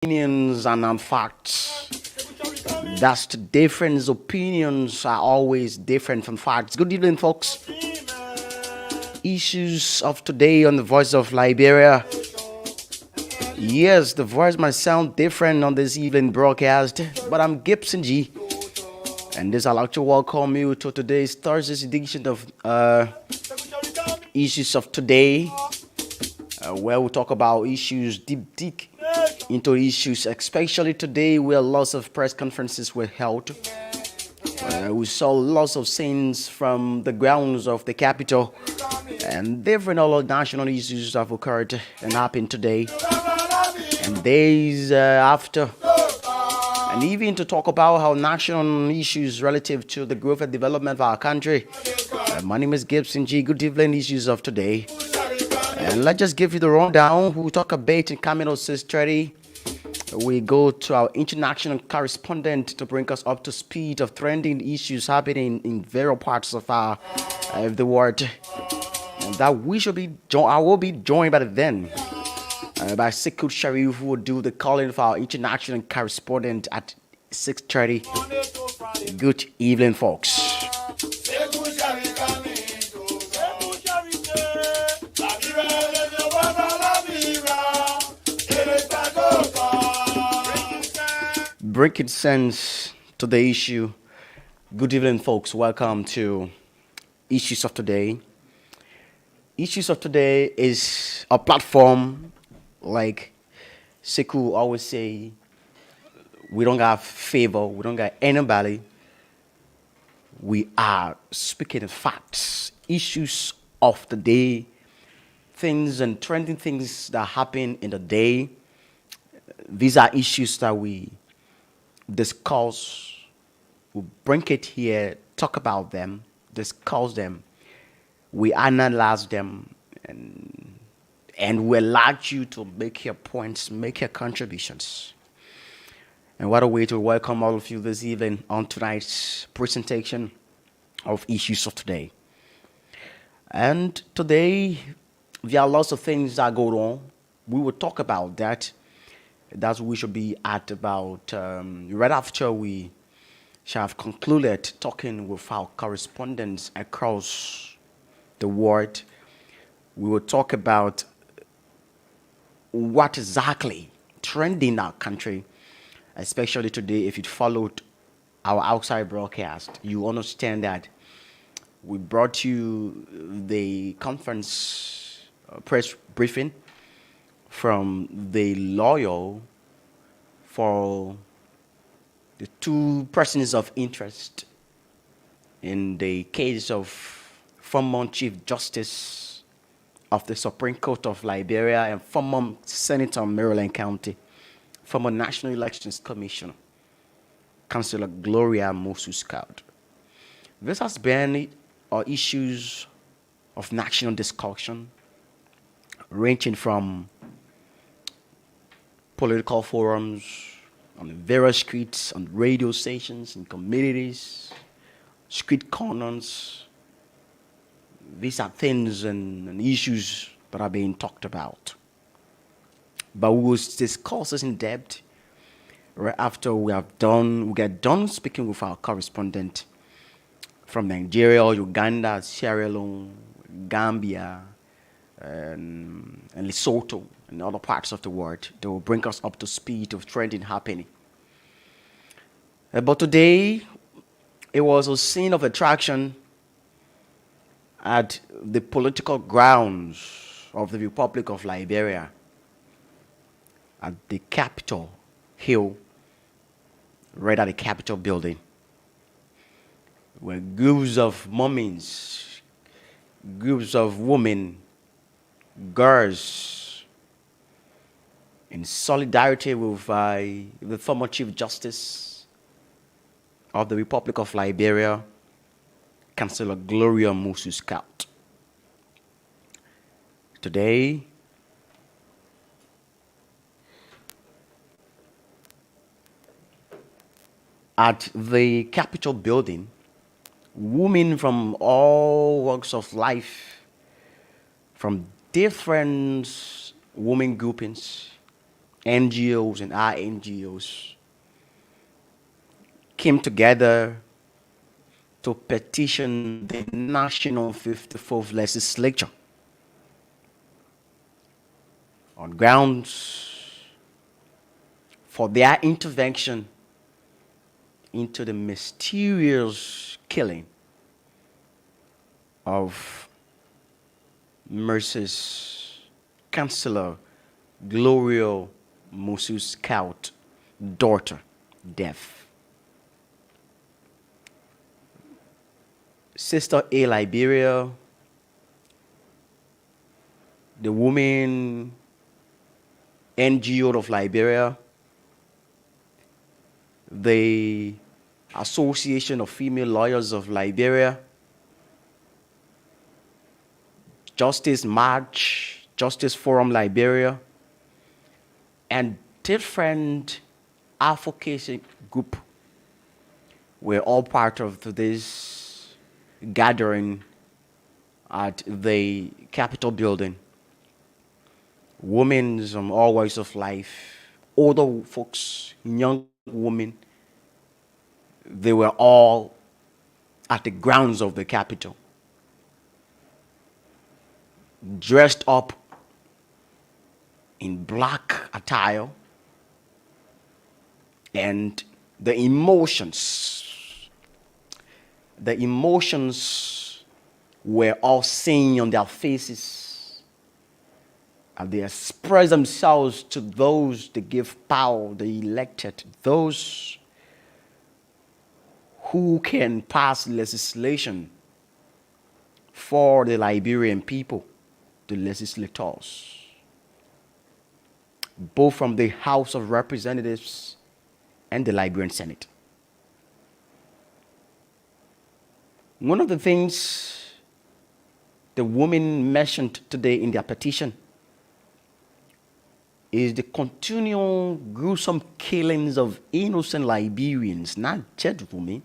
Opinions and facts. That's the difference. Opinions are always different from facts. Good evening, folks. Issues of today on the Voice of Liberia. Yes, the voice might sound different on this evening broadcast, but I'm Gibson G. And this I'd like to welcome you to today's Thursday's edition of Issues of Today, where we talk about issues deep into issues, especially today where lots of press conferences were held. We saw lots of scenes from the grounds of the capital, and different other national issues have occurred and happened today and days after. And even to talk about how national issues relative to the growth and development of our country. My name is Gibson G. Good evening, issues of today. And let's just give you the rundown. We'll talk a bit in Camino 6:30. We go to our international correspondent to bring us up to speed of trending issues happening in various parts of the world. And that I will be joined by then by Sekou Sharif, who will do the calling for our international correspondent at 6:30. Good evening, folks. Breaking sense to the issue. Good evening, folks. Welcome to Issues of Today. Issues of Today is a platform, like Sekou always say, we don't have favor, we don't got anybody. We are speaking of facts, issues of the day, things and trending things that happen in the day. These are issues that we discuss, we bring it here, talk about them, discuss them, we analyze them, and we allow you to make your points, make your contributions. And what a way to welcome all of you this evening on tonight's presentation of Issues of Today. And today, there are lots of things that go on. We will talk about that. That's we should be at about right after we shall have concluded talking with our correspondents across the world. We will talk about what exactly trending in our country, especially today. If you followed our outside broadcast, you understand that we brought you the conference press briefing from the lawyer for the two persons of interest in the case of former Chief Justice of the Supreme Court of Liberia and former Senator of Maryland County, former National Elections Commissioner, Councillor Gloria Mosu-Scout. This has been issues of national discussion, ranging from political forums, on various streets, on radio stations, in communities, street corners. These are things and issues that are being talked about. But we will discuss this in depth right after we get done speaking with our correspondent from Nigeria, Uganda, Sierra Leone, Gambia, and Lesotho, and other parts of the world. They will bring us up to speed of trending happening. But today, it was a scene of attraction at the political grounds of the Republic of Liberia, at the Capitol Hill, right at the Capitol building, where groups of mummies, groups of women, girls, in solidarity with the former Chief Justice of the Republic of Liberia, Councillor Gloria Mosu-Scout. Today, at the Capitol building, women from all walks of life, from different women groupings, NGOs and our NGOs came together to petition the National 54th Legislature on grounds for their intervention into the mysterious killing of Mrs. Chancellor Gloria Musu's Scout daughter, death. Sister A Liberia, the Women NGO of Liberia, the Association of Female Lawyers of Liberia, Justice March, Justice Forum Liberia, and different advocacy group were all part of this gathering at the Capitol building. Women from all walks of life, older folks, young women, they were all at the grounds of the Capitol, dressed up in black attire, and the emotions were all seen on their faces, and they express themselves to those they give power, the elected, those who can pass legislation for the Liberian people, the legislators, both from the House of Representatives and the Liberian Senate. One of the things the women mentioned today in their petition is the continual gruesome killings of innocent Liberians, not just women.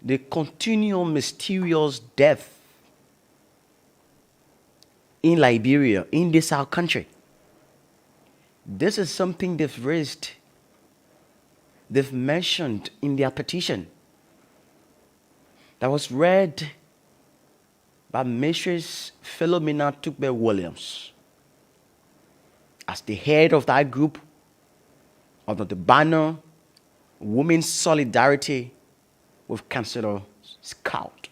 The continual mysterious death in Liberia, in this our country. This is something they've raised, they've mentioned in their petition that was read by Mrs. Philomena Tukbe Williams as the head of that group under the banner Women's Solidarity with Chancellor Scout.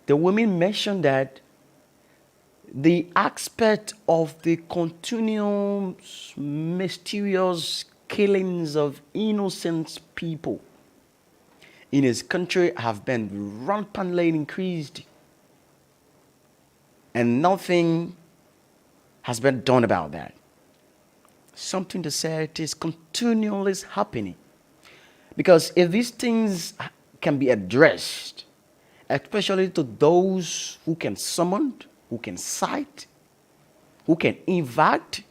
The women mentioned that the aspect of the continuous mysterious killings of innocent people in his country have been rampantly increased, and nothing has been done about that. Something to say it is continually happening. Because if these things can be addressed, especially to those who can summon, who can cite, who can invite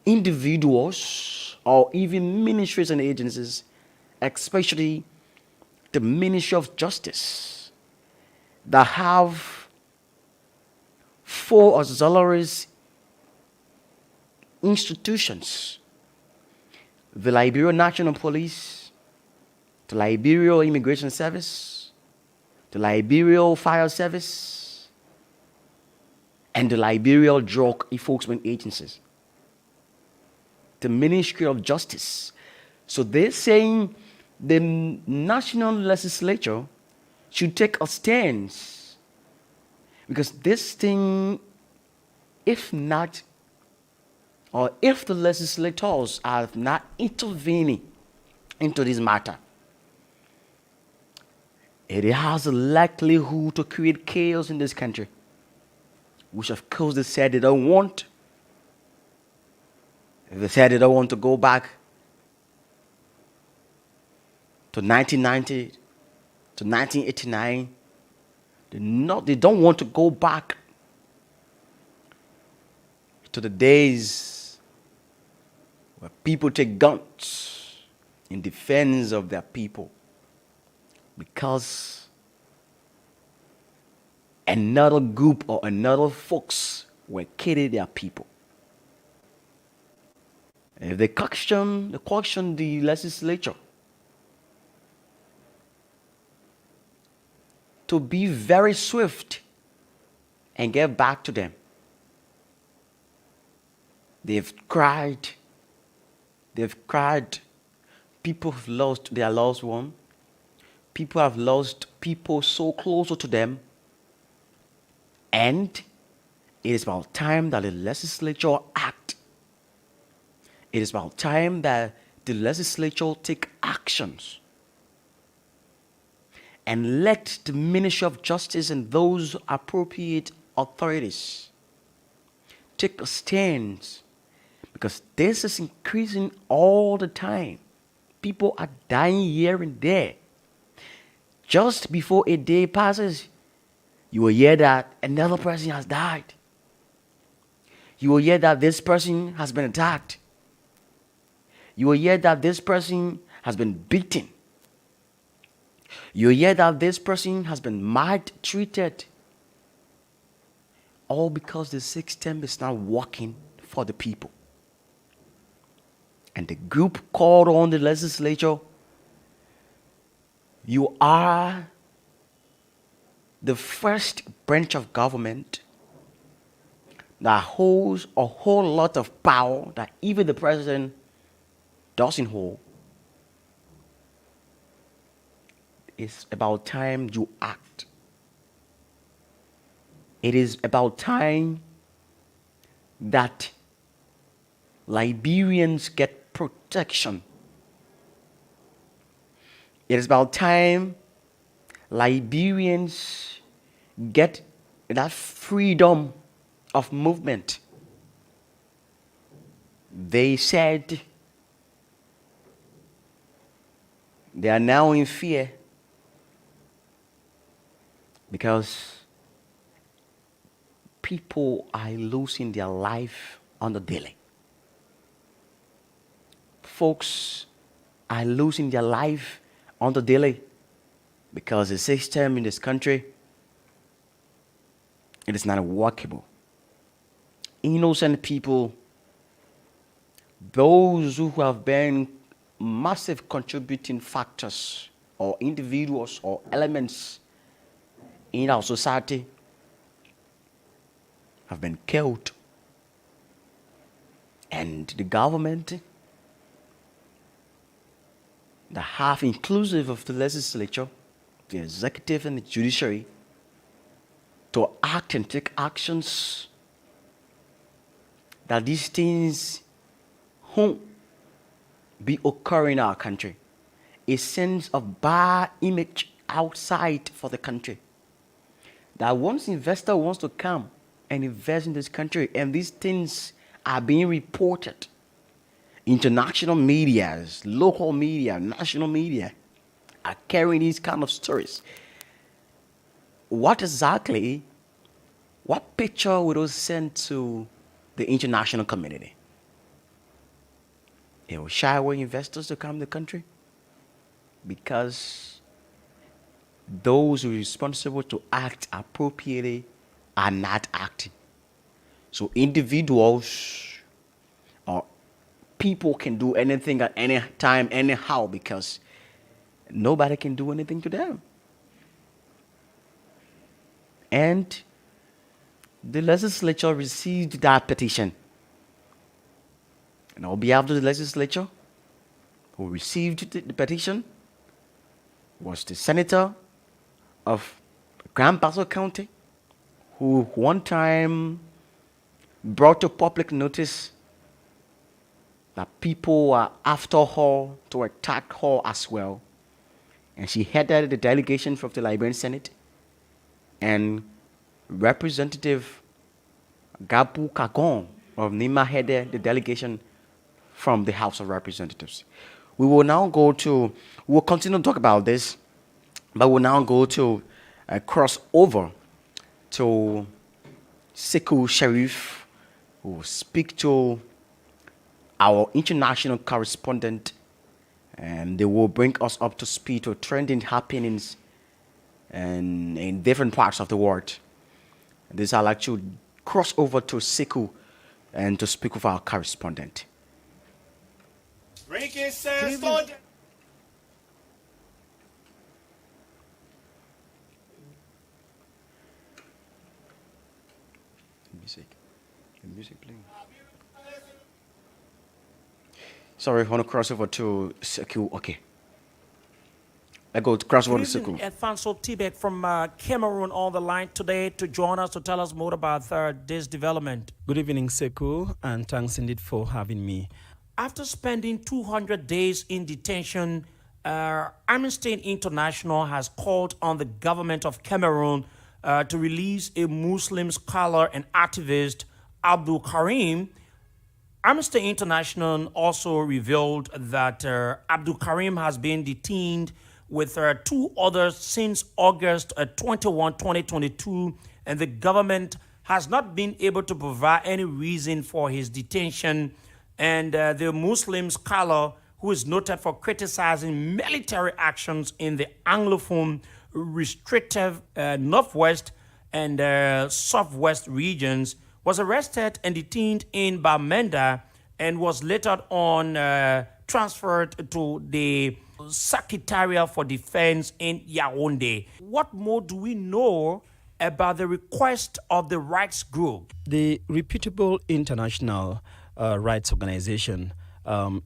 individuals or even ministries and agencies, especially the Ministry of Justice, that have 4 auxiliary institutions: the Liberia National Police, the Liberia Immigration Service, the Liberia Fire Service, and the Liberia Drug Enforcement Agencies, the Ministry of Justice. So they're saying the national legislature should take a stance, because this thing, if not, or if the legislators are not intervening into this matter, it has a likelihood to create chaos in this country, which of course they said they don't want. They said they don't want to go back to 1990, to 1989. They don't want to go back to the days where people take guns in defense of their people, because another group or another folks were killing their people. If they question the legislature to be very swift and get back to them. They've cried. They've cried. People have lost their loved one. People have lost people so closer to them. And it is about time that the legislature act. It is about time that the legislature take actions. And let the Ministry of Justice and those appropriate authorities take a stand, because this is increasing all the time. People are dying here and there. Just before a day passes, you will hear that another person has died. You will hear that this person has been attacked. You will hear that this person has been beaten. You will hear that this person has been maltreated. All because the system is not working for the people. And the group called on the legislature, you are the first branch of government that holds a whole lot of power that even the president doesn't hold. It's about time you act. It is about time that Liberians get protection. It is about time Liberians get that freedom of movement. They said they are now in fear because people are losing their life on the daily. Folks are losing their life on the daily because the system in this country, it is not workable. Innocent people, those who have been massive contributing factors or individuals or elements in our society, have been killed. And the government, the half inclusive of the legislature, the executive and the judiciary, to act and take actions that these things won't be occurring in our country. A sense of bad image outside for the country. That once investor wants to come and invest in this country, and these things are being reported, international medias, local media, national media are carrying these kind of stories. What picture would those send to the international community? It will shy away investors to come to the country because those who are responsible to act appropriately are not acting. So individuals or people can do anything at any time, anyhow, because nobody can do anything to them. And the legislature received that petition. And on behalf of the legislature, who received the petition was the senator of Grand Bassa County, who one time brought to public notice that people were after her to attack her as well. And she headed the delegation from the Liberian Senate. And Representative Gabu Kagon of Nima headed the delegation from the House of Representatives. We will continue to talk about this, but we'll now go to cross over to Sekou Sharif, who will speak to our international correspondent, and they will bring us up to speed to trending happenings and in different parts of the world. This I'd like to cross over to Sekou and to speak with our correspondent. Breaking sense, Lord. Music playing. Sorry, I want to cross over to Sekou. Okay. I go to cross over to Sekou. Alfonso Tibet from Cameroon on the line today to join us to tell us more about this development. Good evening, Sekou, and thanks indeed for having me. After spending 200 days in detention, Amnesty International has called on the government of Cameroon to release a Muslim scholar and activist, Abdul Karim. Amnesty International also revealed that Abdul Karim has been detained with two others since August 21, 2022, and the government has not been able to provide any reason for his detention. And the Muslim scholar, who is noted for criticizing military actions in the Anglophone restrictive Northwest and Southwest regions, was arrested and detained in Bamenda and was later on transferred to the Secretariat for Defense in Yaoundé. What more do we know about the request of the rights group? The reputable international rights organization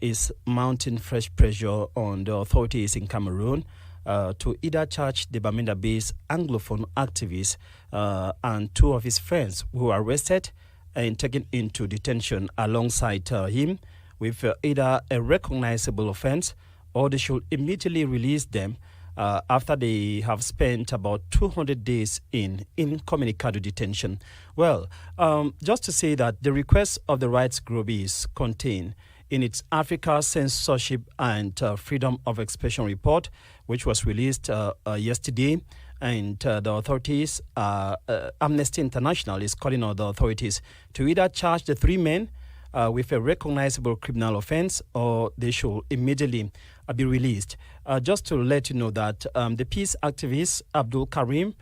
is mounting fresh pressure on the authorities in Cameroon to either charge the Bamenda-based Anglophone activist and two of his friends who were arrested and taken into detention alongside him with either a recognizable offense, or they should immediately release them after they have spent about 200 days in incommunicado detention. Well, just to say that the request of the rights group is contained in its Africa Censorship and Freedom of Expression report, which was released yesterday. And the authorities, Amnesty International is calling on the authorities to either charge the three men with a recognizable criminal offense, or they should immediately be released. Just to let you know that the peace activist Abdul Karim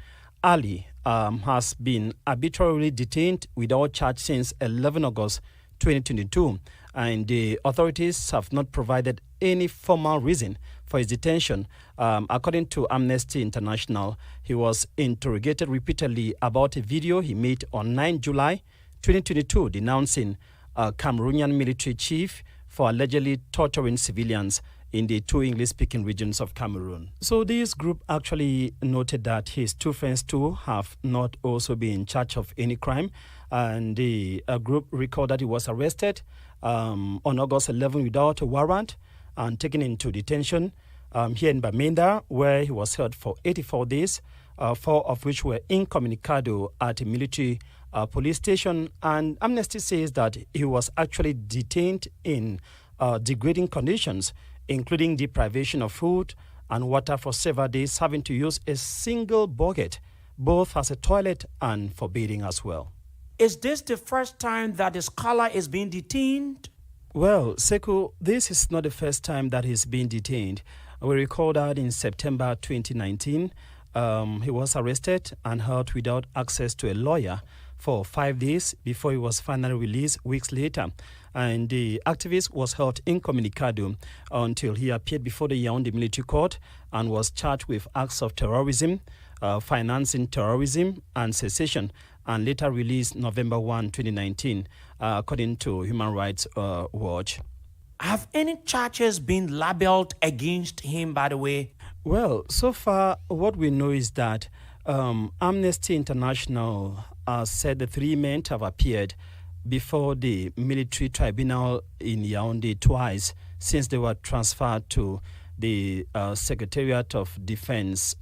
Ali has been arbitrarily detained without charge since 11 August 2022, and the authorities have not provided any formal reason for his detention. According to Amnesty International, he was interrogated repeatedly about a video he made on 9 July 2022 denouncing a Cameroonian military chief for allegedly torturing civilians in the two English-speaking regions of Cameroon. So this group actually noted that his two friends too have not also been in charge of any crime, and the group recalled that he was arrested on August 11 without a warrant and taken into detention here in Bamenda, where he was held for 84 days, 4 of which were incommunicado at a military police station. And Amnesty says that he was actually detained in degrading conditions, including deprivation of food and water for several days, having to use a single bucket, both as a toilet and for bathing as well. Is this the first time that the scholar is being detained? Well, Sekou, this is not the first time that he's been detained. We recall that in September 2019, he was arrested and held without access to a lawyer for 5 days before he was finally released weeks later. And the activist was held incommunicado until he appeared before the Yaoundé military court and was charged with acts of terrorism, financing terrorism, and secession, and later released November 1, 2019, according to Human Rights Watch. Have any charges been labeled against him, by the way? Well, so far, what we know is that Amnesty International said the three men have appeared before the military tribunal in Yaoundé twice since they were transferred to the Secretariat of Defense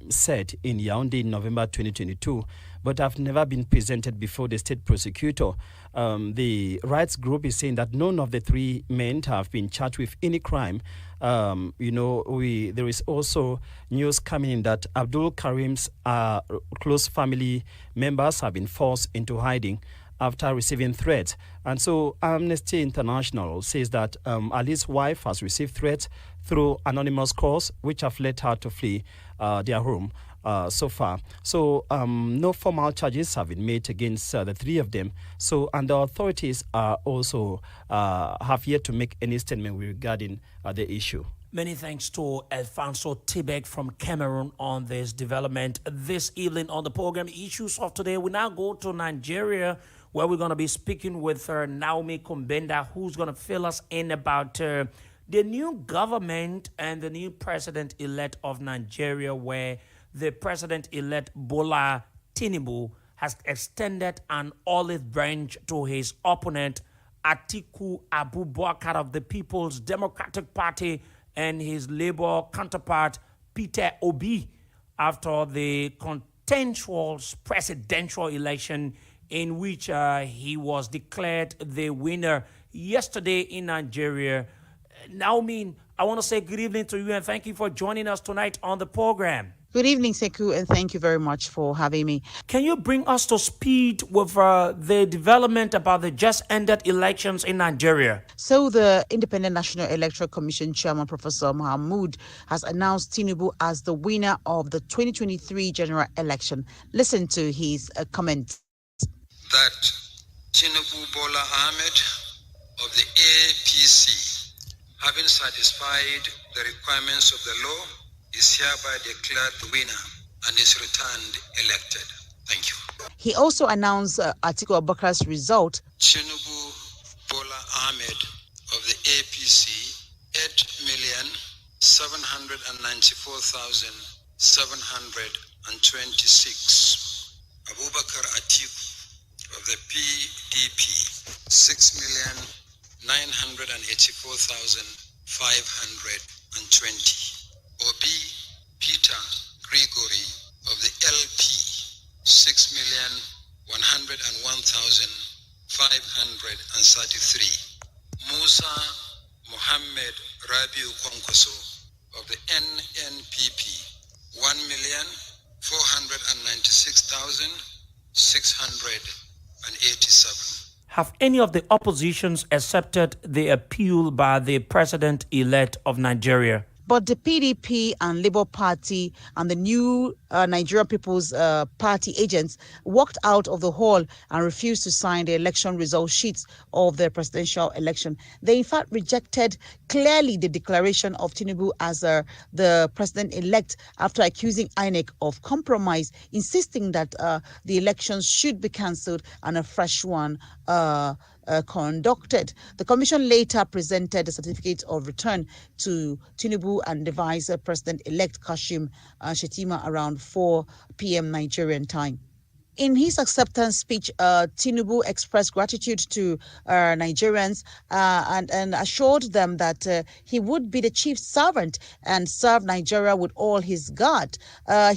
set in Yaoundé in November 2022, but have never been presented before the state prosecutor. The rights group is saying that none of the three men have been charged with any crime. There is also news coming in that Abdul Karim's close family members have been forced into hiding after receiving threats. And so Amnesty International says that Ali's wife has received threats through anonymous calls, which have led her to flee their home. so far. So no formal charges have been made against the three of them. So and the authorities are also have yet to make any statement regarding the issue. Many thanks to Alfonso Tibek from Cameroon on this development this evening on the program Issues of Today. We now go to Nigeria, where we're going to be speaking with Naomi Kumbenda, who's going to fill us in about the new government and the new president-elect of Nigeria, where the president-elect Bola Tinubu has extended an olive branch to his opponent, Atiku Abubakar of the People's Democratic Party, and his Labour counterpart, Peter Obi, after the contentious presidential election in which he was declared the winner yesterday in Nigeria. Naomi, I want to say good evening to you and thank you for joining us tonight on the program. Good evening, Seku, and thank you very much for having me. Can you bring us to speed with the development about the just ended elections in Nigeria? So the Independent National Electoral Commission Chairman, Professor Mahmood, has announced Tinubu as the winner of the 2023 general election. Listen to his comment. That Tinubu Bola Ahmed of the APC, having satisfied the requirements of the law, is hereby declared the winner and is returned elected. Thank you. He also announced Atiku Abubakar's result. Tinubu Bola Ahmed of the APC, 8,794,726. Abubakar Atiku of the PDP, 6,984,520. Obi Peter Gregory of the LP, 6,101,533. Musa Mohammed Rabiu Kwankwaso of the NNPP, 1,496,687. Have any of the oppositions accepted the appeal by the president-elect of Nigeria? But the PDP and Labour Party and the new Nigerian People's Party agents walked out of the hall and refused to sign the election result sheets of the presidential election. They, in fact, rejected clearly the declaration of Tinubu as the president-elect after accusing INEC of compromise, insisting that the elections should be cancelled and a fresh one conducted. The commission later presented a certificate of return to Tinubu and the Vice President-elect Kashim Shettima around 4 p.m. Nigerian time. In his acceptance speech, Tinubu expressed gratitude to Nigerians and assured them that he would be the chief servant and serve Nigeria with all his guard.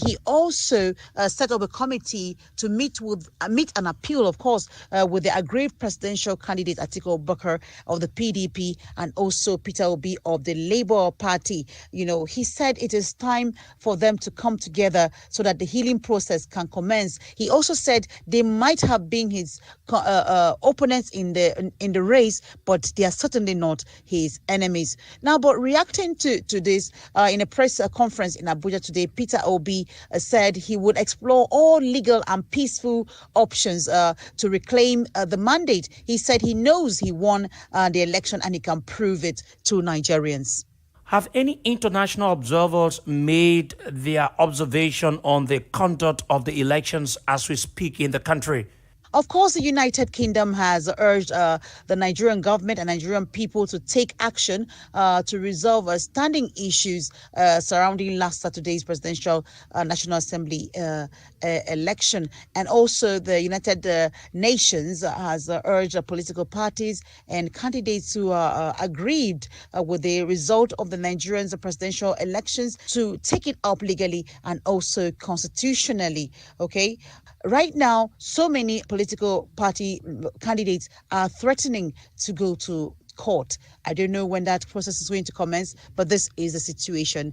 He also set up a committee to meet and appeal, of course, with the aggrieved presidential candidate Atiku Abubakar of the PDP and also Peter Obi of the Labour Party. You know, he said it is time for them to come together so that the healing process can commence. He also said they might have been his opponents in the race, but they are certainly not his enemies. Now, but reacting to this, in a press conference in Abuja today, Peter Obi said he would explore all legal and peaceful options to reclaim the mandate. He said he knows he won the election and he can prove it to Nigerians. Have any international observers made their observation on the conduct of the elections as we speak in the country? Of course, the United Kingdom has urged the Nigerian government and Nigerian people to take action to resolve standing issues surrounding last Saturday's presidential National Assembly election. And also the United Nations has urged political parties and candidates who are aggrieved with the result of the Nigerian presidential elections to take it up legally and also constitutionally. Okay. Right now, so many political party candidates are threatening to go to court. I don't know when that process is going to commence, but this is the situation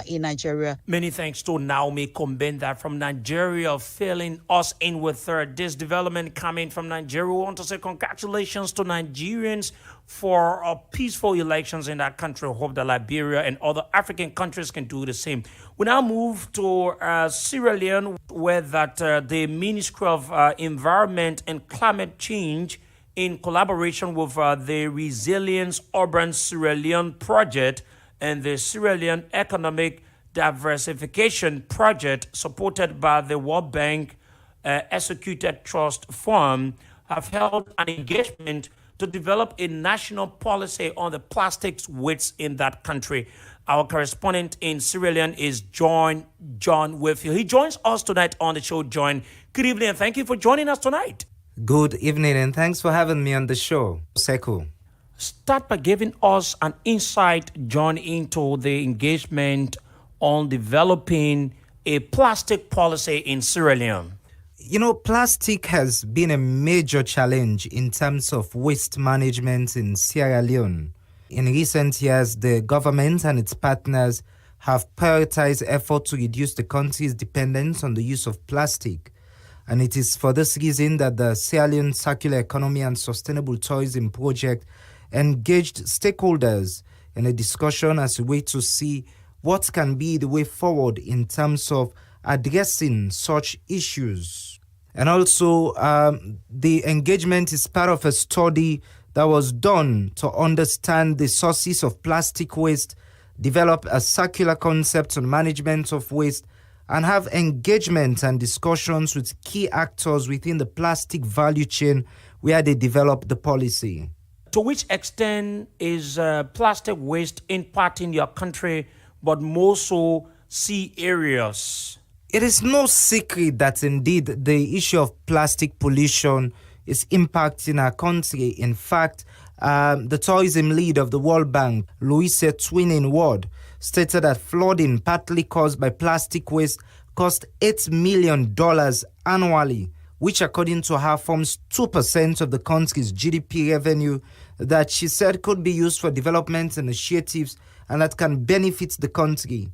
in Nigeria. Many thanks to Naomi Kombenda from Nigeria, filling us in with this development coming from Nigeria. We want to say congratulations to Nigerians for peaceful elections in that country. Hope that Liberia and other African countries can do the same. We now move to Sierra Leone, where the Ministry of Environment and Climate Change, in collaboration with the Resilience Urban Sierra Leone Project and the Sierra Leone Economic Diversification Project, supported by the World Bank Executed Trust Fund, have held an engagement to develop a national policy on the plastics waste in that country. Our correspondent in Sierra Leone is John Whitfield. He joins us tonight on the show. John, good evening and thank you for joining us tonight. Good evening and thanks for having me on the show, Sekou. Start by giving us an insight, John, into the engagement on developing a plastic policy in Sierra Leone. You know, plastic has been a major challenge in terms of waste management in Sierra Leone. In recent years, the government and its partners have prioritized efforts to reduce the country's dependence on the use of plastic. And it is for this reason that the Sierra Leone Circular Economy and Sustainable Tourism Project engaged stakeholders in a discussion as a way to see what can be the way forward in terms of addressing such issues. And also, the engagement is part of a study that was done to understand the sources of plastic waste, develop a circular concept on management of waste, and have engagement and discussions with key actors within the plastic value chain where they develop the policy. To which extent is plastic waste impacting your country, but more so sea areas? It is no secret that indeed the issue of plastic pollution is impacting our country. In fact, the tourism lead of the World Bank, Louise Twinning Ward, stated that flooding partly caused by plastic waste cost $8 million annually, which according to her forms 2% of the country's GDP revenue, that she said could be used for development initiatives and that can benefit the country.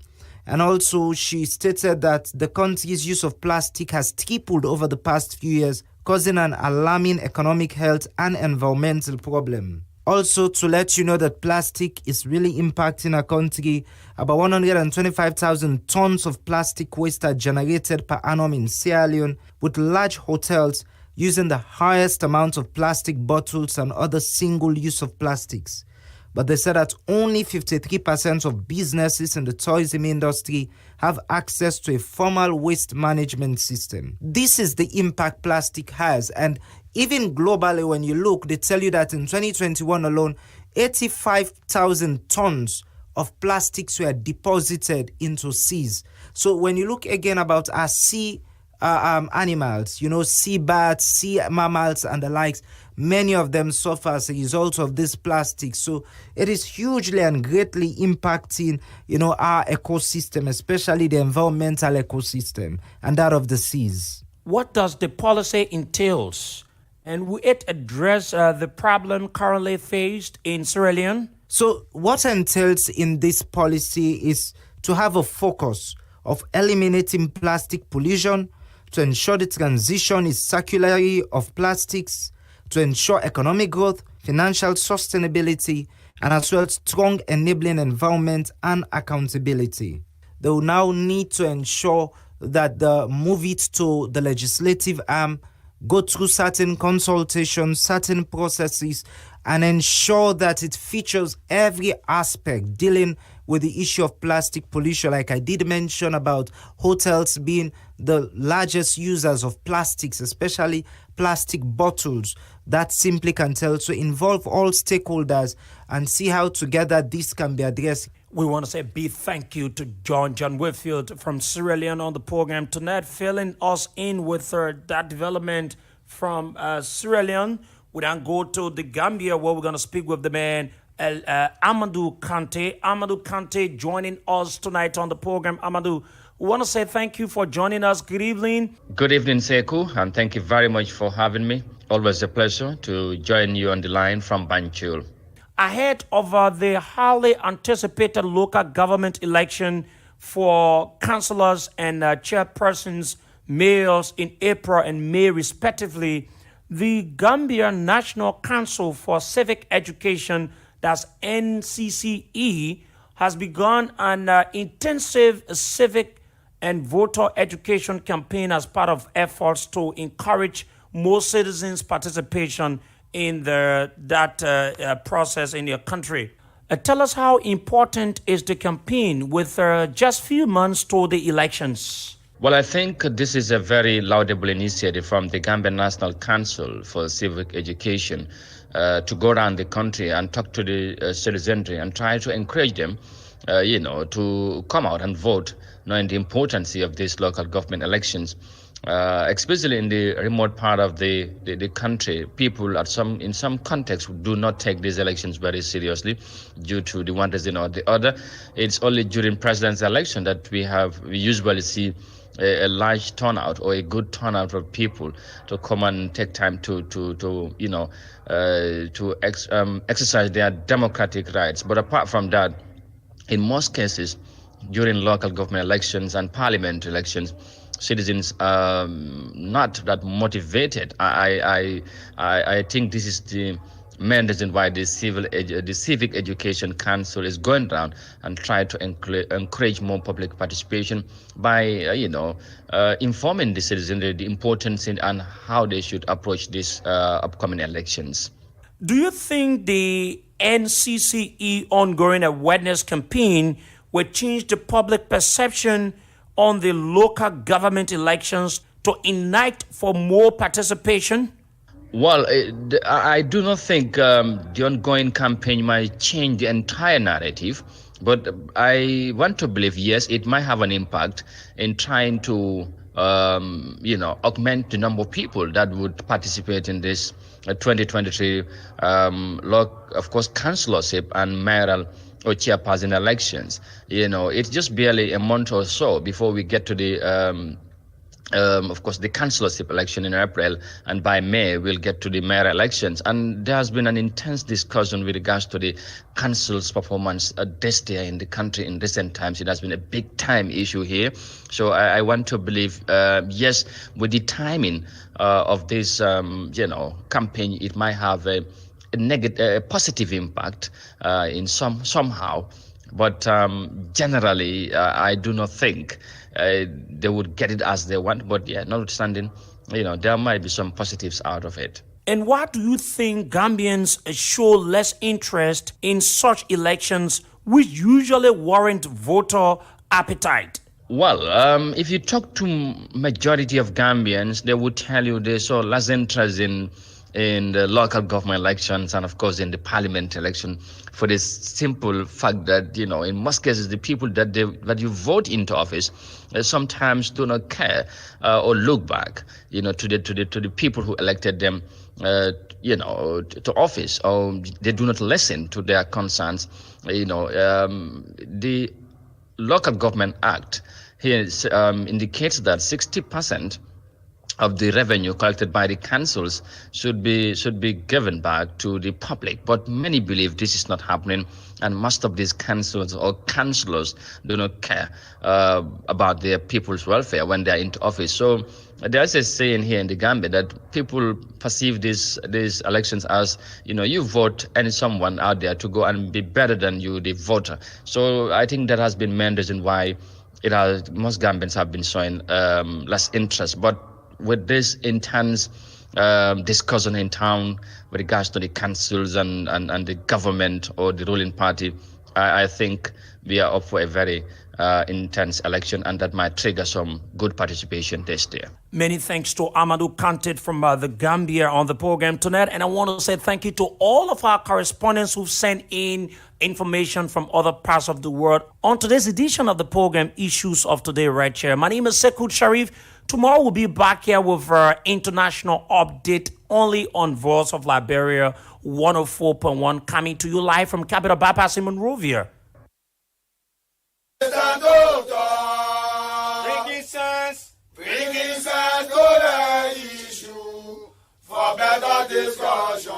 And also, she stated that the country's use of plastic has tripled over the past few years, causing an alarming economic, health, and environmental problem. Also, to let you know that plastic is really impacting our country, about 125,000 tons of plastic waste are generated per annum in Sierra Leone, with large hotels using the highest amount of plastic bottles and other single-use of plastics. But they said that only 53% of businesses in the tourism industry have access to a formal waste management system. This is the impact plastic has. And even globally, when you look, they tell you that in 2021 alone, 85,000 tons of plastics were deposited into seas. So when you look again about our sea animals, you know, sea bats, sea mammals and the likes, many of them suffer as a result of this plastic. So it is hugely and greatly impacting, you know, our ecosystem, especially the environmental ecosystem and that of the seas. What does the policy entails? And will it address the problem currently faced in Sierra Leone? So what entails in this policy is to have a focus of eliminating plastic pollution, to ensure the transition is circularity of plastics, to ensure economic growth, financial sustainability, and as well strong enabling environment and accountability. They will now need to ensure that they move it to the legislative arm, go through certain consultations, certain processes, and ensure that it features every aspect dealing with the issue of plastic pollution. Like I did mention about hotels being the largest users of plastics, especially plastic bottles. That simply can tell to involve all stakeholders and see how together this can be addressed. We want to say a big thank you to John Whitfield from Sierra Leone on the program tonight, filling us in with that development from Sierra Leone. We then go to the Gambia, where we're going to speak with the man, Amadou Kante. Amadou Kante joining us tonight on the program. Amadou, we want to say thank you for joining us. Good evening. Good evening, Sekou, and thank you very much for having me. Always a pleasure to join you on the line from Banjul. ahead of the highly anticipated local government election for councillors and chairpersons, mayors in April and May respectively, the Gambia National Council for Civic Education, that's NCCE, has begun an intensive civic and voter education campaign as part of efforts to encourage more citizens' participation in that process in your country. Tell us how important is the campaign with just few months to the elections? Well, I think this is a very laudable initiative from the Gambia National Council for Civic Education to go around the country and talk to the citizenry and try to encourage them, to come out and vote, knowing the importance of these local government elections. Especially in the remote part of the country, people in some contexts do not take these elections very seriously due to the one reason or the other. It's only during presidential election that we usually see a large turnout or a good turnout of people to come and take time to exercise their democratic rights. But apart from that, in most cases, during local government elections and parliament elections, citizens are not that motivated. I think this is the main reason why the Civic Education Council is going around and try to encourage more public participation by informing the citizens the importance and how they should approach these upcoming elections. Do you think the NCCE ongoing awareness campaign will change the public perception on the local government elections to ignite for more participation? Well, I do not think the ongoing campaign might change the entire narrative, but I want to believe, yes, it might have an impact in trying to, augment the number of people that would participate in this 2023, of course, councillorship and mayoral or chairperson elections. It's just barely a month or so before we get to the, of course, the councillorship election in April, and by May we'll get to the mayor elections. And there has been an intense discussion with regards to the council's performance this year in the country in recent times. It has been a big time issue here. So I want to believe, yes, with the timing of this, campaign, it might have a positive impact in somehow, but generally I do not think they would get it as they want. But yeah, notwithstanding, there might be some positives out of it. And why do you think Gambians show less interest in such elections, which usually warrant voter appetite? Well, if you talk to majority of Gambians, they would tell you they show less interest in the local government elections and of course in the parliament election, for the simple fact that in most cases the people that you vote into office sometimes do not care or look back to the people who elected them to office, or they do not listen to their concerns. The Local Government Act here indicates that 60% of the revenue collected by the councils should be given back to the public. But many believe this is not happening, and most of these councils or councillors do not care about their people's welfare when they are into office. So there's a saying here in the Gambia that people perceive these elections as, you vote any someone out there to go and be better than you, the voter. So I think that has been main reason why most Gambians have been showing less interest. But with this intense discussion in town with regards to the councils and the government or the ruling party, I think we are up for a very intense election, and that might trigger some good participation this year. Many thanks to Amadou Kanted from the Gambia on the program tonight. And I want to say thank you to all of our correspondents who've sent in information from other parts of the world on today's edition of the program Issues of Today right here. My name is Sekou Sharif. Tomorrow we'll be back here with our international update only on Voice of Liberia 104.1, coming to you live from Capital Bypass in Monrovia. Bringing sense to the issue for better discussion.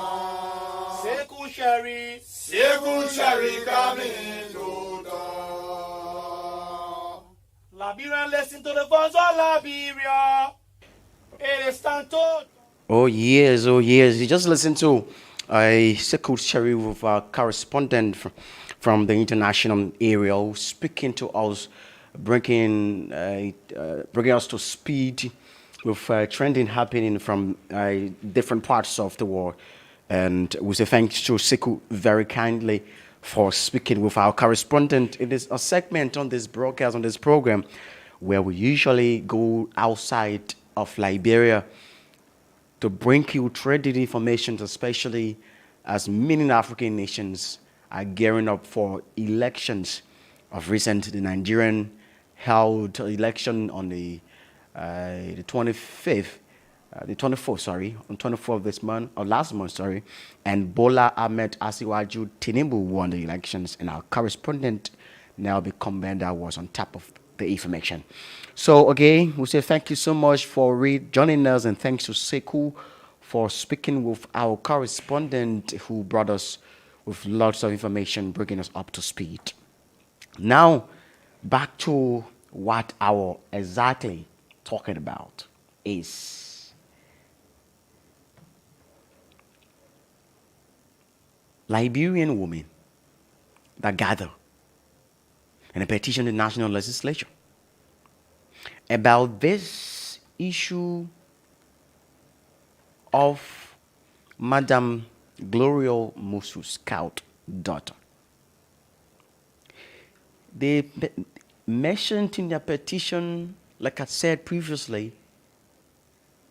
Sekou Cherry coming to Liberia, listen to the voice of Liberia. It is time to. Oh yes, oh yes. You just listen to a Sekou Cherry with our correspondent from the international area speaking to us, bringing us to speed with trending happening from different parts of the world. And we say thanks to Sekou very kindly for speaking with our correspondent. It is a segment on this broadcast, on this program, where we usually go outside of Liberia to bring you trending information, especially as many African nations are gearing up for elections. Of recent, the Nigerian held election on the 25th, the 24th, sorry, on 24th of this month, or last month, sorry, and Bola Ahmed Asiwaju Tinubu won the elections, and our correspondent, Nelby Combenda, was on top of the information. So again, we say thank you so much for joining us, and thanks to Sekou for speaking with our correspondent who brought us with lots of information, bringing us up to speed. Now, back to what our exactly talking about is Liberian women that gather in a petition to the national legislature about this issue of Madam Gloria Musu's scout daughter. They mentioned in their petition, like I said previously,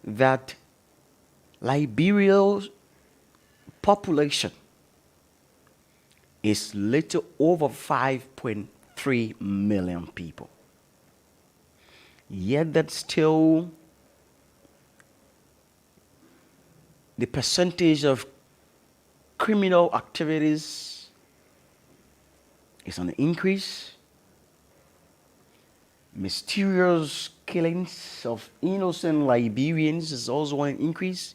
that Liberia's population is little over 5.3 million people. Yet that still the percentage of criminal activities is on the increase. Mysterious killings of innocent Liberians is also on an increase.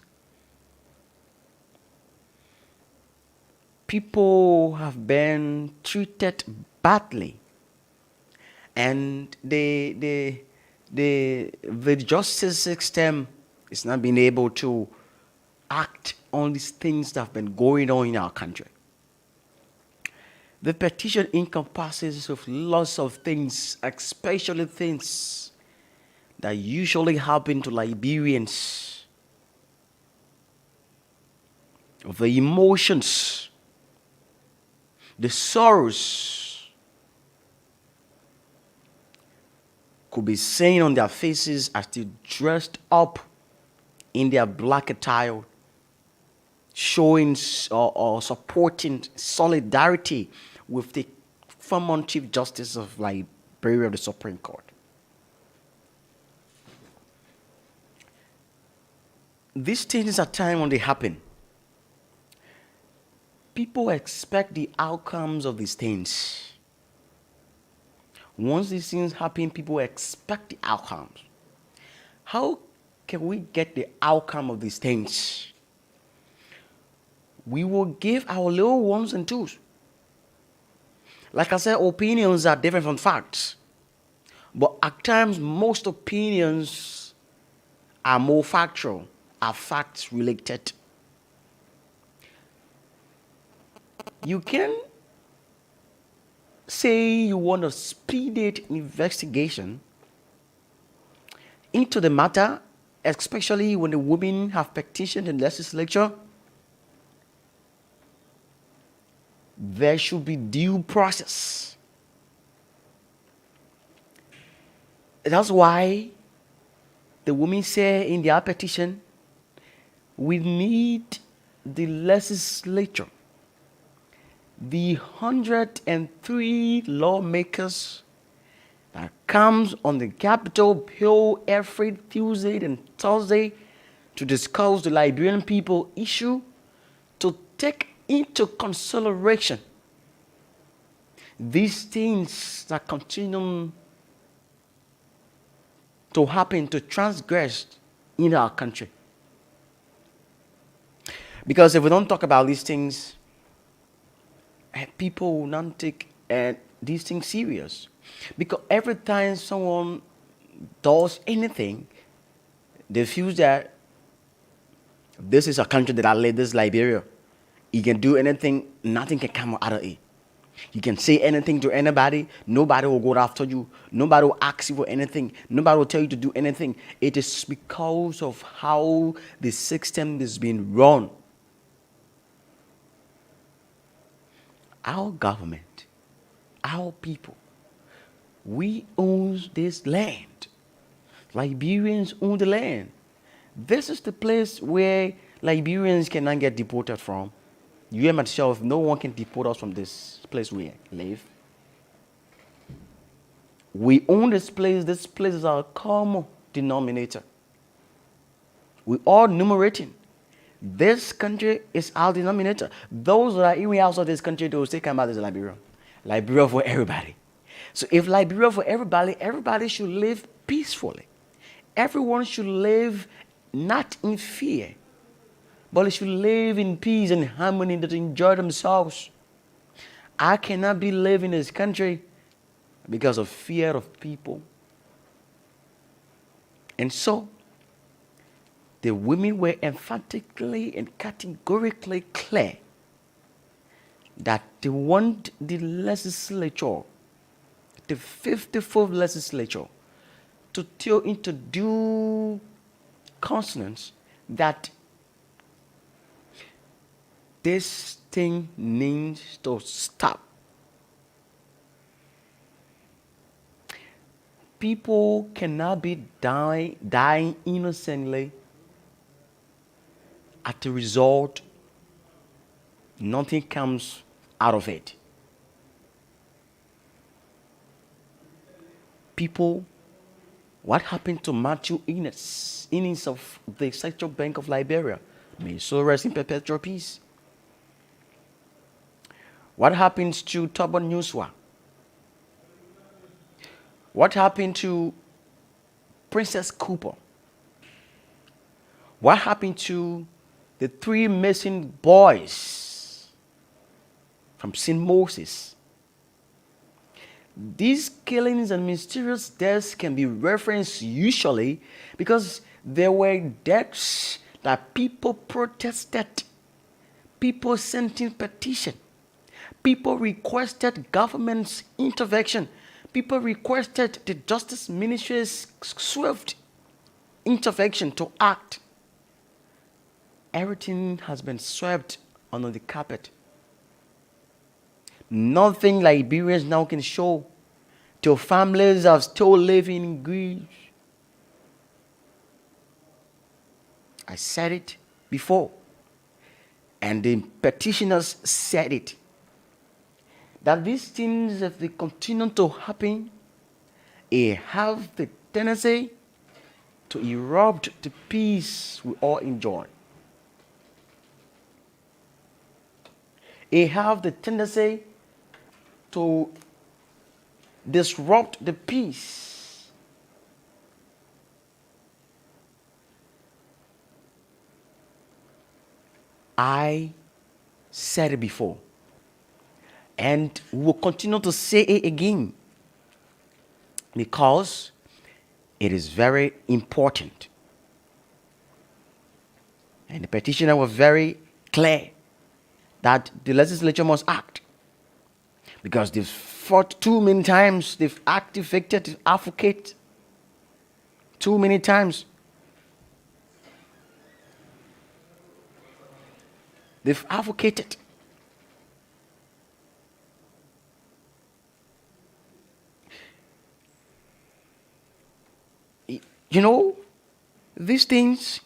People have been treated badly, and the justice system is not being able to act on these things that have been going on in our country. The petition encompasses of lots of things, especially things that usually happen to Liberians, of the emotions, the sorrows could be seen on their faces as they dressed up in their black attire, showing or supporting solidarity with the former Chief Justice of Liberia of the Supreme Court. These things are time when they happen. People expect the outcomes of these things. Once these things happen, people expect the outcomes. How can we get the outcome of these things? We will give our little ones and twos. Like I said, opinions are different from facts. But at times, most opinions are more factual, are facts related. You can say you want a speeded investigation into the matter, especially when the women have petitioned the legislature. There should be due process. That's why the women say in their petition, we need the legislature, the 103 lawmakers that comes on the Capitol Hill every Tuesday and Thursday to discuss the Liberian people issue, to take into consideration these things that continue to happen, to transgress in our country. Because if we don't talk about these things, people will not take these things serious. Because every time someone does anything, they feel that this is a country that I live, this is Liberia. You can do anything, nothing can come out of it. You can say anything to anybody, nobody will go after you, nobody will ask you for anything, nobody will tell you to do anything. It is because of how the system is being run. Our government, our people, we own this land. Liberians own the land. This is the place where Liberians cannot get deported from. You and myself, no one can deport us from this place we live. We own this place. This place is our common denominator. We are numerating. This country is our denominator. Those that are even outside this country, they will still come out as Liberia. Liberia for everybody. So if Liberia for everybody, everybody should live peacefully. Everyone should live not in fear, but they should live in peace and harmony, that enjoy themselves. I cannot be living in this country because of fear of people. And so, the women were emphatically and categorically clear that they want the legislature, the 54th legislature, to tell into due consonance that this thing needs to stop. People cannot be dying innocently as a result. Nothing comes out of it. People, what happened to Matthew Innes of the Central Bank of Liberia? May so rest in perpetual peace. What happens to Tubman Newswa? What happened to Princess Cooper? What happened to the 3 missing boys from St. Moses? These killings and mysterious deaths can be referenced usually because there were deaths that people protested, people sent in petition, people requested government's intervention, people requested the Justice Ministry's swift intervention to act. Everything has been swept under the carpet. Nothing Liberians now can show. Till families are still living in grief. I said it before, and the petitioners said it, that these things, if they continue to happen, they have the tendency to erupt the peace we all enjoy. They have the tendency to disrupt the peace. I said it before, and we will continue to say it again because it is very important. And the petitioner was very clear that the legislature must act, because they've fought too many times, they've activated the advocate too many times. They've advocated. You know, these things,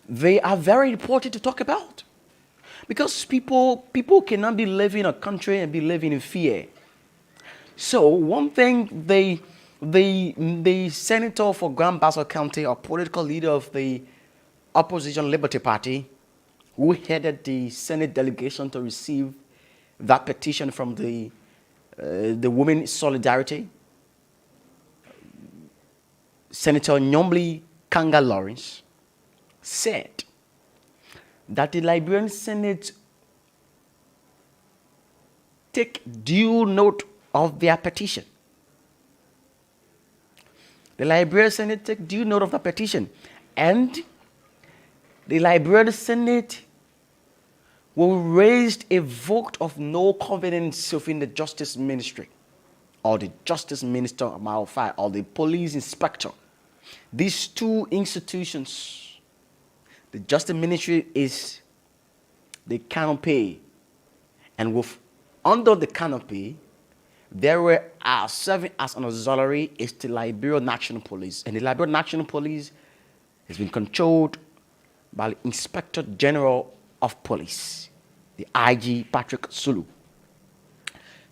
they are very important to talk about, because people cannot be living in a country and be living in fear. So one thing, the senator for Grand Bassa County, a political leader of the opposition Liberty Party, who headed the Senate delegation to receive that petition from the Women Solidarity, Senator Nyombli Kanga Lawrence, said that the Liberian Senate take due note of their petition. The Liberian Senate take due note of the petition, and the Liberian Senate will raise a vote of no confidence within the Justice Ministry, or the Justice Minister, or the Police Inspector. These two institutions, the Justice Ministry is the canopy, and under the canopy, there were serving as an auxiliary is the Liberia National Police, and the Liberia National Police has been controlled by the Inspector General of Police, the IG Patrick Sulu.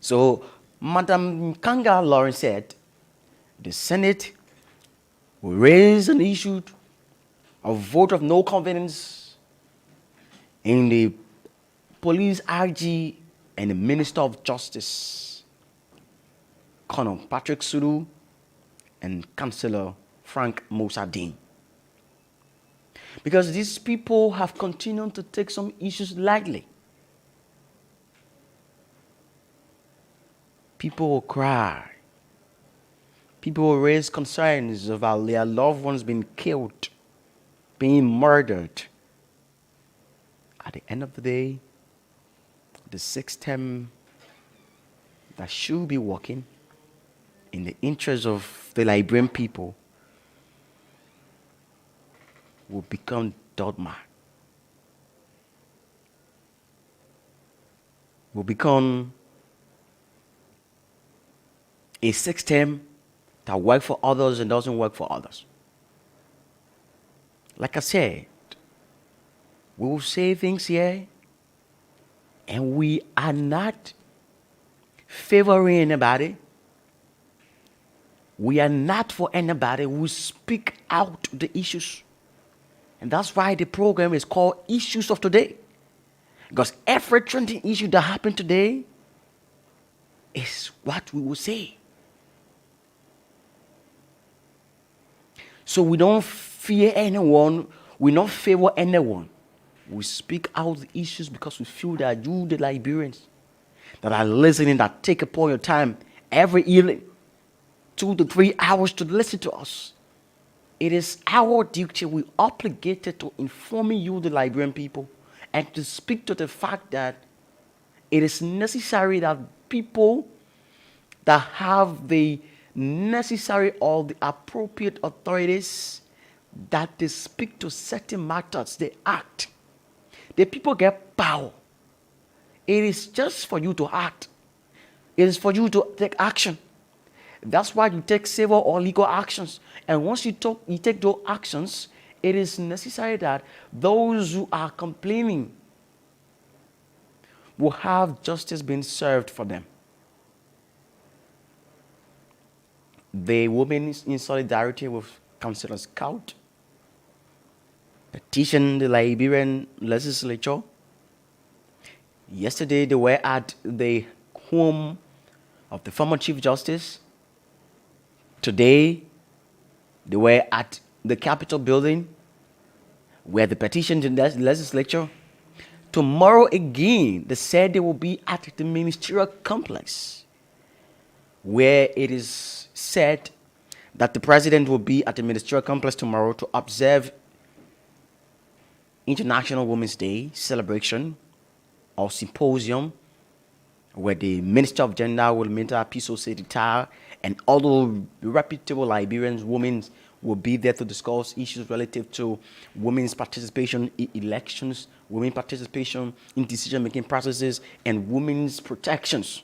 So, Madam Kanga Lawrence said the Senate will raise an issue of vote of no confidence in the police IG and the Minister of Justice, Colonel Patrick Sulu, and Councillor Frank Mosadin. Because these people have continued to take some issues lightly. People will cry. People will raise concerns about their loved ones being killed, being murdered. At the end of the day, the system that should be working in the interest of the Liberian people will become dogma. Will become a system that works for others and doesn't work for others. Like I said, we will say things here, and we are not favoring anybody. We are not for anybody. We speak out the issues. And that's why the program is called Issues of Today. Because every trending issue that happened today is what we will say. So we don't fear anyone. We don't favor anyone. We speak out the issues because we feel that you, the Liberians, that are listening, that take upon your time every evening, 2 to 3 hours to listen to us. It is our duty, we obligated to informing you, the Liberian people, and to speak to the fact that it is necessary that people that have the necessary or the appropriate authorities, that they speak to certain matters, they act. The people get power. It is just for you to act. It is for you to take action. That's why you take civil or legal actions. And once you take those actions, it is necessary that those who are complaining will have justice being served for them. The women in solidarity with Councillor Scout petitioned the Liberian legislature. Yesterday, they were at the home of the former Chief Justice. Today, they were at the Capitol building where the petition in the legislature. Tomorrow again, they said they will be at the ministerial complex where it is said that the president will be at the ministerial complex tomorrow to observe International Women's Day celebration or symposium where the Minister of Gender will meet our Piso Sedita, and other reputable Liberians, women will be there to discuss issues relative to women's participation in elections, women's participation in decision-making processes, and women's protections.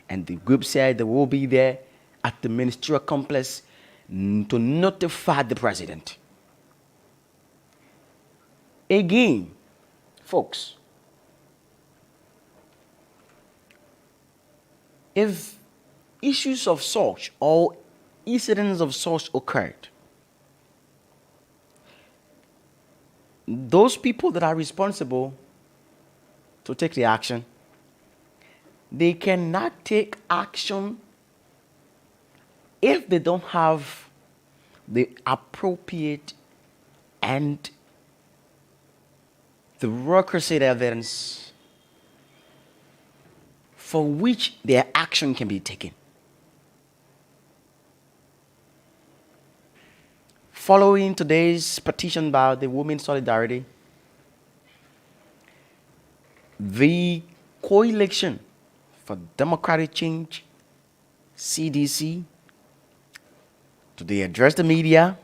And the group said they will be there at the ministerial complex to notify the president. Again, folks, if issues of such or incidents of such occurred, those people that are responsible to take the action, they cannot take action if they don't have the appropriate and the requisite evidence for which their action can be taken. Following today's petition by the Women Solidarity, the Coalition for Democratic Change, CDC, today addressed the media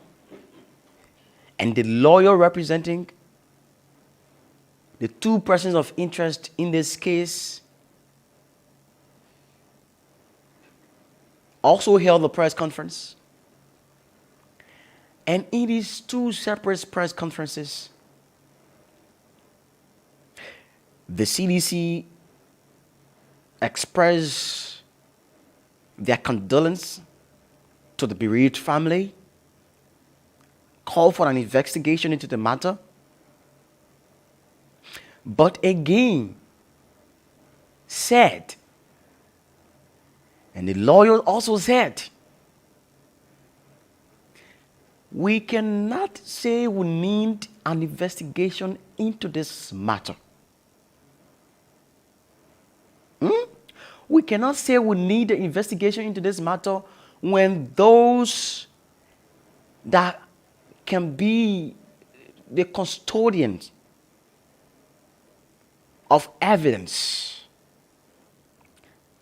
and the lawyer representing the two persons of interest in this case also held a press conference. And in these two separate press conferences, the CDC expressed their condolence to the bereaved family, called for an investigation into the matter, but again said, and the lawyer also said, we cannot say we need an investigation into this matter. We cannot say we need an investigation into this matter when those that can be the custodians of evidence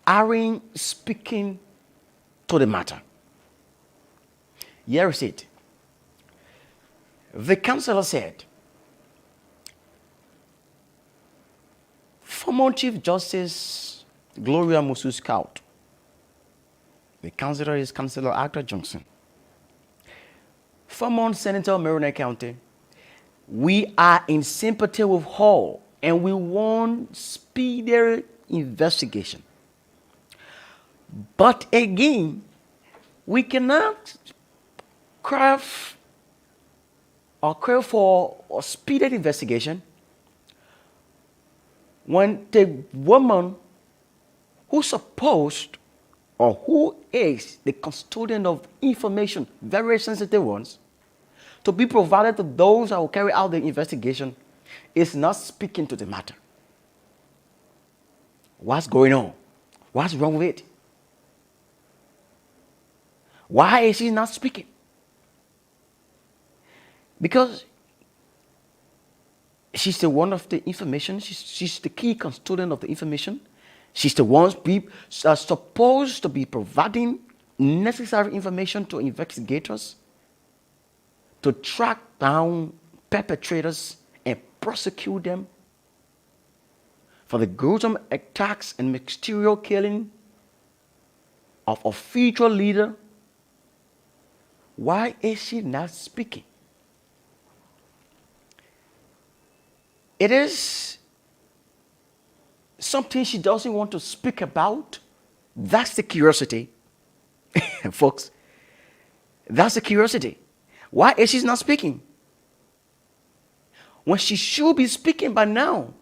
aren't speaking to the matter. Here is it. The counselor said, former Chief Justice Gloria Musu-Scout, the counselor is Councillor Actor Johnson, former Senator Maroney County, we are in sympathy with her and we want speedier investigation. But again, we cannot craft or crave for a speedy investigation when the woman who's supposed or who is the custodian of information, very sensitive ones, to be provided to those that will carry out the investigation, is not speaking to the matter. What's going on? What's wrong with it? Why is she not speaking? Because she's the one of the information. She's the key custodian of the information. She's the one supposed to be providing necessary information to investigators to track down perpetrators and prosecute them for the gruesome attacks and mysterious killing of a future leader. Why is she not speaking? It is something she doesn't want to speak about. That's the curiosity. Folks, that's the curiosity. Why is she not speaking? When she should be speaking by now.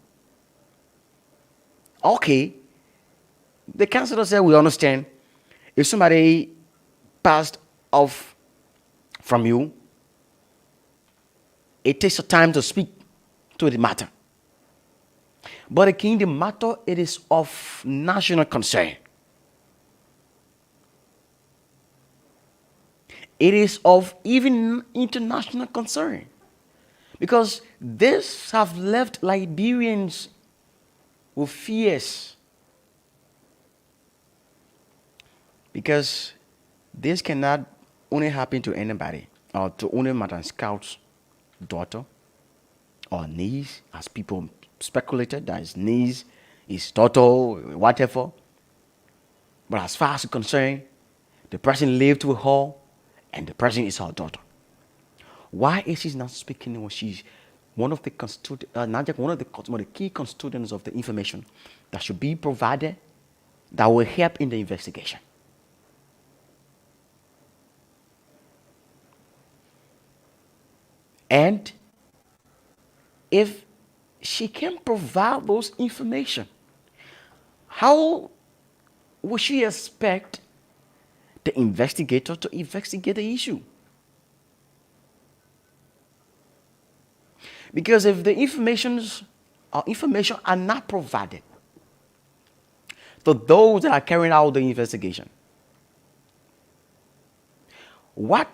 Okay, the counselor said, we understand. If somebody passed off from you, it takes a time to speak to the matter. But again, the matter, it is of national concern. It is of even international concern. Because this have left Liberians with fears. Because this cannot only happen to anybody, or to only Madam Scout's daughter or niece, as people speculated that his niece, his daughter, whatever. But as far as it's concerned, the person lived with her and the person is her daughter. Why is she not speaking when she's one of the one of the key custodians of the information that should be provided that will help in the investigation? And if she can provide those information, how would she expect the investigator to investigate the issue? Because if the information are not provided to those that are carrying out the investigation, what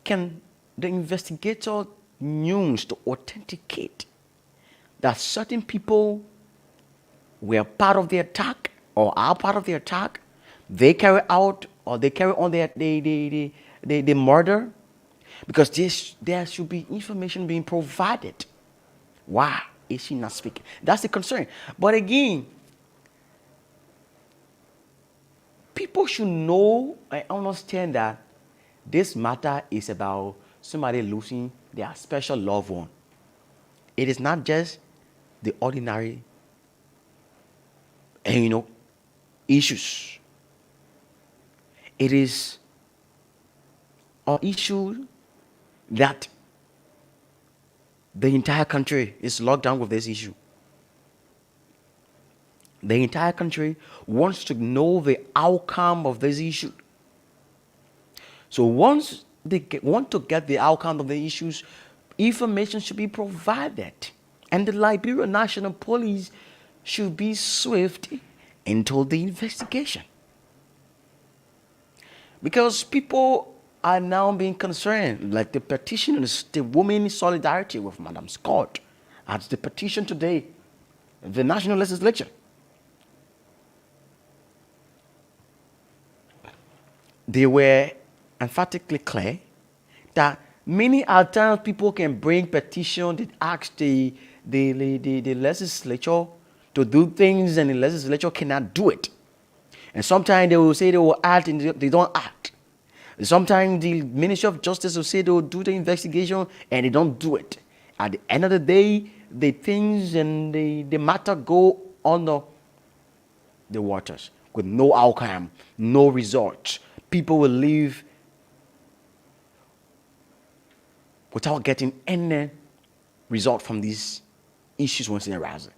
can the investigator use to authenticate that certain people were part of the attack or are part of the attack? They carry out or they carry on the murder? Because there should be information being provided. Why is she not speaking? That's the concern. But again, people should know and understand that this matter is about somebody losing their special loved one. It is not just the ordinary, issues. It is an issue that the entire country is locked down with this issue. The entire country wants to know the outcome of this issue. So once they want to get the outcome of the issues, information should be provided. And the Liberia National Police should be swift into the investigation. Because people are now being concerned, like the petitioners, the women in solidarity with Madam Scott, as the petition today, the National Legislature. They were emphatically clear that many times people can bring petition that ask the legislature to do things and the legislature cannot do it. And sometimes they will say they will act and they don't act. Sometimes the Ministry of Justice will say they will do the investigation and they don't do it. At the end of the day, the things and the matter go under the waters with no outcome, no results. People will leave without getting any result from these issues once they arise.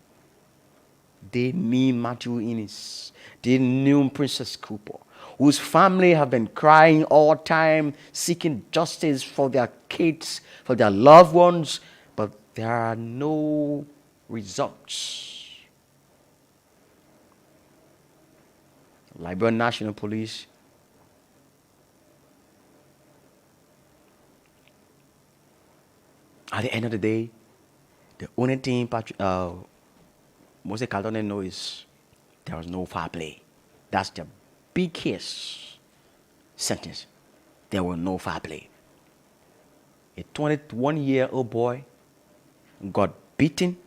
They need Matthew Innes. They knew Princess Cooper, whose family have been crying all time, seeking justice for their kids, for their loved ones, but there are no results. Liberia National Police at the end of the day, the only thing Moses Caldone knows is there was no foul play. That's the biggest sentence. There was no foul play. A 21-year-old boy got beaten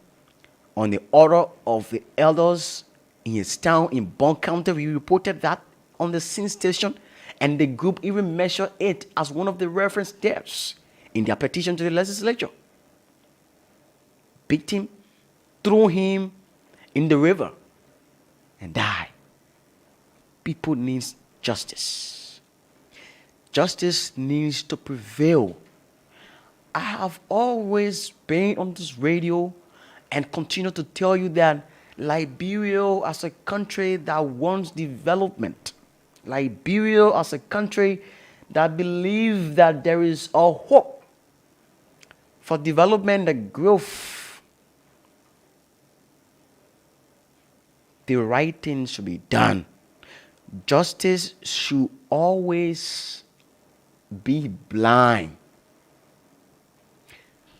on the order of the elders in his town in Bon County. We reported that on the scene station, and the group even measured it as one of the reference deaths in their petition to the legislature. Beat him, threw him in the river, and died. People need justice. Justice needs to prevail. I have always been on this radio and continue to tell you that Liberia as a country that wants development, Liberia as a country that believes that there is a hope for development and growth, the right thing should be done. Justice should always be blind.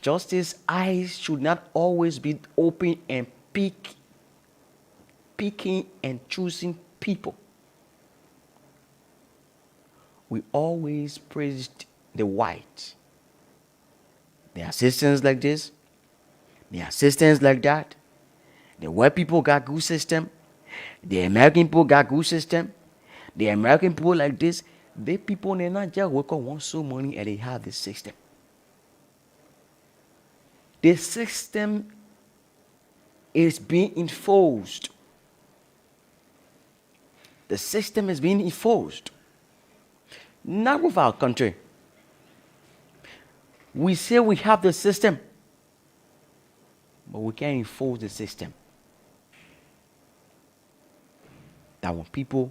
Justice eyes should not always be open and picking and choosing people. We always praised the white. The assistants like this, the assistants like that. The white people got good system. The American people got good system. The American people like this, they people they not just work on want so money and they have the system. The system is being enforced. The system is being enforced. Not with our country. We say we have the system, but we can't enforce the system. That when people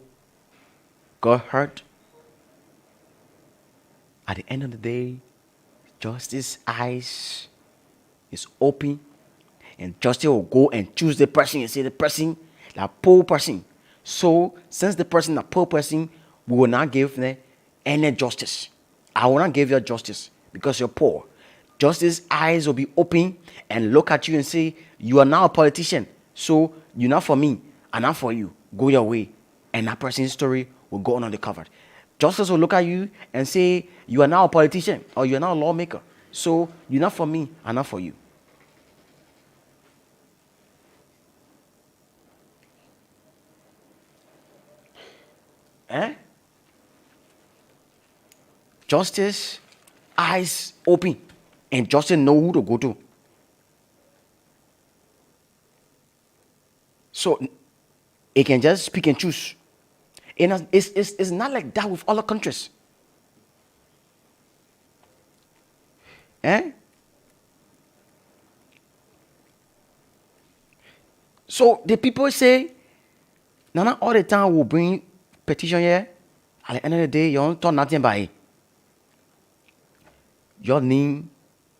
got hurt, at the end of the day, justice eyes is open, and justice will go and choose the person and say the person, the poor person. So since the person, the poor person, we will not give them any justice. I will not give you justice because you're poor. Justice eyes will be open and look at you and say, you are now a politician, so you're not for me, I'm not for you. Go your way. And that person's story will go on uncovered. Justice will look at you and say, you are now a politician or you are now a lawmaker, so you're not for me, I'm not for you. Justice eyes open, and justice know who to go to. So it can just speak and choose. And it's not like that with other countries. So the people say, Nana, all the time will bring petition here. At the end of the day, you don't turn nothing by it. You need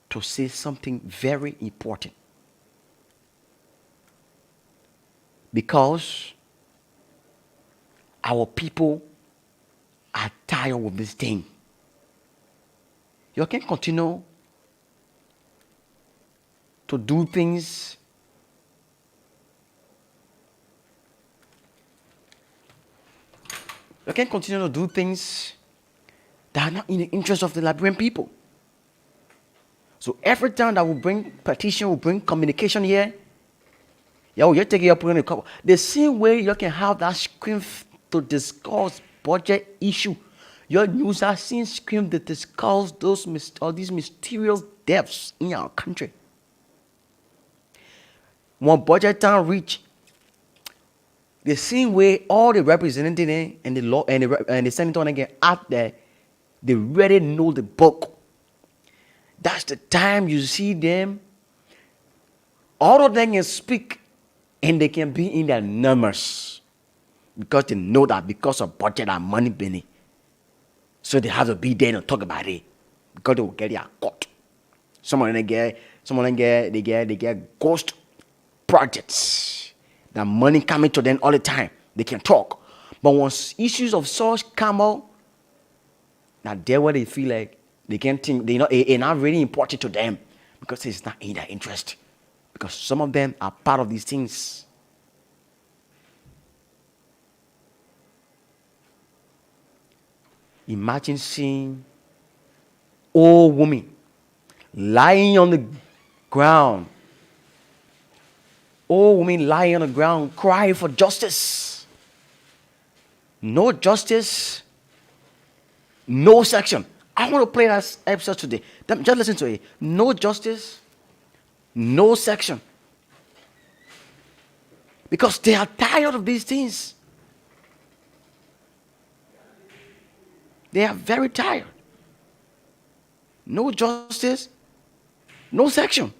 to say something very important. Because our people are tired with this thing. You can't continue to do things that are not in the interest of the Liberian people. So every time that we bring petition, we bring communication here, you're taking up a couple. The same way you can have that screen to discuss budget issue. Your news are seeing screen to discuss all these mysterious debts in our country. When budget time reach, the same way all the representatives and the law and the senator get out there, they already know the book. That's the time you see them. All of them can speak, and they can be in their numbers because they know that because of budget and money being, so they have to be there and talk about it because they will get their cut. Some of them get ghost projects. The money coming to them all the time. They can talk, but once issues of such come out, now there where they feel like they can't think, it's not really important to them because it's not in their interest. Because some of them are part of these things. Imagine seeing old women lying on the ground. Old women lying on the ground crying for justice. No justice, no section. I want to play that episode today. Just listen to it. No justice, no section. Because they are tired of these things. They are very tired. No justice, no section.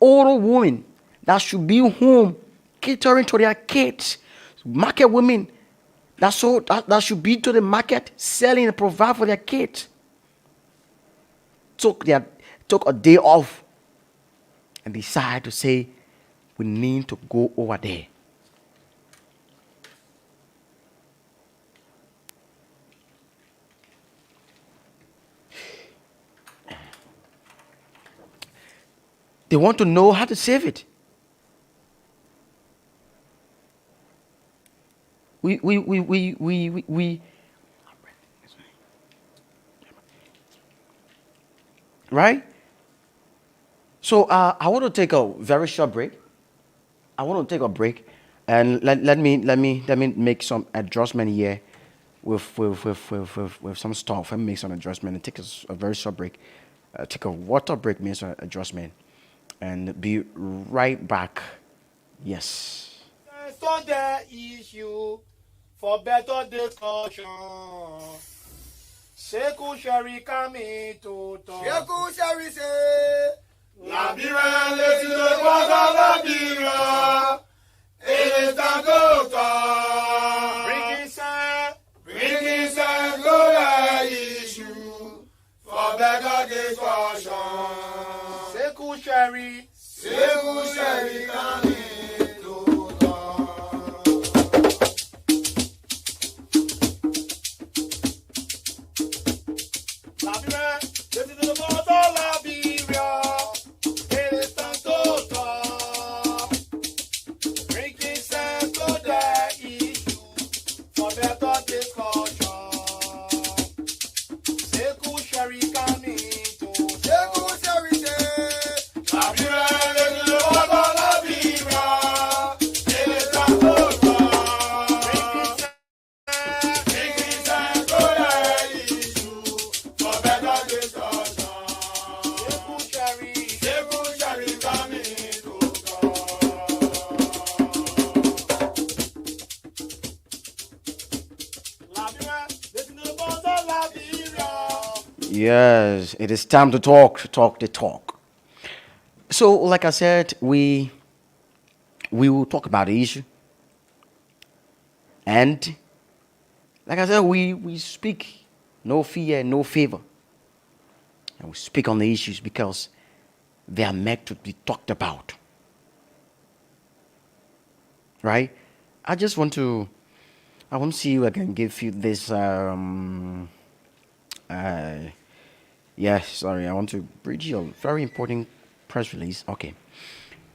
Older women that should be home catering to their kids. Market women that should be to the market selling and provide for their kids. Took a day off and decided to say, we need to go over there. They want to know how to save it. We right? So I want to take a very short break. I want to take a break, and let me make some adjustment here with some stuff. Let me make some adjustment and take a very short break. Take a water break, make some adjustment, and be right back. Yes. So the issue for better discussion. Seku Shari coming to talk. Seku Shari say, Labira, let's do the Labira. It is the go-to. Bringing some global issue for better discussion. Sekou Sherry. Sekou Sherry coming to town. Liberia, this is the voice of Liberia. It is time to talk. Bringing sense to the issue for better discussion. Sekou Sherry coming to Sekou Sherry day. Liberia, this is the voice of Liberia. It is time to talk. Bringing sense to the issue for better discussion. Sekou Sherry coming to Liberia, this is the voice of Liberia. Yes, it is time to talk the talk. So, like I said, we will talk about the issue. And like I said, we speak no fear, no favor. And we speak on the issues because they are meant to be talked about. Right? I want to see if I can give you this I want to read you a very important press release. Okay.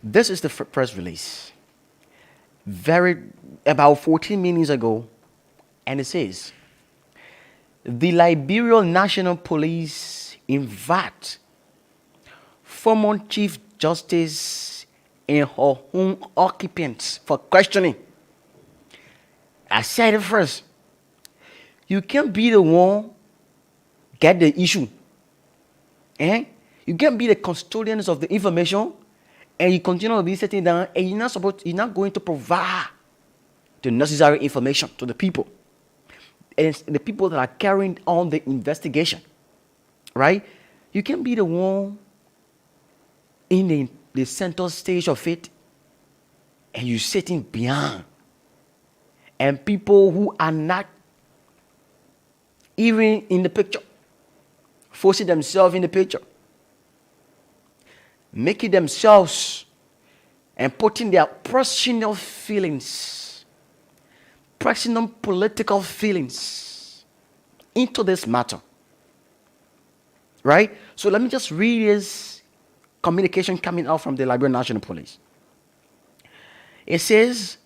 This is the press release. About 14 minutes ago, and it says, the Liberia National Police invite former Chief Justice and her home occupants for questioning. I said it first. You can't be the one get the issue. You can't be the custodians of the information and you continue to be sitting down and you're not going to provide the necessary information to the people. And it's the people that are carrying on the investigation. Right? You can't be the one in the center stage of it and you're sitting behind. And people who are not even in the picture, forcing themselves in the picture, making themselves and putting their personal feelings, personal political feelings into this matter. Right? So let me just read this communication coming out from the Liberia National Police. It says,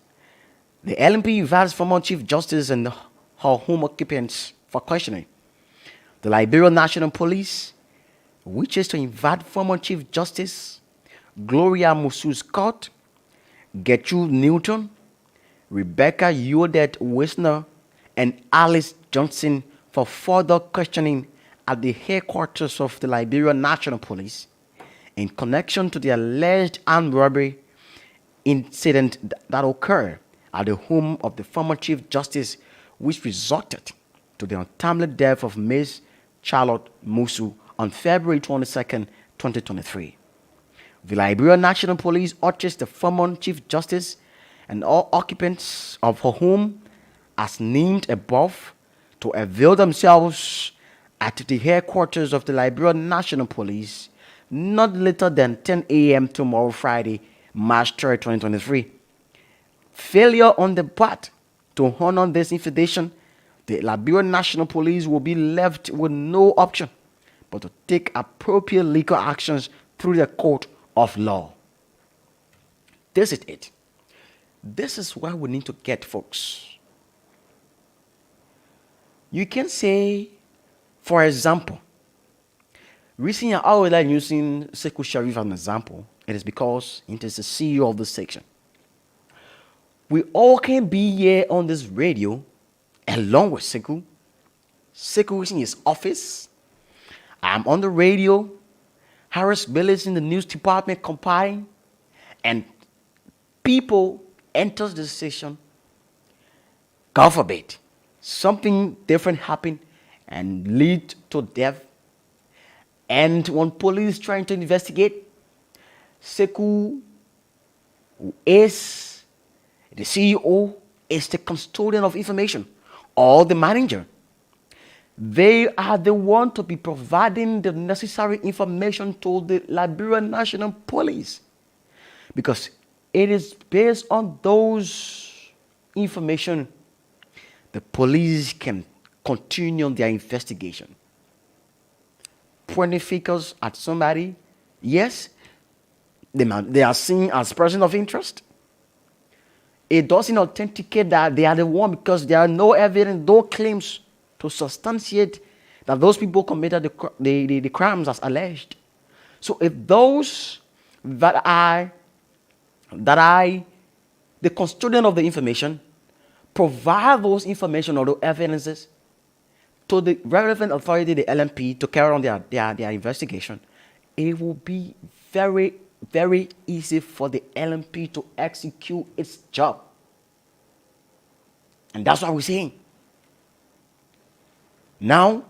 the LNP invites former Chief Justice and her home occupants for questioning. The Liberia National Police wishes to invite former Chief Justice Gloria Musu Scott, Gertrude Newton, Rebecca Yodet Wisner, and Alice Johnson for further questioning at the headquarters of the Liberia National Police in connection to the alleged armed robbery incident that occurred at the home of the former Chief Justice, which resulted to the untimely death of Ms. Charlotte Musu on February 22nd, 2023. The Liberia National Police urges the former Chief Justice and all occupants of her home, as named above, to avail themselves at the headquarters of the Liberia National Police not later than 10 a.m. tomorrow, Friday, March 3rd, 2023. Failure on the part to honor this invitation, the Liberia National Police will be left with no option but to take appropriate legal actions through the court of law. This is it. This is where we need to get, folks. You can say, for example, recently I would like using Sekou Sherry as an example. It is because it is the CEO of the section. We all can be here on this radio along with Sekou. Sekou is in his office. I'm on the radio. Harris Bill is in the news department compiling. And people enters the station. God forbid, something different happen and lead to death. And when police trying to investigate, Sekou, who is the CEO, is the custodian of information, or the manager. They are the one to be providing the necessary information to the Liberian National Police, because it is based on those information the police can continue their investigation. Pointing fingers at somebody, yes, they are seen as person of interest. It doesn't authenticate that they are the one, because there are no evidence, no claims to substantiate that those people committed the crimes as alleged. So if those that are the custodian of the information provide those information or the evidences to the relevant authority, the LMP, to carry on their investigation, it will be very, very easy for the LMP to execute its job. And that's what we're saying. Now,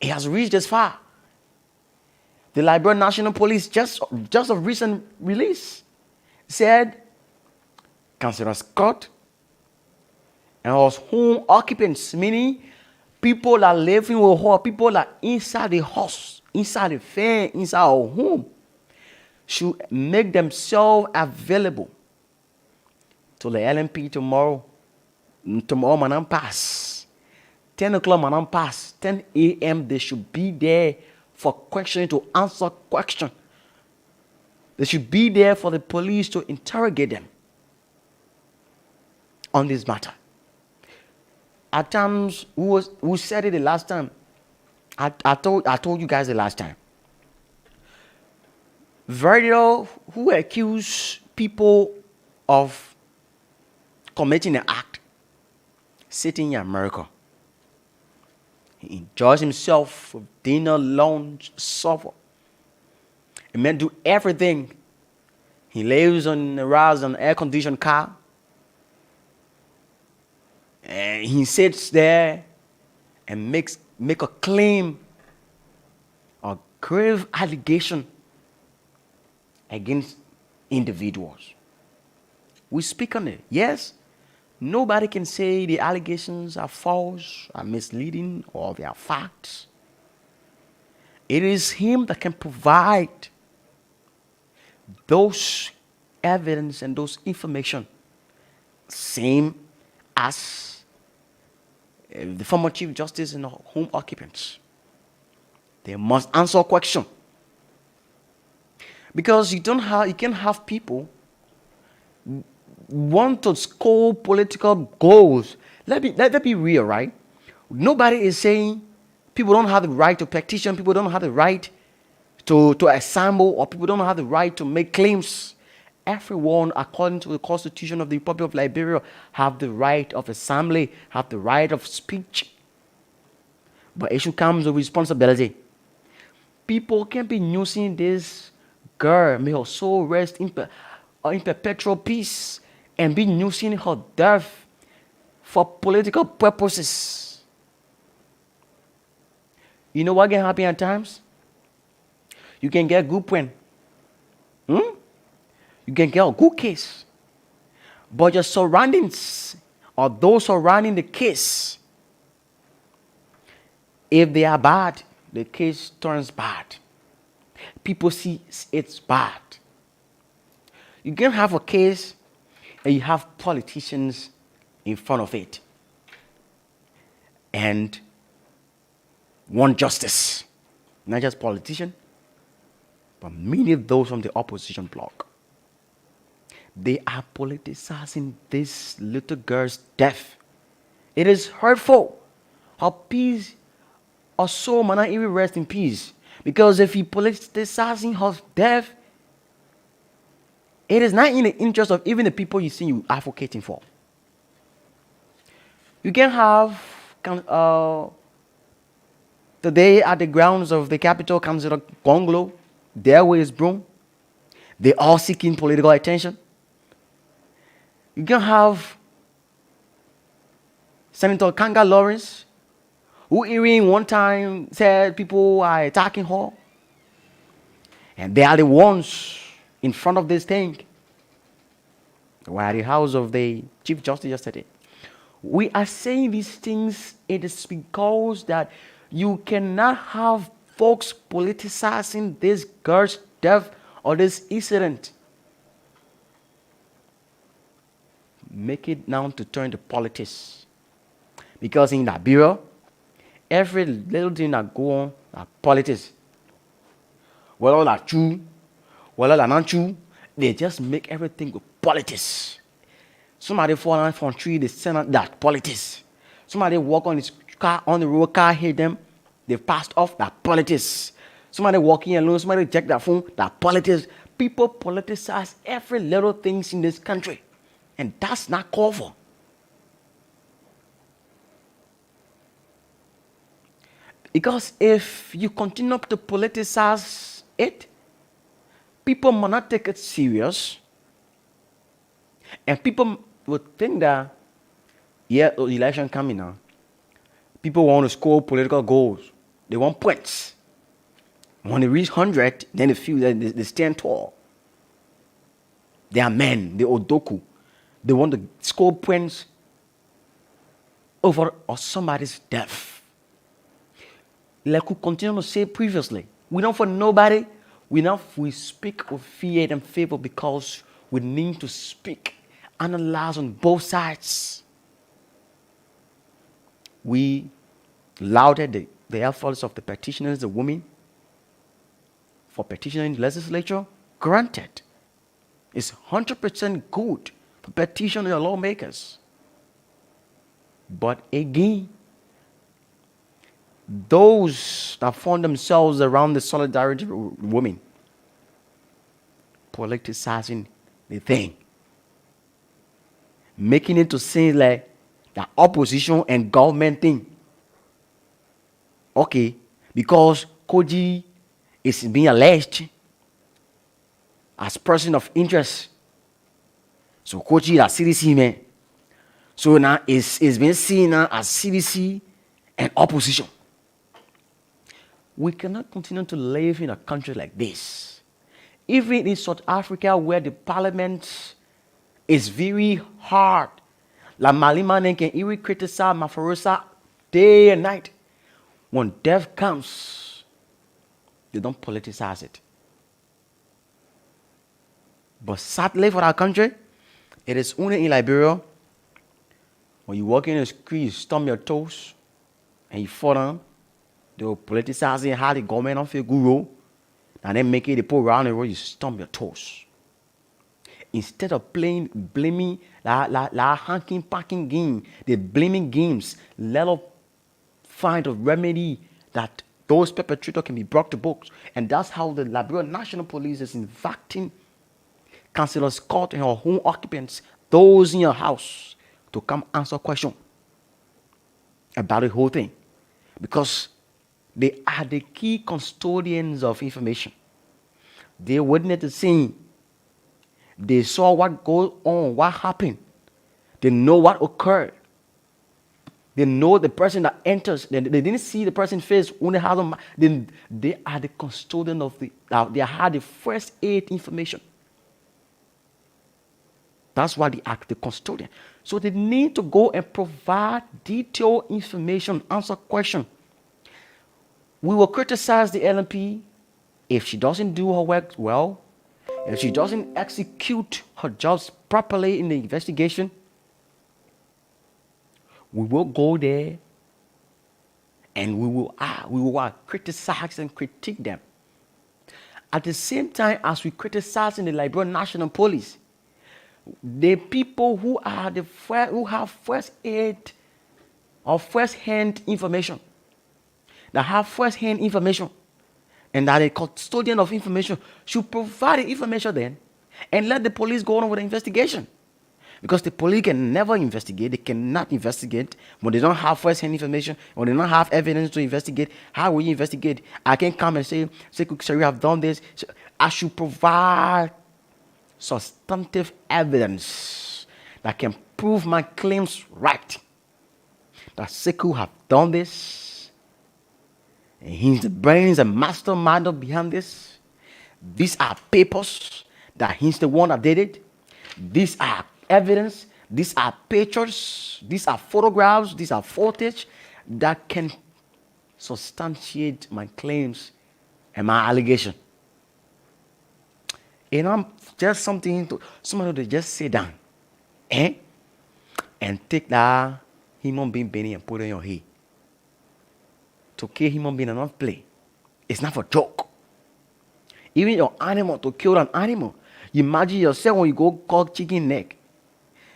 it has reached this far. The Liberian National Police, just a recent release, said Councillor Scott and us home occupants, meaning people that living with her, people that inside the house, inside the fan, inside our home, should make themselves available to the LMP tomorrow morning pass. 10 o'clock morning pass, 10 a.m. they should be there for questioning, to answer question. They should be there for the police to interrogate them on this matter. At times, who said it the last time? I told you guys the last time. Verdiel, who accused people of committing an act, sitting in America. He enjoys himself with dinner, lunch, supper. He may do everything. He lives on an air-conditioned car. And he sits there and make a claim, a grave allegation against individuals. We speak on it. Yes, nobody can say the allegations are false, are misleading, or they are facts. It is him that can provide those evidence and those information, same as the former Chief Justice and the home occupants. They must answer a question. Because you can't have people want to score political goals. Let be real, right? Nobody is saying people don't have the right to petition, people don't have the right to assemble, or people don't have the right to make claims. Everyone, according to the Constitution of the Republic of Liberia, have the right of assembly, have the right of speech. But issue comes with responsibility. People can't be using this girl, may her soul rest in perpetual peace, and be using her death for political purposes. You know what can happen at times? You can get a good point. You can get a good case. But your surroundings, or those surrounding the case, if they are bad, the case turns bad. People see it's bad. You can have a case and you have politicians in front of it and want justice. Not just politicians, but many of those from the opposition bloc. They are politicizing this little girl's death. It is hurtful. Her peace, her soul may not even rest in peace. Because if you politicizing her death, it is not in the interest of even the people you see you advocating for. You can have today at the grounds of the capital council, Gonglo, their way is broom. They are seeking political attention. You can have Senator Kanga Lawrence, who even one time said people are attacking her. And they are the ones in front of this thing. They were at the house of the Chief Justice yesterday. We are saying these things, it is because that you cannot have folks politicizing this girl's death or this incident. Make it now to turn to politics. Because in Liberia, every little thing that go on are politics. Whether that's true, whether that's not true, they just make everything with politics. Somebody fall down from a tree, they send out that politics. Somebody walk on his car on the road, car hit them, they passed off that politics. Somebody walking alone, somebody check their phone, that politics. People politicize every little things in this country. And that's not called for. Because if you continue to politicize it, people might not take it serious. And people would think that, yeah, election coming now. People want to score political goals. They want points. When they reach 100, then they feel that they stand tall. They are men, they odoku. They want to score points over or somebody's death. Like we continue to say previously, we don't for nobody. We speak with fear and favor because we need to speak, analyze on both sides. We lauded the efforts of the petitioners, the women, for petitioning the legislature. Granted, it's 100% good for petitioning the lawmakers. But again, those that found themselves around the solidarity women politicizing the thing, making it to seem like the opposition and government thing. Okay, because Koji is being alleged as person of interest. So Koji is a CDC man. So now it's being seen now as CDC and opposition. We cannot continue to live in a country like this. Even in South Africa, where the parliament is very hard, La Malima can even criticize Mafarosa day and night. When death comes, they don't politicize it. But sadly for our country, it is only in Liberia, when you walk in the street, you stump your toes, and you fall down. They will politicize it, how the government don't feel good, and then make it, they put around the road, you stump your toes. Instead of blaming la hanking packing game, the blaming games, let us find a remedy that those perpetrators can be brought to books. And that's how the Liberia National Police is inviting councillors, court, and your home occupants, those in your house, to come answer questions about the whole thing. Because they are the key custodians of information. They witnessed the scene. They saw what goes on, what happened. They know what occurred. They know the person that enters. They didn't see the person's face. Only had them. They are the custodian of the. They had the first aid information. That's why they are the custodian. So they need to go and provide detailed information, answer questions. We will criticize the LMP if she doesn't do her work well, if she doesn't execute her jobs properly in the investigation. We will go there and we will criticize and critique them. At the same time as we criticize in the Liberia National Police, the people who have first aid or first-hand information, that have first-hand information, and that a custodian of information should provide the information then and let the police go on with the investigation. Because the police can never investigate, they cannot investigate when they don't have first-hand information, when they don't have evidence to investigate. How will you investigate? I can come and say, sir, you have done this. So I should provide substantive evidence that can prove my claims right. That Sekou have done this. And he's the brains and mastermind behind this. These are papers that he's the one that did it. These are evidence These are pictures, these are photographs, these are footage that can substantiate my claims and my allegation. And I'm just something to somebody to just sit down, eh? And take that human being penny and put it in your head. To kill human being and not play. It's not for joke. Even your animal, to kill an animal. You imagine yourself when you go cut chicken neck.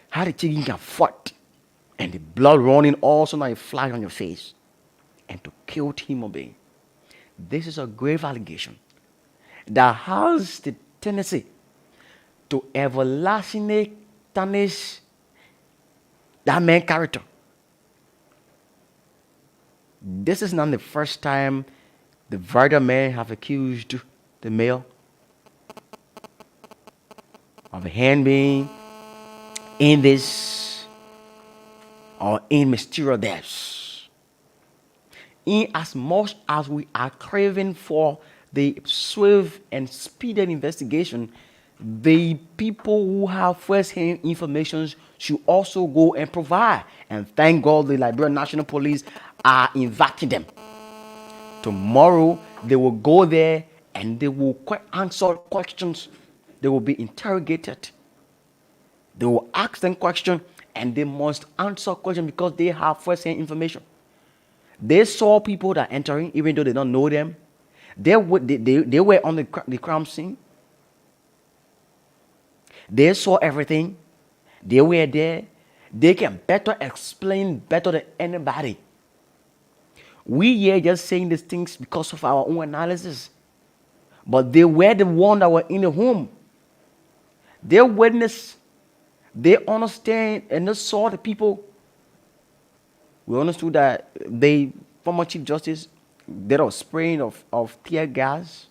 How the chicken can fight. And the blood running also now a fly on your face. And to kill human being. This is a grave allegation that has the tendency to everlastingly tarnish that man's character. This is not the first time the Varda men have accused the male of a hand being in this or in mysterious deaths. In as much as we are craving for the swift and speedy investigation, the people who have first-hand information should also go and provide. And thank God the Liberian National Police are inviting them. Tomorrow, they will go there and they will answer questions. They will be interrogated. They will ask them questions and they must answer questions because they have first-hand information. They saw people that are entering, even though they don't know them. They were on the crime scene. They saw everything. They were there. They can better explain better than anybody. We here just saying these things because of our own analysis. But they were the one that were in the home. They witnessed, they understand, and they saw the people. We understood that the former Chief Justice did a spraying of tear gas.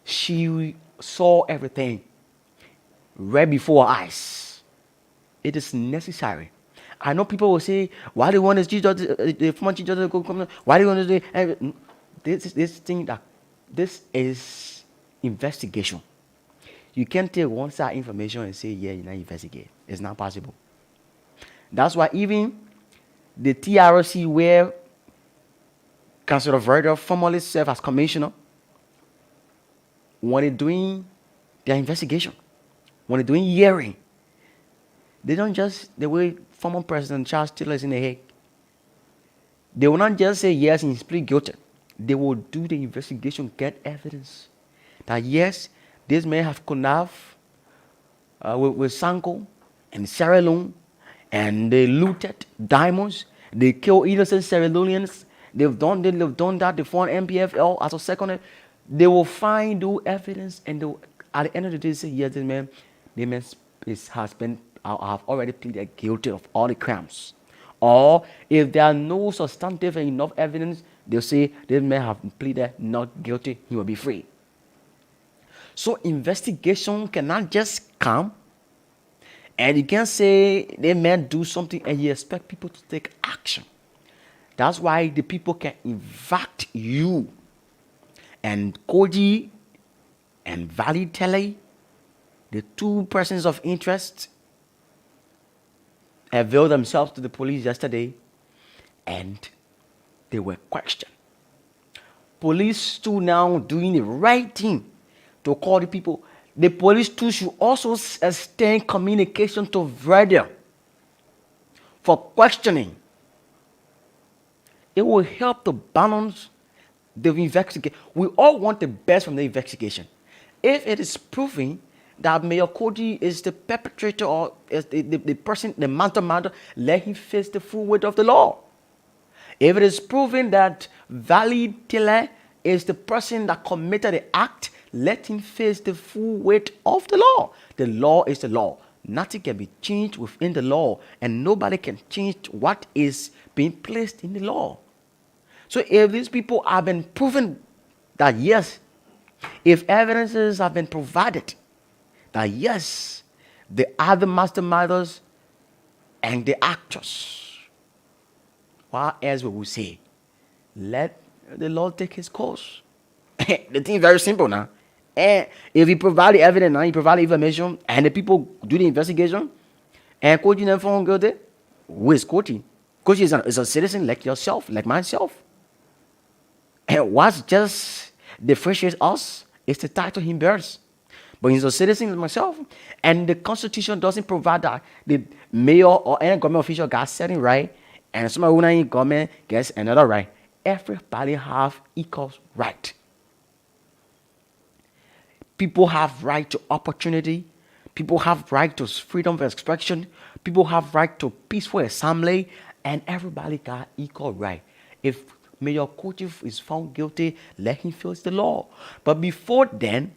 She saw everything right before our eyes. It is necessary. I know people will say, why do you want the former Chief Justice to come? Why do you want to do this thing that this is investigation? You can't take one side information and say, yeah, you're not investigate. It's not possible. That's why even the TRC, where Councillor Verder formerly served as commissioner, when they're doing their investigation, when they're doing hearing, they don't just, the way former President Charles Taylor is in the Hague, they will not just say yes and he's plead guilty. They will do the investigation, get evidence that yes, this man have connived with Sanko and Sierra Leone, and they looted diamonds, they killed innocent Sierra Leoneans, they've done that, they found MPFL as a second. They will find no evidence, and they will, at the end of the day, say, yes, this man has been, have already pleaded guilty of all the crimes. Or if there are no substantive enough evidence, they'll say this man have pleaded not guilty, he will be free. So investigation cannot just come, and you can't say they may do something and you expect people to take action. That's why the people can invite you. And Koji and Valley Tele, the two persons of interest, availed themselves to the police yesterday and they were questioned. Police too now doing the right thing to call the people. The police too should also extend communication to Verder for questioning. It will help to balance the investigation. We all want the best from the investigation. If it is proven that Mayor Koji is the perpetrator or is the person, the mastermind, let him face the full weight of the law. If it is proven that Valley Tele is the person that committed the act, let him face the full weight of the law. The law is the law. Nothing can be changed within the law, and nobody can change what is being placed in the law. So if these people have been proven that yes, if evidences have been provided that yes, they are the masterminders and the actors, what else we will say? Let the Lord take his course. The thing is very simple now. And if you provide the evidence now, you provide the information, and the people do the investigation, and coach you never found guilty, who is quoting? Coach is a citizen like yourself, like myself. And what's just differentiates us is the title he bears. But he's a citizen like myself, and the Constitution doesn't provide that the mayor or any government official got certain right, and somebody who not in government gets another right. Everybody have equal right. People have right to opportunity. People have right to freedom of expression. People have right to peaceful assembly, and everybody got equal right. If Mayor Kochi is found guilty, let him face the law. But before then,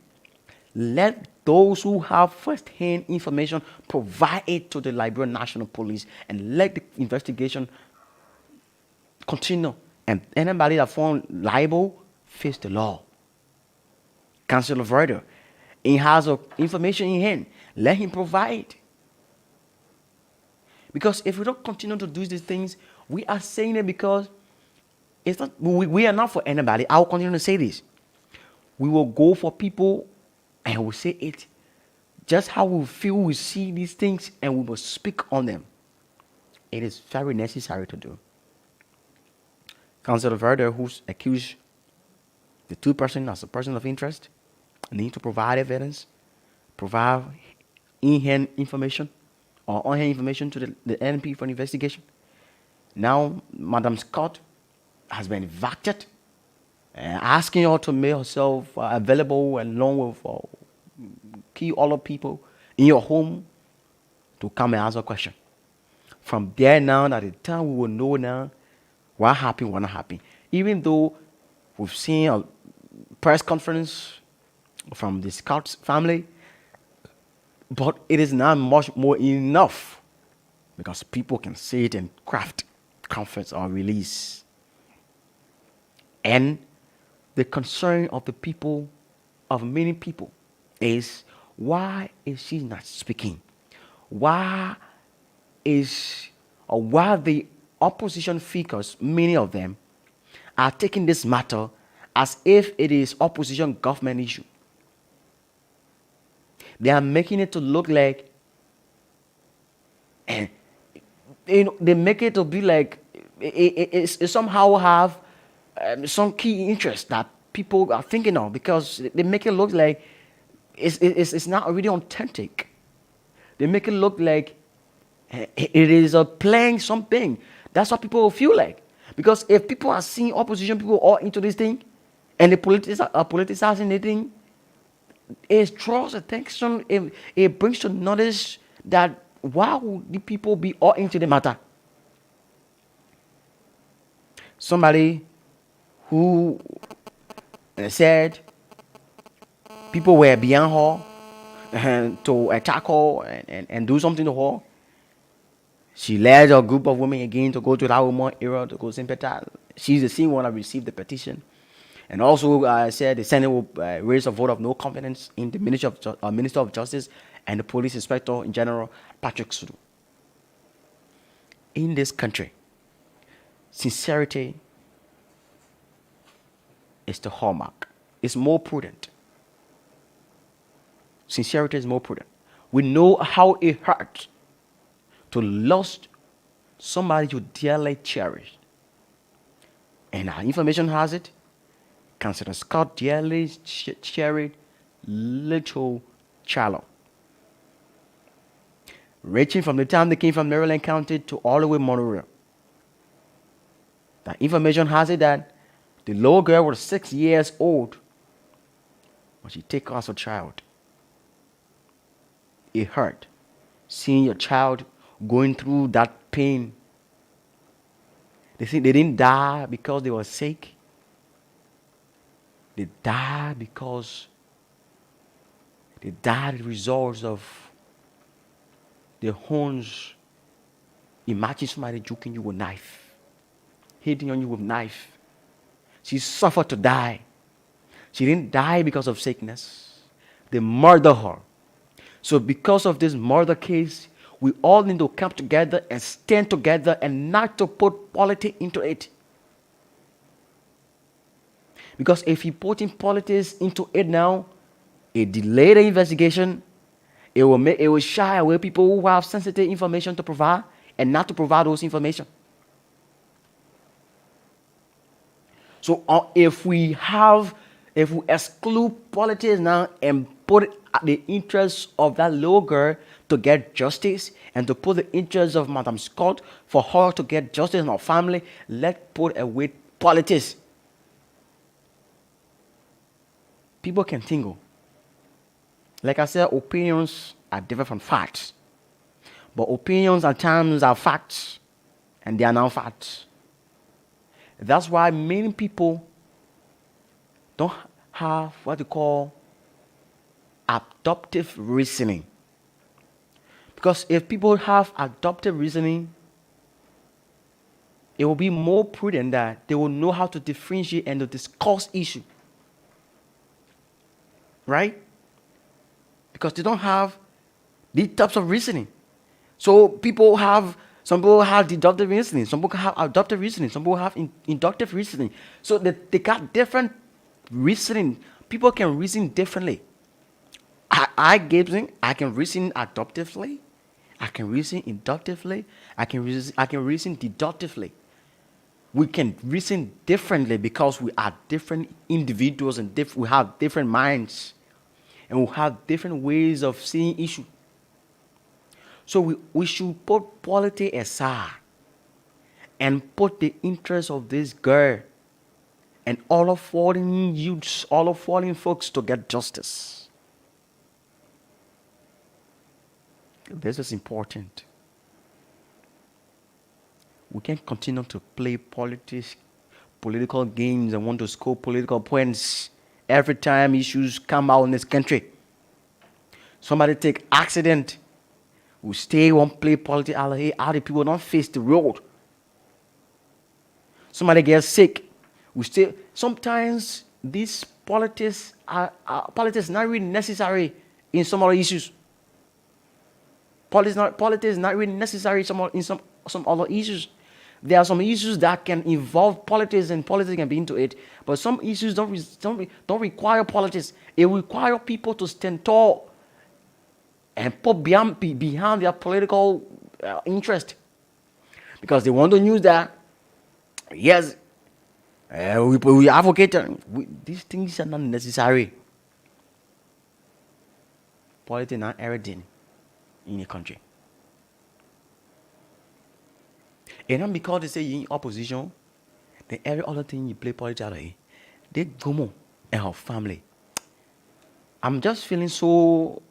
let those who have first-hand information provide it to the Liberian National Police, and let the investigation continue. And anybody that found liable face the law. Council of Order. He has information in hand. Let him provide. Because if we don't continue to do these things, we are saying it because it's not. We are not for anybody. I will continue to say this. We will go for people, and we'll say it just how we feel we see these things, and we will speak on them. It is very necessary to do. Council of Order, who's accused the two persons as a person of interest, need to provide evidence, provide in-hand information or on-hand information to the NP for an investigation. Now, Madam Scott has been invited, asking her to make herself available along with key other people in your home to come and answer a question. From there now, at the time we will know now what happened, what not happened. Even though we've seen a press conference from the Scott's family, but it is not much more enough because people can see it in craft, conference, or release. And the concern of the people, of many people, is why is she not speaking? Why the opposition figures, many of them, are taking this matter as if it is opposition government issue. They are making it to look like, and they make it to be like it somehow have some key interest that people are thinking of, because they make it look like it's not really authentic. They make it look like it is a playing something. That's what people feel like. Because if people are seeing opposition people all into this thing, and the politicizing the thing, it draws attention. It brings to notice that why would the people be all into the matter? Somebody who said people were behind her to attack her and do something to her. She led a group of women again to go to that woman area to go sympathize. She's the same one that received the petition. And also said the Senate will raise a vote of no confidence in the Minister of Justice and the Police Inspector in General, Patrick Sudu. In this country, sincerity is the hallmark. It's more prudent. Sincerity is more prudent. We know how it hurts to lose somebody you dearly cherish. And our information has it. Councillor Scott dearly cherished little Charlo. Ranging from the time they came from Maryland County to all the way Monrovia. The information has it that the little girl was 6 years old when she took us a child. It hurt seeing your child going through that pain. They think they didn't die because they were sick. They died because they died as a result of their horns. Imagine somebody joking you with a knife, hitting on you with a knife. She suffered to die. She didn't die because of sickness. They murdered her. So because of this murder case, we all need to come together and stand together and not to put politics into it. Because if you put in politics into it now, A delayed investigation, it will shy away people who have sensitive information to provide and not to provide those information. So if we exclude politics now and put it at the interest of that little girl to get justice and to put the interest of Madam Scott for her to get justice in her family, let's put away politics. People can tingle. Like I said, opinions are different from facts. But opinions at times are facts, and they are now facts. That's why many people don't have what they call adaptive reasoning. Because if people have adaptive reasoning, it will be more prudent that they will know how to differentiate and to discuss issue. Right? Because they don't have these types of reasoning. So some people have deductive reasoning, some people have adaptive reasoning, some people have inductive reasoning. So they got different reasoning. People can reason differently. I can reason adaptively, I can reason inductively, I can reason deductively. We can reason differently because we are different individuals and we have different minds. And we have different ways of seeing issue. So we should put politics aside and put the interest of this girl and all of fallen youths, all of fallen folks to get justice. This is important. We can't continue to play political games and want to score political points every time issues come out in this country. Somebody take accident, we stay one play politics out the people don't face the road. Somebody gets sick, we stay. Sometimes these politics are not really necessary in some other issues. Politics is not really necessary in some other issues. There are some issues that can involve politics and politics can be into it, but some issues don't require politics. It requires people to stand tall and put behind their political interest, because they want to use that. Yes, we advocate. These things are not necessary. Politics is not everything in a country. And not because they say you're in opposition, then every other thing you play politics out of it, they go more and her family. I'm just feeling so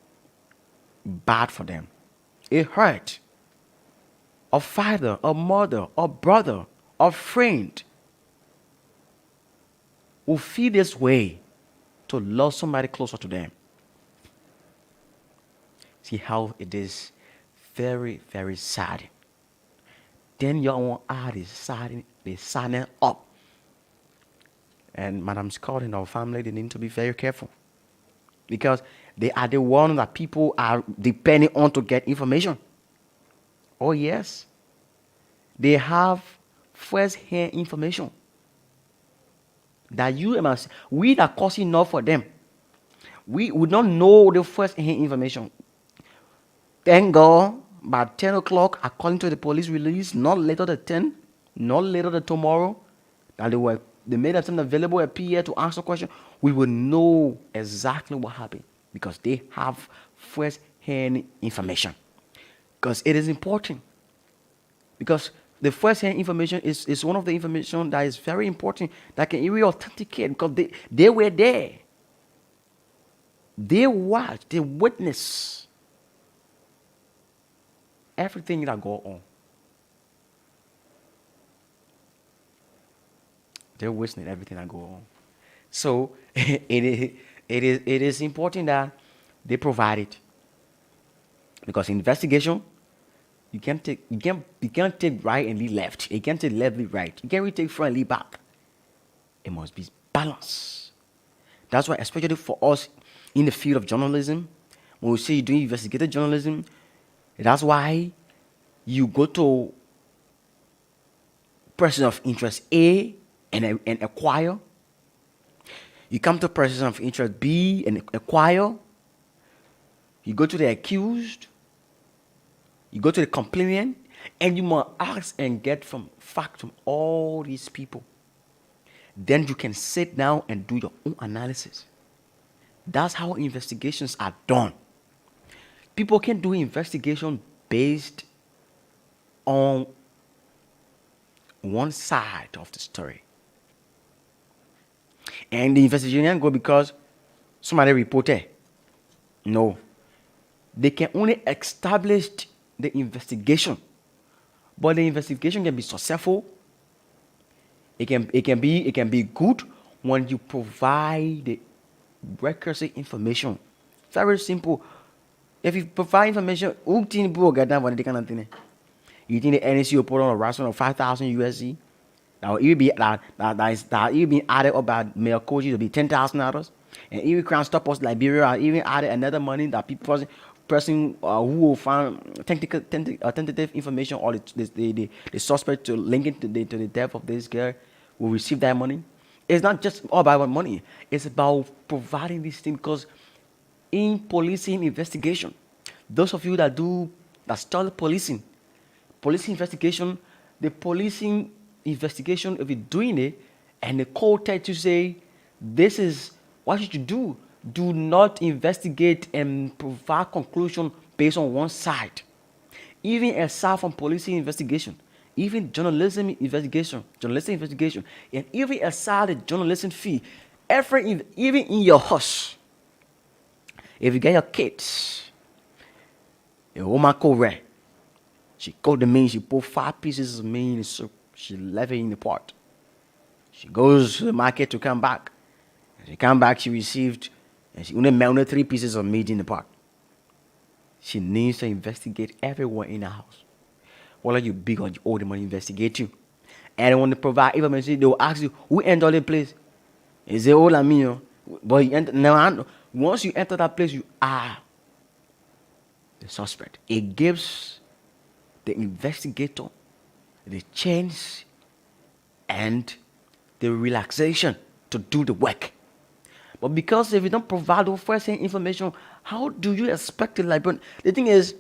bad for them. It hurt. A father, a mother, a brother, a friend who feel this way to love somebody closer to them. See how it is very, very sad. Then your own heart is saddening up. And Madam Scott and our family, they need to be very careful. Because they are the ones that people are depending on to get information. Oh yes. They have first-hand information. That we that cost enough for them. We would not know the first-hand information. Thank God, by 10 o'clock, according to the police release, not later than 10, not later than tomorrow, that they made themselves available at PA to answer questions, we will know exactly what happened because they have first-hand information. Because it is important. Because the first-hand information is one of the information that is very important, that can really authenticate, because they were there. They watched, they witnessed everything that go on. They're witnessing everything that go on. So it is important that they provide it. Because investigation, you can't take right and leave left. You can't take left, leave right. You can't really take front and leave back. It must be balanced. That's why, especially for us in the field of journalism, when we say you're doing investigative journalism, that's why you go to person of interest A and acquire. You come to person of interest B and inquire. You go to the accused. You go to the complainant, and you must ask and get from fact from all these people. Then you can sit down and do your own analysis. That's how investigations are done. People can do investigation based on one side of the story. And the investigation go because somebody reported. No. They can only establish the investigation. But the investigation can be successful. It can be good when you provide the requisite information. Very simple. If you provide information, who think people get down for the kind of thing? You think the NSC will put on a ransom of 5,000 USD? Now it will be that it will be added up by male coaches to be $10,000, and even Crown Stop Us Liberia even added another money that person who will find tentative information or the suspect to link it to the death of this girl will receive that money. It's not just all about money. It's about providing these things because in policing investigation, those of you that study policing investigation, the policing investigation, if you're doing it and the court tells you say this is what you should do not investigate and provide conclusion based on one side. Even aside from policing investigation, even journalistic investigation, and even aside the journalism fee, even in your house, if you get your kids, a woman cook red, she cooked the meat, she put 5 pieces of meat in the soup, she left it in the pot. She goes to the market to come back. She come back, she received, and she only melted 3 pieces of meat in the pot. She needs to investigate everyone in the house. Whether you big or you old, the money investigate you. And when they provide information, they will ask you, who entered the place? Is it all me? But you enter, now, once you enter that place, you are the suspect. It gives the investigator the chance and the relaxation to do the work. But because if you don't provide those first-hand information, how do you expect the librarian? The thing is,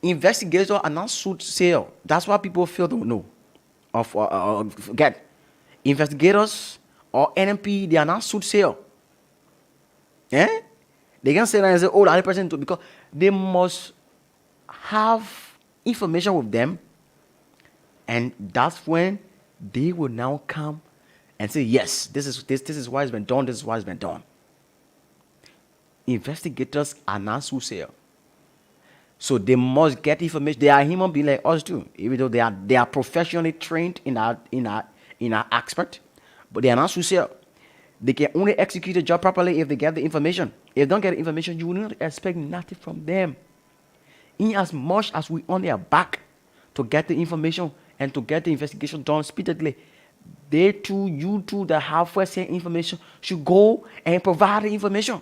investigators are not soothsayer. That's why people feel don't know or forget. Investigators or NMP, they are not soothsayer. Eh? They can say that and say, oh, the other person too, because they must have information with them, and that's when they will now come and say, yes, this is why it's been done, this is why it's been done. Investigators are not soothsayer. So they must get information. They are human beings like us too, even though they are professionally trained in our aspect, but they are not soothsayer. They can only execute the job properly if they get the information. If they don't get the information, you will not expect nothing from them. In as much as we on their back to get the information and to get the investigation done speedily, they too, you too, that have first-hand information should go and provide the information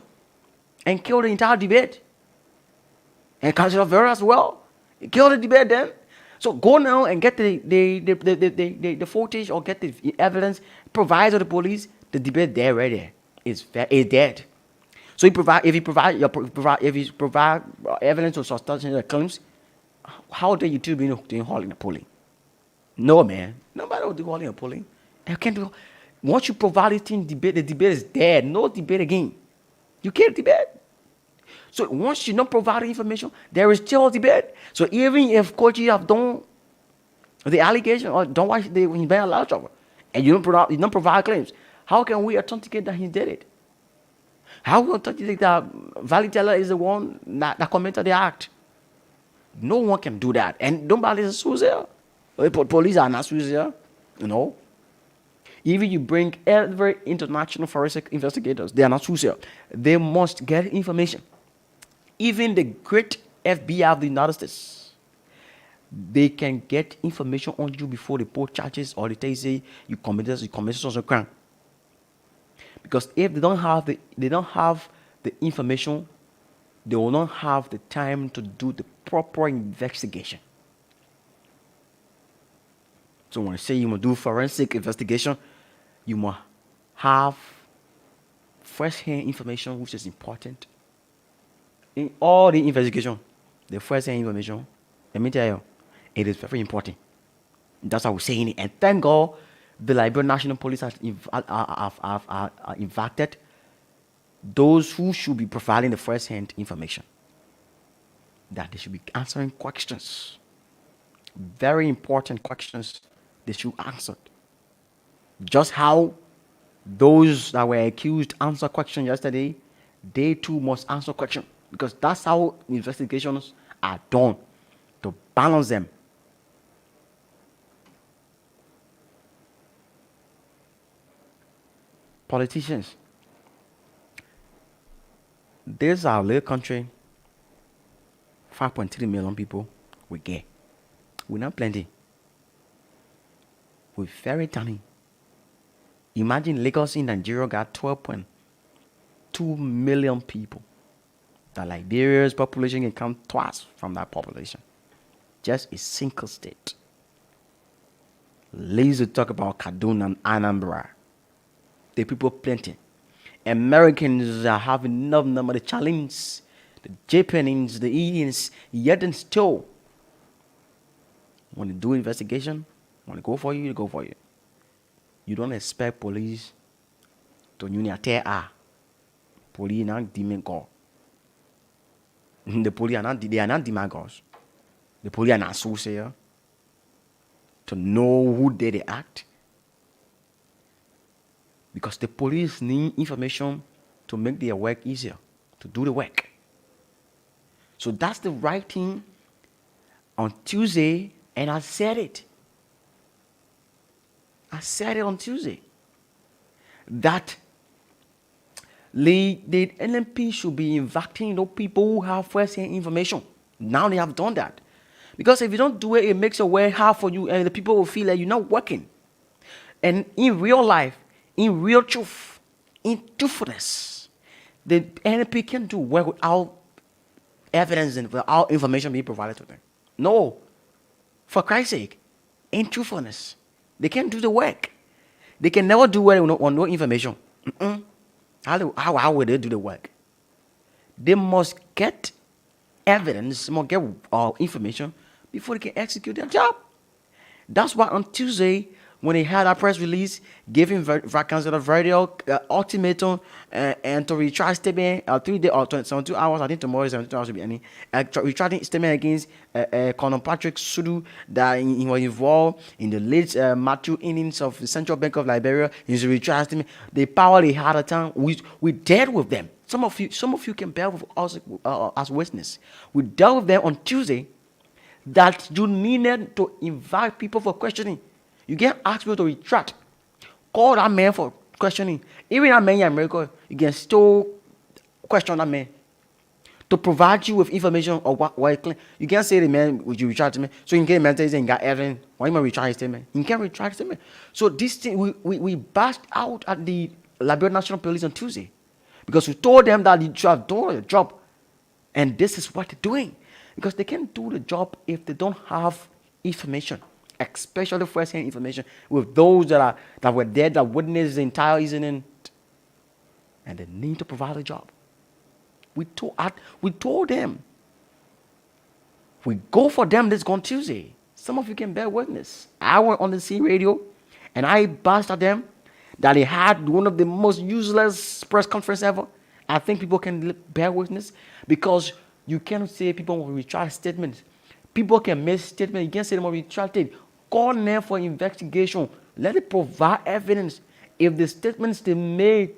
and kill the entire debate. And Council of Vera as well. Kill the debate then. So go now and get the footage or get the evidence, provide to the police. The debate there right there is dead. So if you provide evidence or substantial claims, how do you two be doing hauling and pulling? No, man. Nobody will do hauling and pulling. You can't do. Once you provide it in debate, the debate is dead. No debate again. You can't debate. So once you don't provide the information, there is still debate. So even if coaches have done the allegation or don't watch the when a lot of trouble, and you don't provide claims, how can we authenticate that he did it? How will we authenticate that Valley Teller is the one that committed the act? No one can do that. And nobody is a soothsayer. Police are not soothsayer, you know. Even you bring every international forensic investigators, they are not soothsayer. They must get information. Even the great FBI of the United States, they can get information on you before they put charges or they say you committed social crime. Because if they don't have the information, they will not have the time to do the proper investigation. So when I say you must do forensic investigation, you must have first-hand information which is important. In all the investigation, the first-hand information, let me tell you, it is very important. That's how we're saying it. And thank God the Liberian National Police have invited those who should be providing the first-hand information, that they should be answering questions, very important questions they should answer. Just how those that were accused answer question yesterday, they too must answer question, because that's how investigations are done, to balance them. Politicians, this is our little country, 5.3 million people we get. We're not plenty. We're very tiny. Imagine Lagos in Nigeria got 12.2 million people. That Liberia's population can come twice from that population. Just a single state. Lazy talk about Kaduna and Anambra. The people plenty. Americans are having enough number. The Chinese, the Japanese, the Indians, yet and still, when they do investigation, when they go for you, they go for you. You don't expect police to unite. Police not demon God. The police are not, they are not demagogues. The police are not soothsayer to know who did the act. Because the police need information to make their work easier, to do the work. So that's the right thing on Tuesday, and I said it. I said it on Tuesday. That the NMP should be inviting those people who have first-hand information. Now they have done that. Because if you don't do it, it makes your work hard for you, and the people will feel like you're not working. And in real life, in real truth, in truthfulness, the NMP can do work without evidence and without information being provided to them. No. For Christ's sake, in truthfulness, they can't do the work. They can never do work on no information. How will they do the work? They must get evidence, must get information before they can execute their job. That's why on Tuesday, when they had a press release giving vacancy of radio ultimatum and to retry statement 3 days or 72 hours, I think tomorrow 72 hours will be any retracting statement against Colonel Patrick Sudu, that he was involved in the late Matthew innings of the Central Bank of Liberia. He's a retry statement. The power they had at the time, we dealt with them. Some of you can bear with us as witness. We dealt with them on Tuesday, that you needed to invite people for questioning. You can't ask people to retract. Call that man for questioning. Even that man in America, you can still question that man to provide you with information of what he claims. You can't say the man, would you retract me? So you can man say he got evidence. Why you retract his statement? You can't retract his statement. So this thing, we bashed out at the Liberia National Police on Tuesday, because we told them that you should have done your job. And this is what they're doing. Because they can't do the job if they don't have information, especially first-hand information, with those that were there, that witnessed the entire incident, and they need to provide a job. We told them. We go for them this gone Tuesday. Some of you can bear witness. I went on the scene radio, and I bashed at them that they had one of the most useless press conferences ever. I think people can bear witness, because you can't say people will retract statements. People can make statements. You can't say them will retract it. Call them for investigation. Let it provide evidence. If the statements they made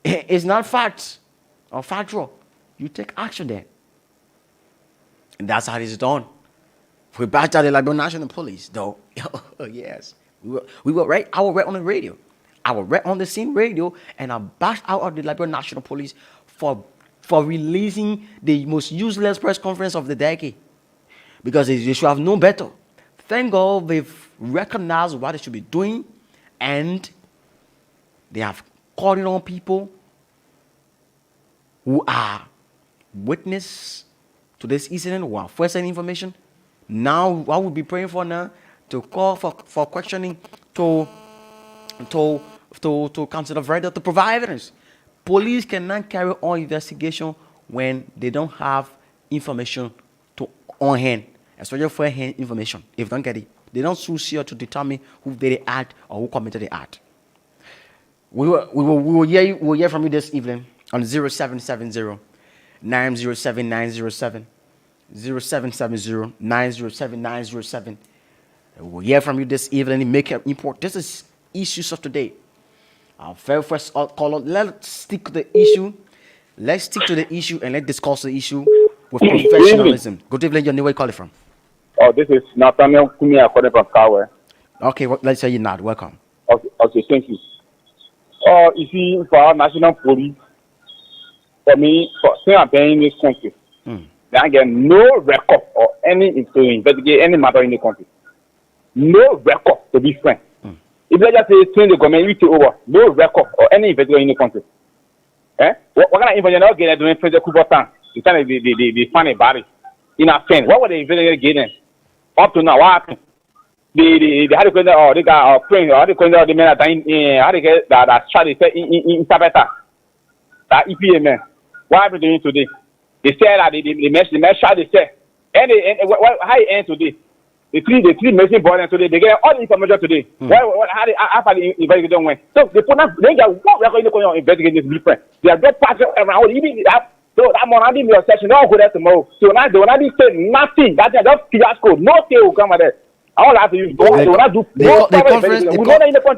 is not facts or factual, you take action there. And that's how it is done. We bashed out the Liberia National Police, though. Yes. We were right. I was right on the radio. I was right on the scene radio, and I bashed out of the Liberia National Police for releasing the most useless press conference of the decade. Because they should have known better. Thank God they've recognized what they should be doing, and they have called on people who are witness to this incident, who are first-hand information. Now, what we'll be praying for now, to call for questioning, to to council of elder to provide evidence. Police cannot carry on investigation when they don't have information on hand, especially for hand information. If they don't get it, they don't sue here to determine who did the act or who committed the act. We will hear from you this evening on 0770 907 907. 0770 907 907. We'll hear from you this evening. Make it important. This is issues of today. Our very first caller. Let's stick to the issue. Let's stick to the issue and let's discuss the issue with professionalism. Good evening. Your name, where you calling from? Oh, this is Nathaniel Kumia calling from Kawe. Okay, let's say you're not. Welcome. Okay, thank you. You see, for our national police, for me, since I've been in this country, I get no record or any to investigate any matter in the country. No record to be frank. If they just say change the government, you take over. No record or any investigation in the country. What kind of information they get doing for the Kuba town? They find a body in a pen. What were they investigating? Up to now, what happened? They had to go there, or they got a print, or they go there, the men are dying. How they get that charge in Sabata? That EPA man. What happened to him today? They said that they messed shot. They said, and how it end today? The three missing bodies today. They get all the information today. How they after the investigation went? So they put up. They got what record in the investigation is different. They are just passing around. Even that. So that man in your session. Don't go there tomorrow. So now they will not say nothing. That's just fiasco. No thing will come there. All I have to use.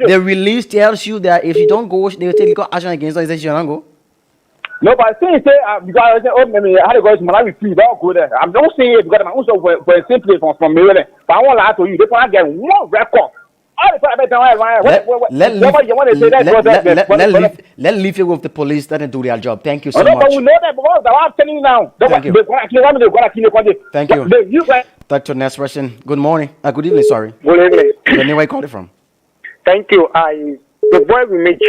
The release tells you that if you don't go, they will take legal action against you. You don't go. No, but since because I say, oh, maybe I had to go to Malawi, please don't go there. I'm not saying it because I'm also for a simple from Maryland. But I want to ask you, they want to get one record. Let's leave you with the police that do their job. Thank you so much. But we know that because I'm telling you now. Thank you. Thank you. Talk to the next person. Good morning. Good evening, sorry. Good evening. Where you calling from? Thank you. The boy we meet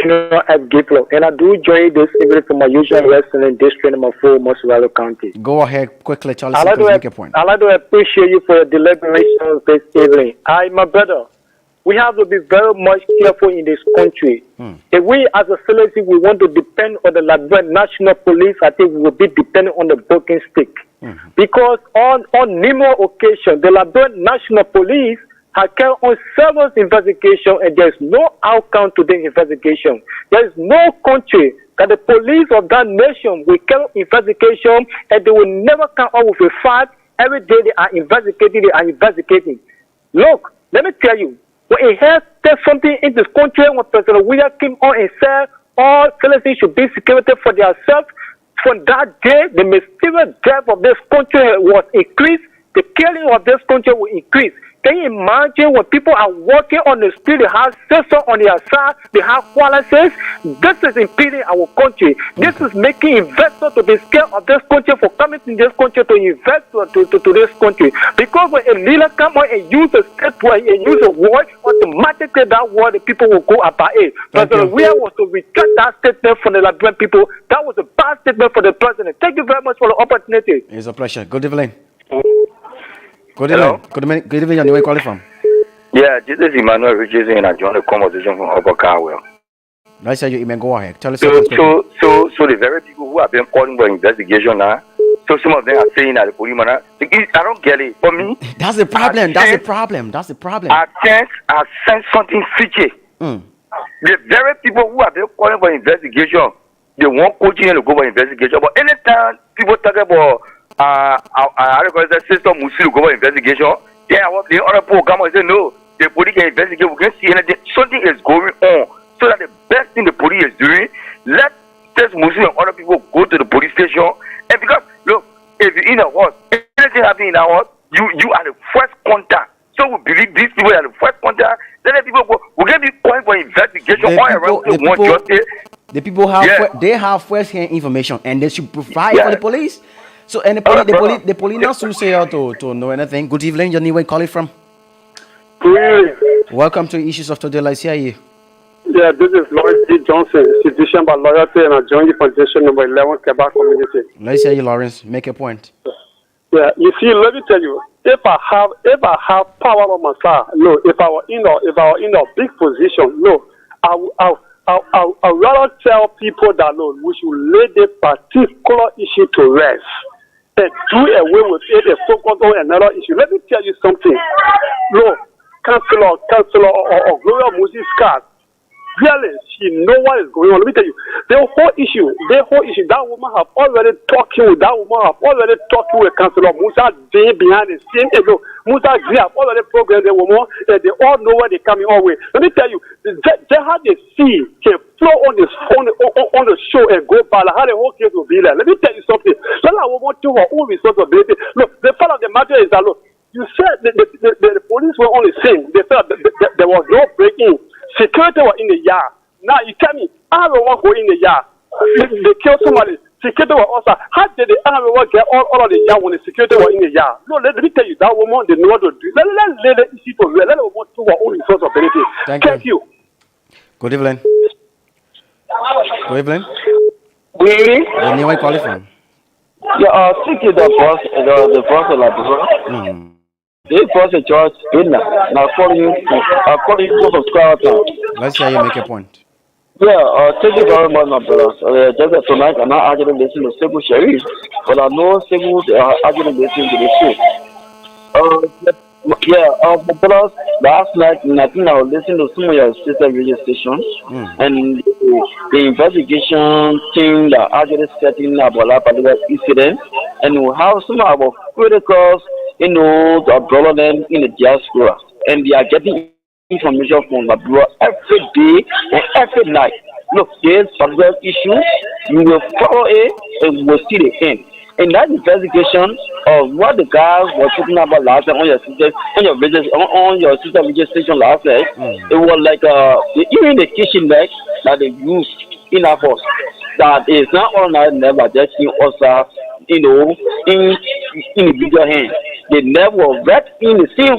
at Giplo, and I do join this evening from my usual wrestling district number 4, Moswello County. Go ahead quickly, Charlie. Make a point. I'd like to appreciate you for your deliberations this evening. My brother, we have to be very much careful in this country. If we as a citizen we want to depend on the Liberian National Police, I think we will be dependent on the broken stick. Because on numerous occasions, the Liberian National Police have carried on several investigations and there is no outcome to the investigation. There is no country that the police of that nation will carry investigation and they will never come up with a fact. Every day they are investigating. Look, let me tell you, when it has said something in this country, when President William came on and said all citizens should be security for themselves, from that day, the mysterious death of this country was increased, the killing of this country will increase. Can you imagine when people are walking on the street, they have system on their side, they have policies? This is impeding our country. This is making investors to be scared of this country for coming to this country to invest to this country. Because when a leader come on and use a state word and use a word, automatically that word, the people will go about it. President Weah was to retract that statement from the Liberian people. That was a bad statement for the president. Thank you very much for the opportunity. It's a pleasure. Good evening. Good evening. Good evening. Where you calling from? Yeah, this is Emmanuel Richardson, and I joined the conversation from Upper Carwell. Nice to you, go ahead. Tell us. So the very people who have been calling for investigation now, so some of them are saying that the police man, I don't get it. For me, that's the problem. That's the problem. I sense something fishy. The very people who have been calling for investigation, they want coaching and to go for investigation. But anytime people talk about I request the system Musil go for investigation. Yeah, the other program say no, the police can investigate. We can see anything. Something is going on. So that the best thing the police is doing, let this Muslim and other people go to the police station. And because look, if you're in a house, anything happening in our house, you are the first contact. So we believe these people are the first contact. Then the people go, we can be calling for investigation all around the one justice. The people have they have first-hand information and they should provide for the police. So and the police not so say to know anything. Good evening, Johnny. Where calling from? Welcome to Issues of Today. Let's hear you. Yeah, this is Lawrence D. Johnson, institution by loyalty, and I joined the position number 11, Quebec community. Let's hear you, Lawrence. Make a point. Yeah, you see, let me tell you, if I have power on my side, no, if I were in a big position, no, I'd rather tell people that, look, we should lay this particular issue to rest and do away with it and focus on another issue. Let me tell you something. Look, Councillor or Gloria Moses Scott, really, she know what is going on. Let me tell you, the whole issue, that woman have already talking with Councillor Musa Day behind the scene. Musa Day have already programmed the woman, and they all know where they're coming all way. Let me tell you, they how they see can flow on the show and go by, like how the whole case will be like. Let me tell you something. Let that woman to her own responsibility. Look, the fact of the matter is that, look, you said the police were on the scene. They said that there was no breaking. Security were in the yard. Now you tell me, I don't want to go in the yard. They killed somebody. Security were also. How did the army get all of the yard when the security were in the yard? No, let me tell you, that woman didn't know what to do. Let the issue for real. Let the woman to her own responsibility. Thank you. Good evening. Good evening. Really? And you are calling from? Yeah, seeking the first Liberia. They first a church in now according to subscriber time. Let's hear you make a point. Yeah, thank you very much, my brothers. Just tonight, I'm not actually listening to Sebu Sharif, but I know Sebu actually listening to the show. My brothers, last night, I think I was listening to some of your sister radio stations, and the investigation team that actually setting up a particular incident, and we have some of our criticals, that brother them in the diaspora, and they are getting information from my brother every day and every night. Look, there's particular issue, you will follow it and we will see the end. And that investigation of what the guys were talking about last time on your sister radio station last night, it was like even the kitchen knife that they use in our house. That is not all night never just in us in the bigger hand. The nerve was right in the same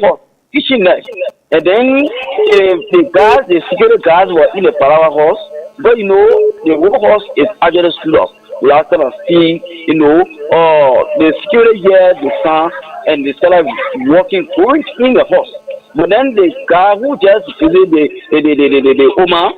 kitchen knife. And then the security guards were in the power house. But the whole house is actually stood up. Last time I see, the security here, the son, and they started walking going in the house. But then the guy who just visited the Oma,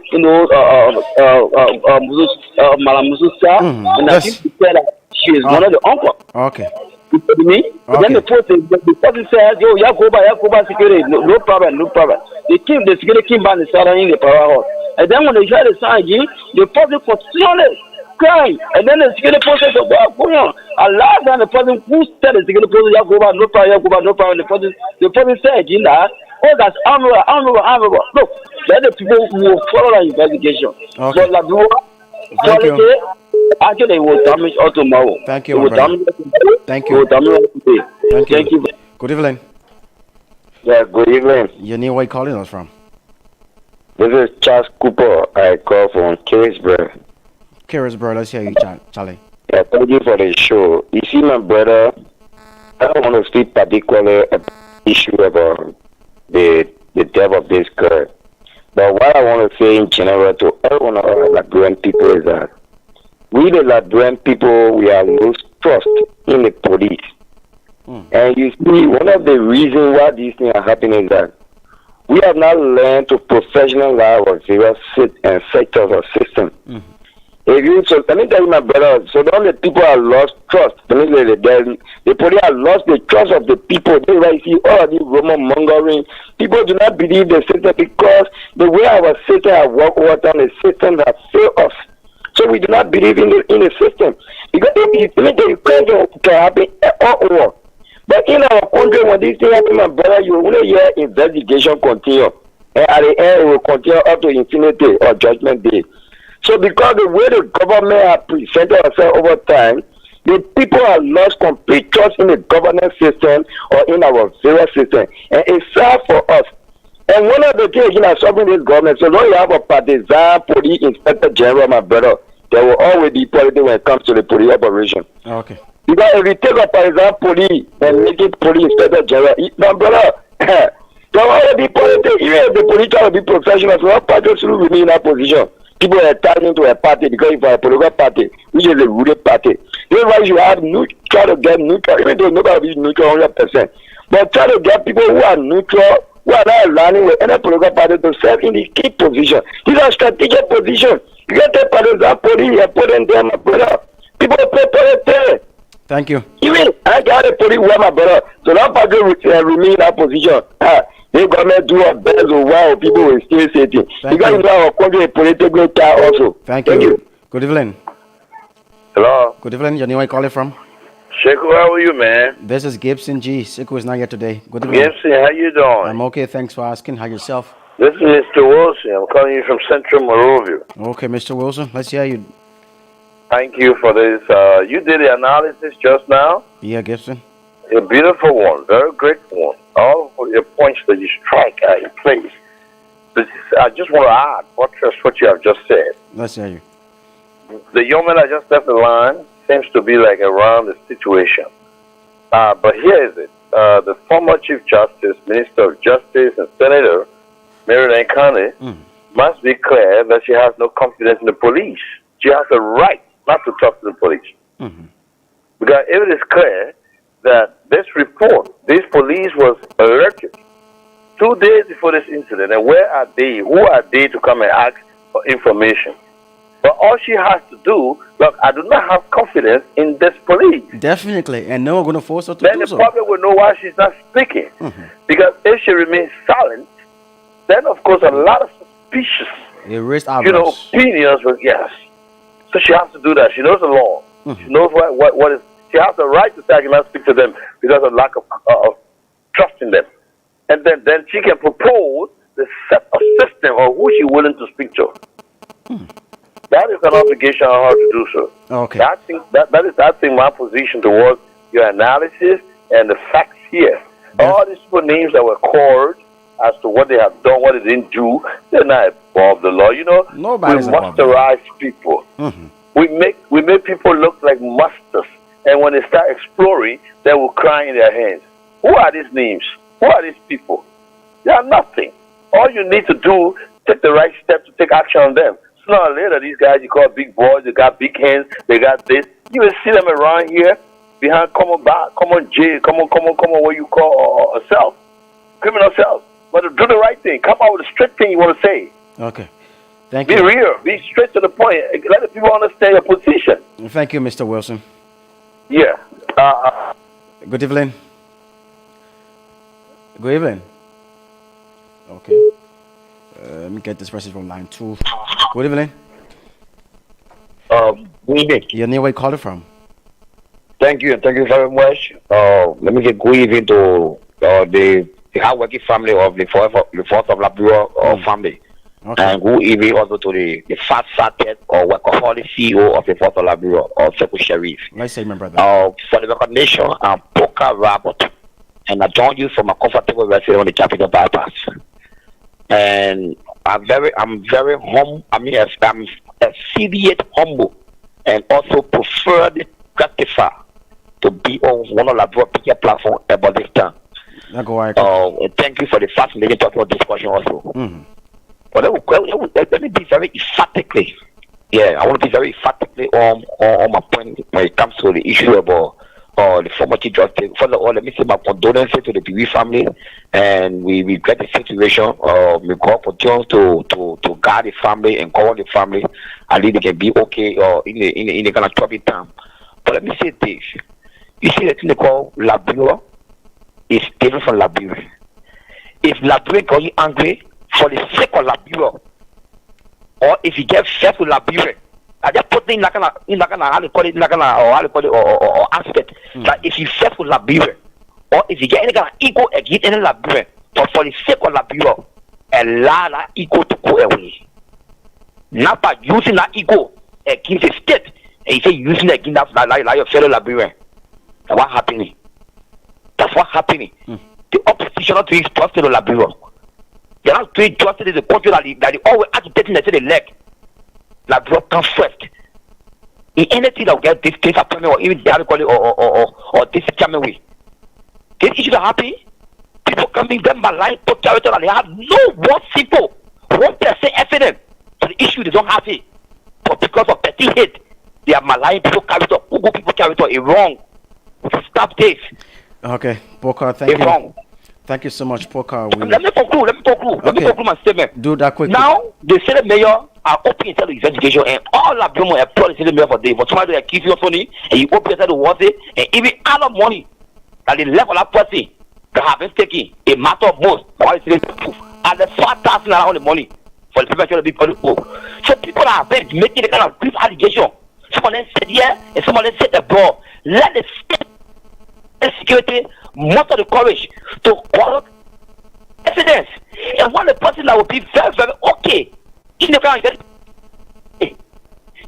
Madam Mususa, and I think he said that she is one of the uncle. Okay. You see me? Okay. Then the person says, yo, Yakuba security, no problem. The security came back and started in the power house. And then when they heard the sound again, the person continued crying. And then the security person said, what's going on? And last time the person who said the security person, Yakuba, no problem. The person said again that, that's honorable. Look, let the people who will follow the investigation. Okay. So, thank you. Actually, it will damage all tomorrow. Thank you, my brother. Thank you. Thank you. Good evening. Yeah, good evening. Your name, where you calling us from? This is Charles Cooper. I call from Carisburg. Carisburg, let's hear you, Charlie. Yeah, thank you for the show. You see, my brother, I don't want to speak particularly about the issue about the death of this girl. But what I want to say in general to all of our Liberian people is that we, the Liberian people, we have lost trust in the police. And you see, one of the reasons why these things are happening is that we have not learned to professionalize our various sectors or systems. So let me tell you, my brother, so all the people have lost trust. The police have lost the trust of the people. They like see all of this rumor mongering. People do not believe the system because the way our system has worked over time, the system has failed us. So we do not believe in the system. Because let me tell you, crime can happen all over. But in our country, when this thing happen, my brother, you will hear investigation continue. And at the end, it will continue up to infinity or judgment day. So because the way the government has presented ourselves over time, the people have lost complete trust in the governance system or in our various system. And it's sad for us. And one of the things in solving this government, so long you have a partisan police inspector general, my brother, there will always be politics when it comes to the police operation. Okay. Because if you take a partisan police and make it police inspector general, my brother, there will always be politics. Even if the police try to be professional, so what party should remain in that position? People are attaching to a party because if a political party, which is a ruling party, that's why you have try to get neutral, even though nobody is neutral 100%. But try to get people who are neutral, who are not aligning with any political party to serve in the key position. These are strategic positions. You get the parties that put in, you put in there, my brother. People pay. Thank you. Even I got a police where my brother. So that party remain in that position. The government do a best of while people will still sitting. Because you know our country is political time also. Thank you. Good evening. Hello. Good evening. Your name, where you calling from? Sheku, how are you, man? This is Gibson G. Sekou is not here today. Good evening. Gibson, how you doing? I'm okay. Thanks for asking. How yourself? This is Mr. Wilson. I'm calling you from Central Monrovia. Okay, Mr. Wilson. Let's hear you. Thank you for this. You did the analysis just now. Yeah, Gibson. A beautiful one, very great one. All of your points that you strike are in place. I just want to add, buttress what you have just said. Let's hear you. The young man that just left the line seems to be like around the situation. But here is it. The former Chief Justice, Minister of Justice, and Senator, Maryland County, must be clear that she has no confidence in the police. She has a right not to talk to the police. Because if it is clear that this report, this police was alerted 2 days before this incident, and where are they? Who are they to come and ask for information? But all she has to do, look, I do not have confidence in this police. Definitely, and no one going to force her to Then do the so. public will know why she's not speaking. Because if she remains silent, then of course a lot of suspicious, Erased opinions will, yes. So she has to do that. She knows the law. She knows what is. She has the right to say I cannot speak to them because of lack of trust in them. And then she can propose the set of system of who she's willing to speak to. That is an obligation on her to do so. Okay. I think my position towards your analysis and the facts here. All these people names that were called as to what they have done, what they didn't do, they're not above the law. Nobody's we above the masterize people. We make people look like masters, and when they start exploring, they will cry in their hands. Who are these names? Who are these people? They are nothing. All you need to do, take the right step to take action on them. Sooner or later, these guys you call big boys, they got big hands, they got this. You will see them around here behind common jail, common what you call a cell, criminal cell. But to do the right thing, come out with a straight thing you want to say. Okay. Thank Be you. real. Be straight to the point. Let the people understand your position. Thank you, Mr. Wilson. Yeah. Good evening. Good evening. Okay. Let me get this message from line 2. Good evening. Good evening. Your name, where you calling from? Thank you very much. Let me get good evening to the hardworking family of the fourth of Liberia family. Okay. And good evening also to the fat-fatted or workaholic CEO of the fourth of Liberia, or Sekou Sheriff. Let's say, my brother. For the recognition, I'm Poker Robert, and I joined you from a comfortable residence on the Capital Bypass. And I'm very humble. I'm exceedingly humble, and also preferred gratified to be on one of the bigger platform about this time. Thank you for the fascinating topic of discussion also. But let me be very emphatically. Yeah, I want to be very emphatically on my point when it comes to the issue about the former Chief Justice. First of all, let me say my condolences to the PV family, and we regret the situation. We call for John to guard the family and cover the family. At least they can be okay in the kind of trouble time. But let me say this: you see the thing they call Liberia is different from Liberia. If Liberia got you angry for the sake of Liberia, or if you get fed with Liberia, I just put in like or aspect that if you fed with Liberia, or if you get any kind of ego against any Liberia, but for the sake of Liberia, allow that ego to go away. Not by using that ego against the state, and you say using it against like your fellow Liberian. That's what happening. That's what happening. The opposition not doing justice to Liberia. They're not doing justice to the country that they always agitating they say they leg. Liberia comes first. In anything that will get this case appointment or even the call it or this coming way. These issues are happy. People coming them by line to territory, they have no one simple 1% evidence to the issue they don't have it. But because of petty hate, they are malign people carry to Google people carry to it wrong. To stop this. Okay, Bokar, thank you. Wrong. Thank you so much, Poker. Let me conclude. Let me conclude my statement. Do that quickly. Now, the Senate mayor are open inside the investigation, and all of them are the Senate mayor for day. For somebody to accuse you of money, and you open inside the water, and even other money that the level of person that have been taken, a matter of most, why is it proof? And the 5,000 around the money for the people to be on the book. So people are making the kind of brief allegation. Some of them said yeah, and some of them said the ball. Let the security muster the courage to call evidence. And one of the person that would be very, very okay in the kind of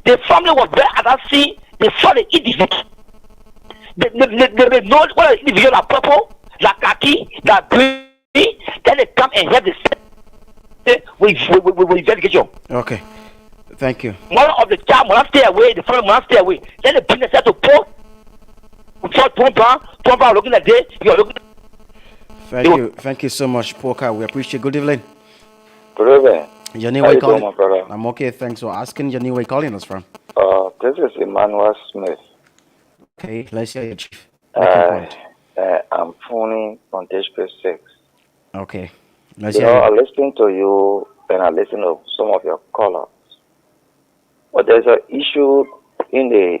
the family was very at that scene. They saw the individual. They know what the individual are purple, like khaki, like green. Then they come and have the with investigation. Okay. Thank you. One of the child must stay away, the family must stay away. Then they bring themselves to post. Looking at this, you're looking. Thank you so much, Poker. We appreciate. Good evening. Good evening. Your name, How where you calling? doing, my brother? I'm okay. Thanks for asking. Your name, where you calling us from? This is Emmanuel Smith. Okay, let's hear your chief. Make your point. I'm phoning on District 6. Okay, let's You hear know, you. I listen to you and I listen to some of your callers. But there's an issue in the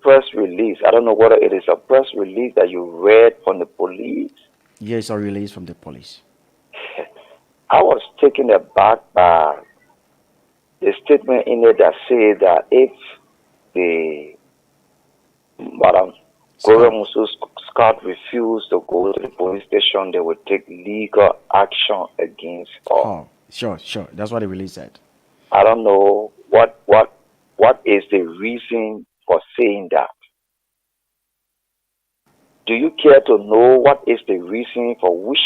press release. I don't know whether it is a press release that you read from the police. Yes, a release from the police. I was taken aback by the statement in it that said that if the Madam Gloria Musu Scott refused to go to the police station, they would take legal action against her. Oh, sure. That's what the release said. I don't know what is the reason for saying that. Do you care to know what is the reason for which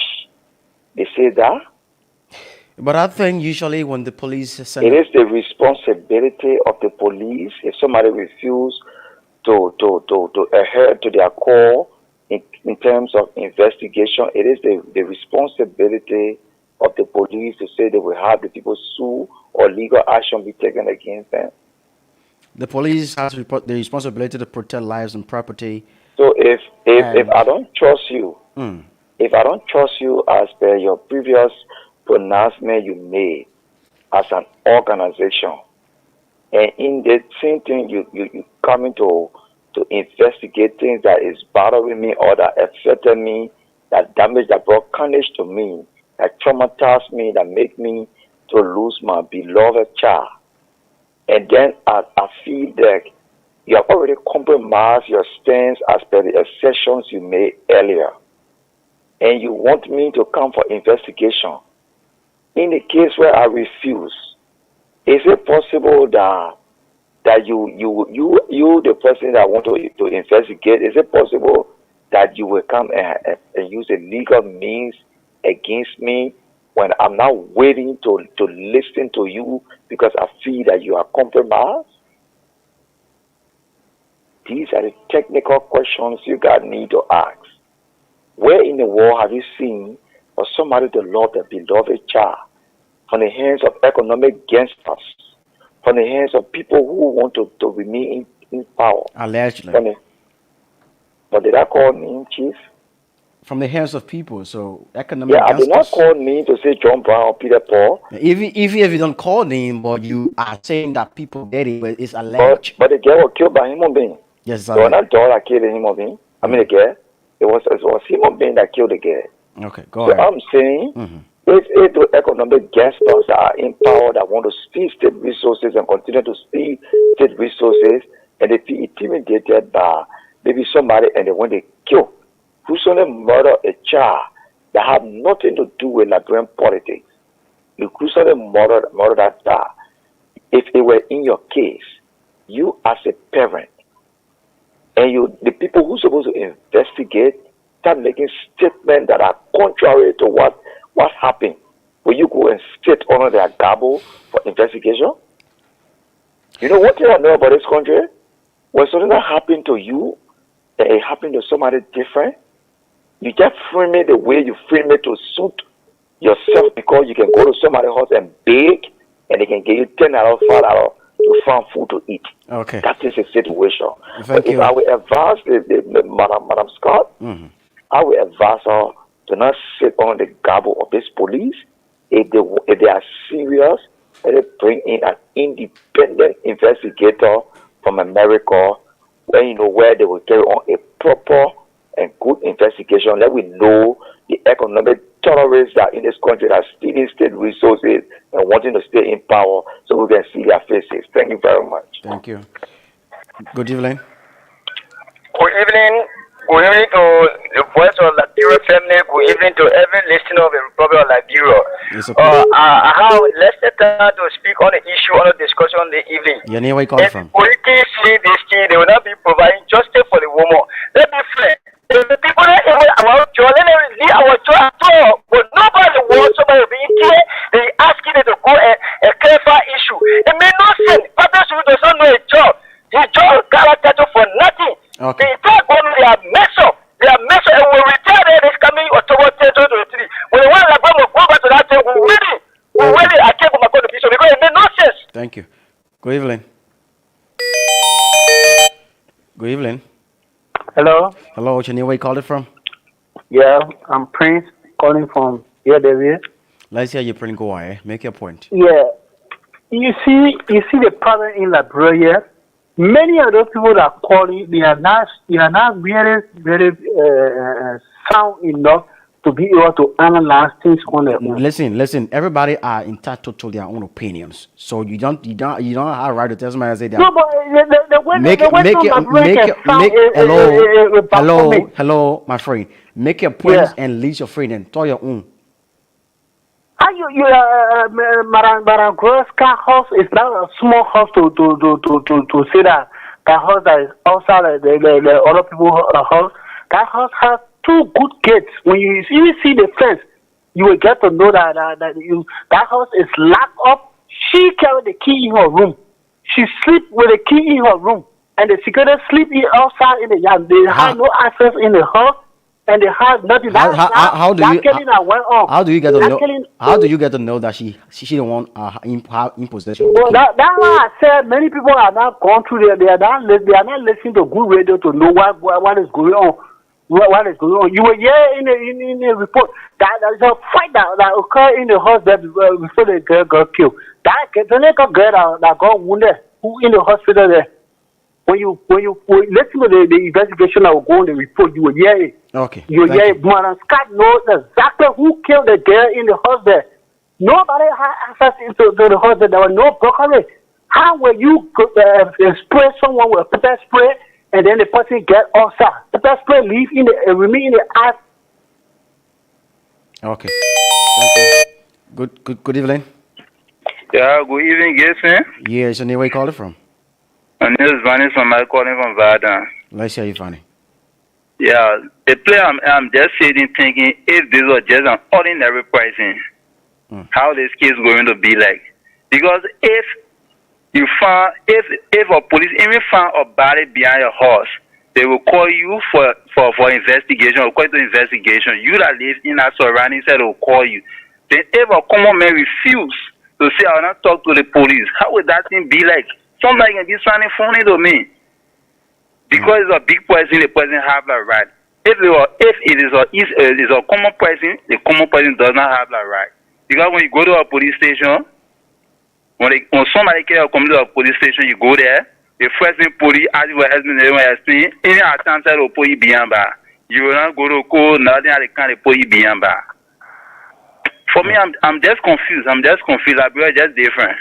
they say that? But I think usually when the police send It is the responsibility of the police if somebody refuses to adhere to their call in terms of investigation. It is the responsibility of the police to say they will have the people sue or legal action be taken against them. the police has the responsibility to protect lives and property. So if I don't trust you, if I don't trust you as per your previous pronouncement you made as an organization, and in the same thing you coming to investigate things that is bothering me or that affected me, that damage, that brought carnage to me, that traumatized me, that make me to lose my beloved child. And then I feel that you have already compromised your stance as per the assertions you made earlier. And you want me to come for investigation. In the case where I refuse, is it possible that you the person that want to investigate, is it possible that you will come and use a legal means against me when I'm not waiting to listen to you because I feel that you are compromised? These are the technical questions you guys need to ask. Where in the world have you seen for somebody to love their beloved child from the hands of economic gangsters, from the hands of people who want to remain in power? Allegedly. But did I call me, Chief? From the hands of people, so economic Yeah, I did not gangsters. call me to say John Brown or Peter Paul. Even if you don't call name, but you are saying that people get it, but it's alleged. But the girl was killed by a human being. Yes, it's It was alleged. not dog that killed a human being. I mean, the girl. It was human being that killed the girl. Okay, go So ahead. I'm saying, if the economic gangsters are in power that want to steal state resources and continue to steal state resources, and they feel intimidated by maybe somebody and they want to kill, who suddenly murder a child that have nothing to do with Liberian politics, you could suddenly murder that child. If it were in your case, you as a parent, and the people who are supposed to investigate start making statements that are contrary to what happened, will you go and sit under their gabble for investigation? You know what I know about this country? When something that happened to you, and it happened to somebody different, you just frame it the way you frame it to suit yourself because you can go to somebody's house and beg, and they can give you $10, $5 to find food to eat. Okay. That is a situation. Thank But if you. I will advise Madam Scott, I will advise her Do not sit on the gabble of this police. If they are serious, let it bring in an independent investigator from America, where they will carry on a proper and good investigation. Let we know the economic terrorists that in this country that are stealing state resources and wanting to stay in power, so we can see their faces. Thank you very much. Thank you. Good evening. Good evening. Good evening to the voice of Liberia family. Good evening to every listener of the Republic of Liberia. I have less time to speak on the issue on the discussion on the evening. Your name, where you calling from? Politics see this thing, they will not be providing justice for the woman. Let me fair. The people that even our job, let them leave our job at all. But nobody wants somebody to be in here. They asking them to go a clarify issue. It may not sense. Others who does not know a job. His job got title for nothing. Okay. The entire government, they are messed up. They are messed up. And we retire there this coming October 10, 2023. When the one like go back to that thing, we really, I can't go back to the picture because it made no sense. Thank you. Good evening. Good evening. Hello. Hello, what's your name? Where you called it from? Yeah, I'm Prince calling from here, David. Let's hear your print go on. Make your point. Yeah. You see the problem in Liberia. Many of those people that are calling, they are not very, very sound enough to be able to analyze things on their own. Listen. Everybody are entitled to their own opinions. So you don't have a right to tell somebody and say that. No, but hello, my friend. Make your points and leave your friend and tell your own. Madam Gross car house is not a small house to say that house that is outside the other people's house. That house has 2 good gates. When you see the fence, you will get to know that house is locked up. She carried the key in her room. She sleep with the key in her room, and the security sleep outside in the yard. They have no access in the house. And they have nothing. How do you get to know that she don't want in possession? Well, that's why I said many people are not going through there. They are not listening to good radio to know what is going on. What is going on? You were here in the report that there is a fight that occurred in the hospital before the girl got killed. The little girl that got wounded, who in the hospital there. When you listen to the investigation that will go on the report, you will hear it. Okay. You will hear it. Madam Scott knows exactly who killed the girl in the house there. Nobody had access to the house there. There was no brokerage. How will you spray someone with pepper spray and then the person get ulcer? Pepper spray remain in the eye. Okay. Thank you. Good evening. Yeah, good evening, yes, man. Yeah, so where you call it from? My name is Vanny from my calling from Vardan. Let's hear you, Vanny. Yeah, the player I'm just sitting thinking if this was just an ordinary pricing, how this case going to be like? Because if a police even found a body behind your house, they will call you for investigation, according to investigation. You that live in that surrounding said they will call you. Then if a common man refuse to say I will not talk to the police, how would that thing be like? Somebody can be sounding funny to me. Because it's a big person, the person have the right. If it is a common person, the common person does not have the right. Because when you go to a police station, when somebody can come to a police station, you go there, the first thing police ask you what has been explained, any attempt to put you behind bar. You will not go to court, nothing at the kind of put you behind bar. For me, I'm just confused. I'm just just different.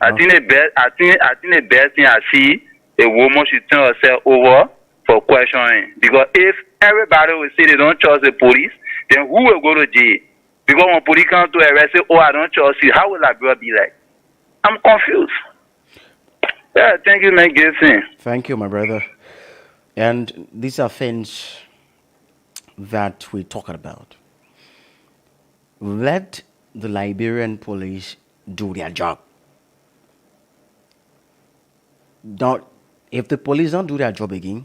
I think the best thing I see, a woman should turn herself over for questioning. Because if everybody will say they don't trust the police, then who will go to jail? Because when police come to arrest, say, I don't trust you, how will that girl be like? I'm confused. Yeah, thank you, man. Thank you, my brother. And these are things that we're talking about. Let the Liberian police do their job. If the police don't do their job again,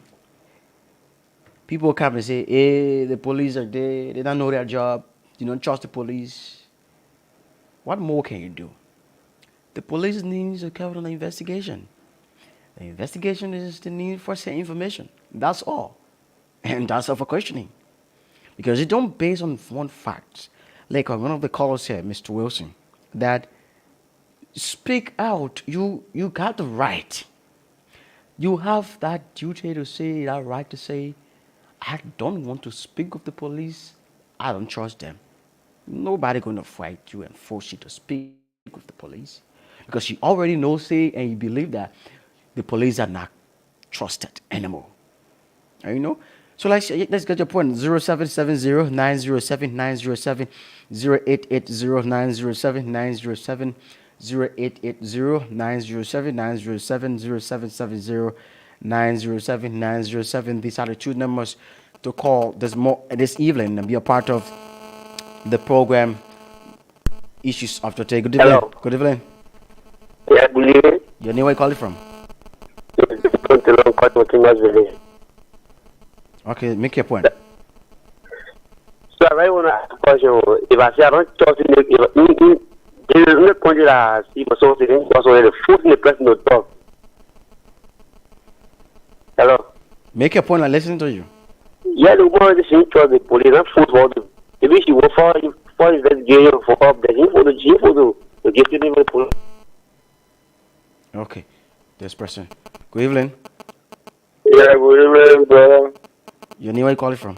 people come and say, hey, the police are there, they don't know their job, you don't trust the police. What more can you do? The police needs to carry on the investigation. The investigation is the need for certain information. That's all. And that's all for questioning. because it don't base on one fact. Like one of the callers here, Mr. Wilson, that speak out. You got the right. You have that duty to say, that right to say, I don't want to speak with the police. I don't trust them. Nobody gonna fight you and force you to speak with the police because you already know, say, and you believe that the police are not trusted anymore. And you know, so let's get your point. 0770 907 907 0880 907 907 0880 907 907 0770 907 907. These are the two numbers to call this evening and be a part of the program Issues of Today. Good evening. Hello. Good evening. Yeah, good evening. Your name, where you calling from? Okay, make your point. So I really want to ask a question. If I say I don't trust in the country that see for something, because the food in the person to talk. Hello. Make your point. I'm listening to you. Yeah, the woman she trust the police and food for them. Maybe she will for investigation for up there. She for to give to the police. Okay, this person. Good evening. Yeah, good evening, brother. Your name, where you calling from?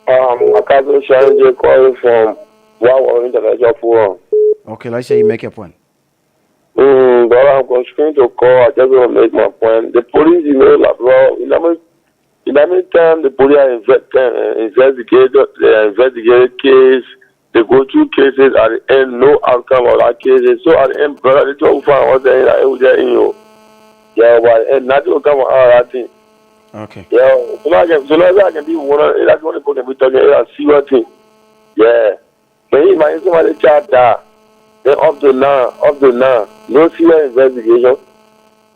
My cousin Sharon calling from Wow International Forum. Okay, let's say you make your point. Brother, I'm constrained to call. I just want to make my point. The police, like, bro, in how many times the police investigate case, they go through cases at the end, no outcome of that case. So at the end, brother, they don't find what's there in you. Yeah, but and nothing will come out of that thing. Okay. Yeah, so now I can be one of that's one people can be talking and see what thing. Yeah. Can you imagine somebody chat that? Then up to now, no serious investigation.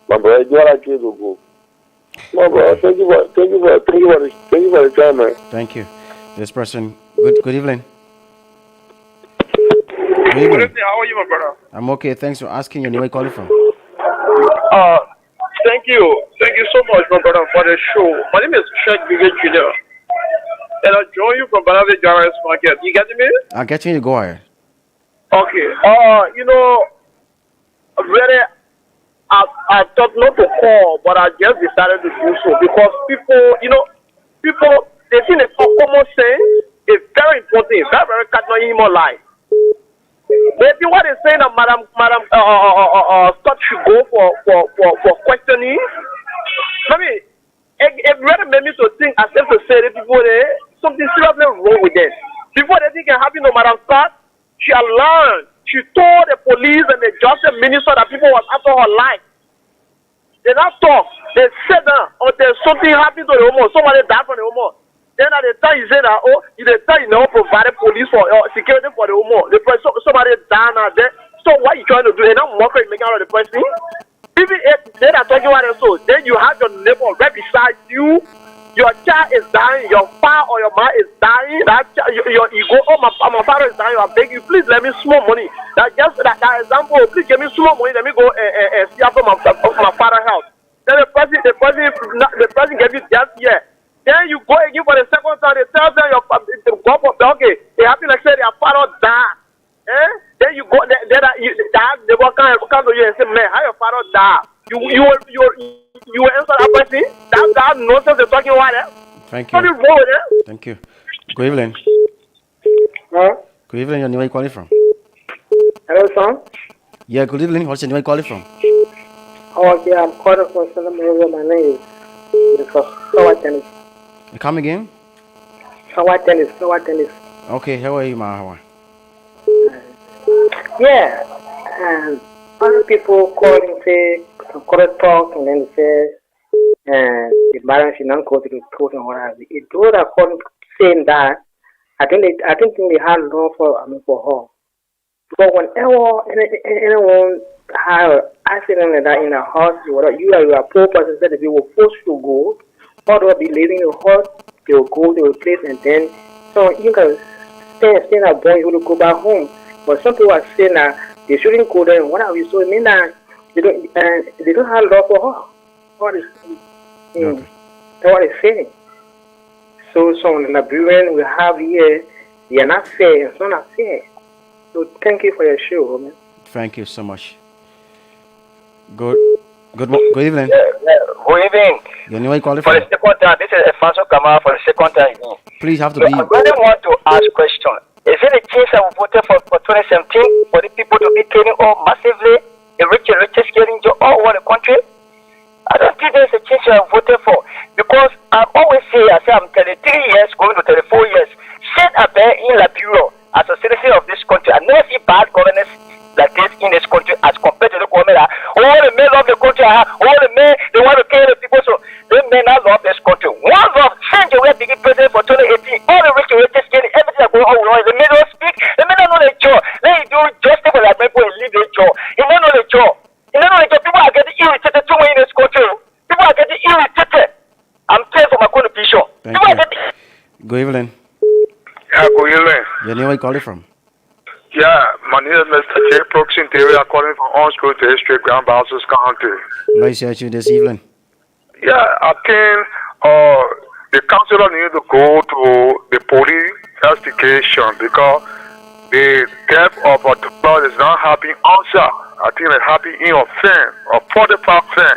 My brother, do that case will go. My brother, thank you for the time, man. Thank you. This person. Good evening. Good evening. How are you, my brother? I'm okay. Thanks for asking. Your name, where you calling from? Thank you. Thank you so much, my brother, for the show. My name is Sheikh Bigger Jr. And I join you from Banana Garage Market. You getting me? I'm getting you. Go ahead. Okay. Really, I thought not to call, but I just decided to do so because people, they think it's common sense. It's very important. It's very, very cardinal in human life. Maybe what they're saying that Madam Scott should go for questioning. I mean, it really made me to think as if to say that people there something seriously wrong with them. Before they think it happened to Madam Scott, she had learned. She told the police and the justice minister that people was after her life. They not talk. They said that until something happened to the woman, somebody died from the woman. Then at the time you say that, the time you never provided police for security for the woman. Somebody died now there. So what you trying to do? And I'm mocking making out of the person. Even if they are talking about it, so then you have your neighbor right beside you. Your child is dying. Your father or your mother is dying. That you go, my father is dying. I beg you, please let me small money. That example. Please give me small money. Let me go and see after my father's house. Then the person gave you that year. Then you go again for the second time. They tell them okay, it happened like say their father died. Then you go they will come to you and say, man, how your father died? You will answer that person. That nonsense they're talking about it. Thank you. What is wrong with it? Thank you. Good evening. Huh? Good evening. Your name, where you calling from? Hello, son. Yeah. Good evening. What's your name? Where you calling from? Oh, yeah, I'm calling from Salem. My name is Howard Tennis. Come again? Howard Tennis. Okay. How are you, Mahawa? Yeah. And other people call and say, talk, and then say, the balance is not go to the court and what have you. If those are calling saying that, I think they had law for her. But whenever anyone have an accident like that in a house, you are a poor person, that if you were forced to go, or they will be leaving your house, they will go to a place and then so you can stay at boy, you will go back home. But some people are saying that they shouldn't go there and what have you. So it means that they don't have law for her. What is what is saying? So some of the Liberians we have here, they are not fair. It's not fair. So thank you for your show, man. Thank you so much. Good evening. Good evening. You know where you calling For from? the second time, this is Alfonso Kamara for the second time. Please have to So be. I really want to ask a question. Is it a change that we voted for 2017 for the people to be getting all massively, the richest getting job all over the country? I don't think there's a change that I voted for because I always say, I'm 33 years, going to 34 years, sit up there in Liberia as a citizen of this country. I never see bad governance like this in this country as compared to the government. All the men love the country, all the men, they want to kill the people, so the men not love this country. One love, change the way to get president for 2018, all the richest getting everything that going on, the men don't speak, the men don't know the job. Let you do justice for that people and leave the job. You don't know the job. You don't know the job. People are getting irritated too much in this country. People are getting irritated. I'm paying for my contribution. Thank you. Good evening. Yeah, good evening. You know where you calling from? Yeah, my name is Mr. J. Proxy Theory. I'm calling from Orange Grove District, Grand Bouncers County. Nice to meet you this evening. Yeah, I think the councilor need to go to the police investigation because the death of a daughter is not happening outside. I think it's happening in a fan, a 45 fan.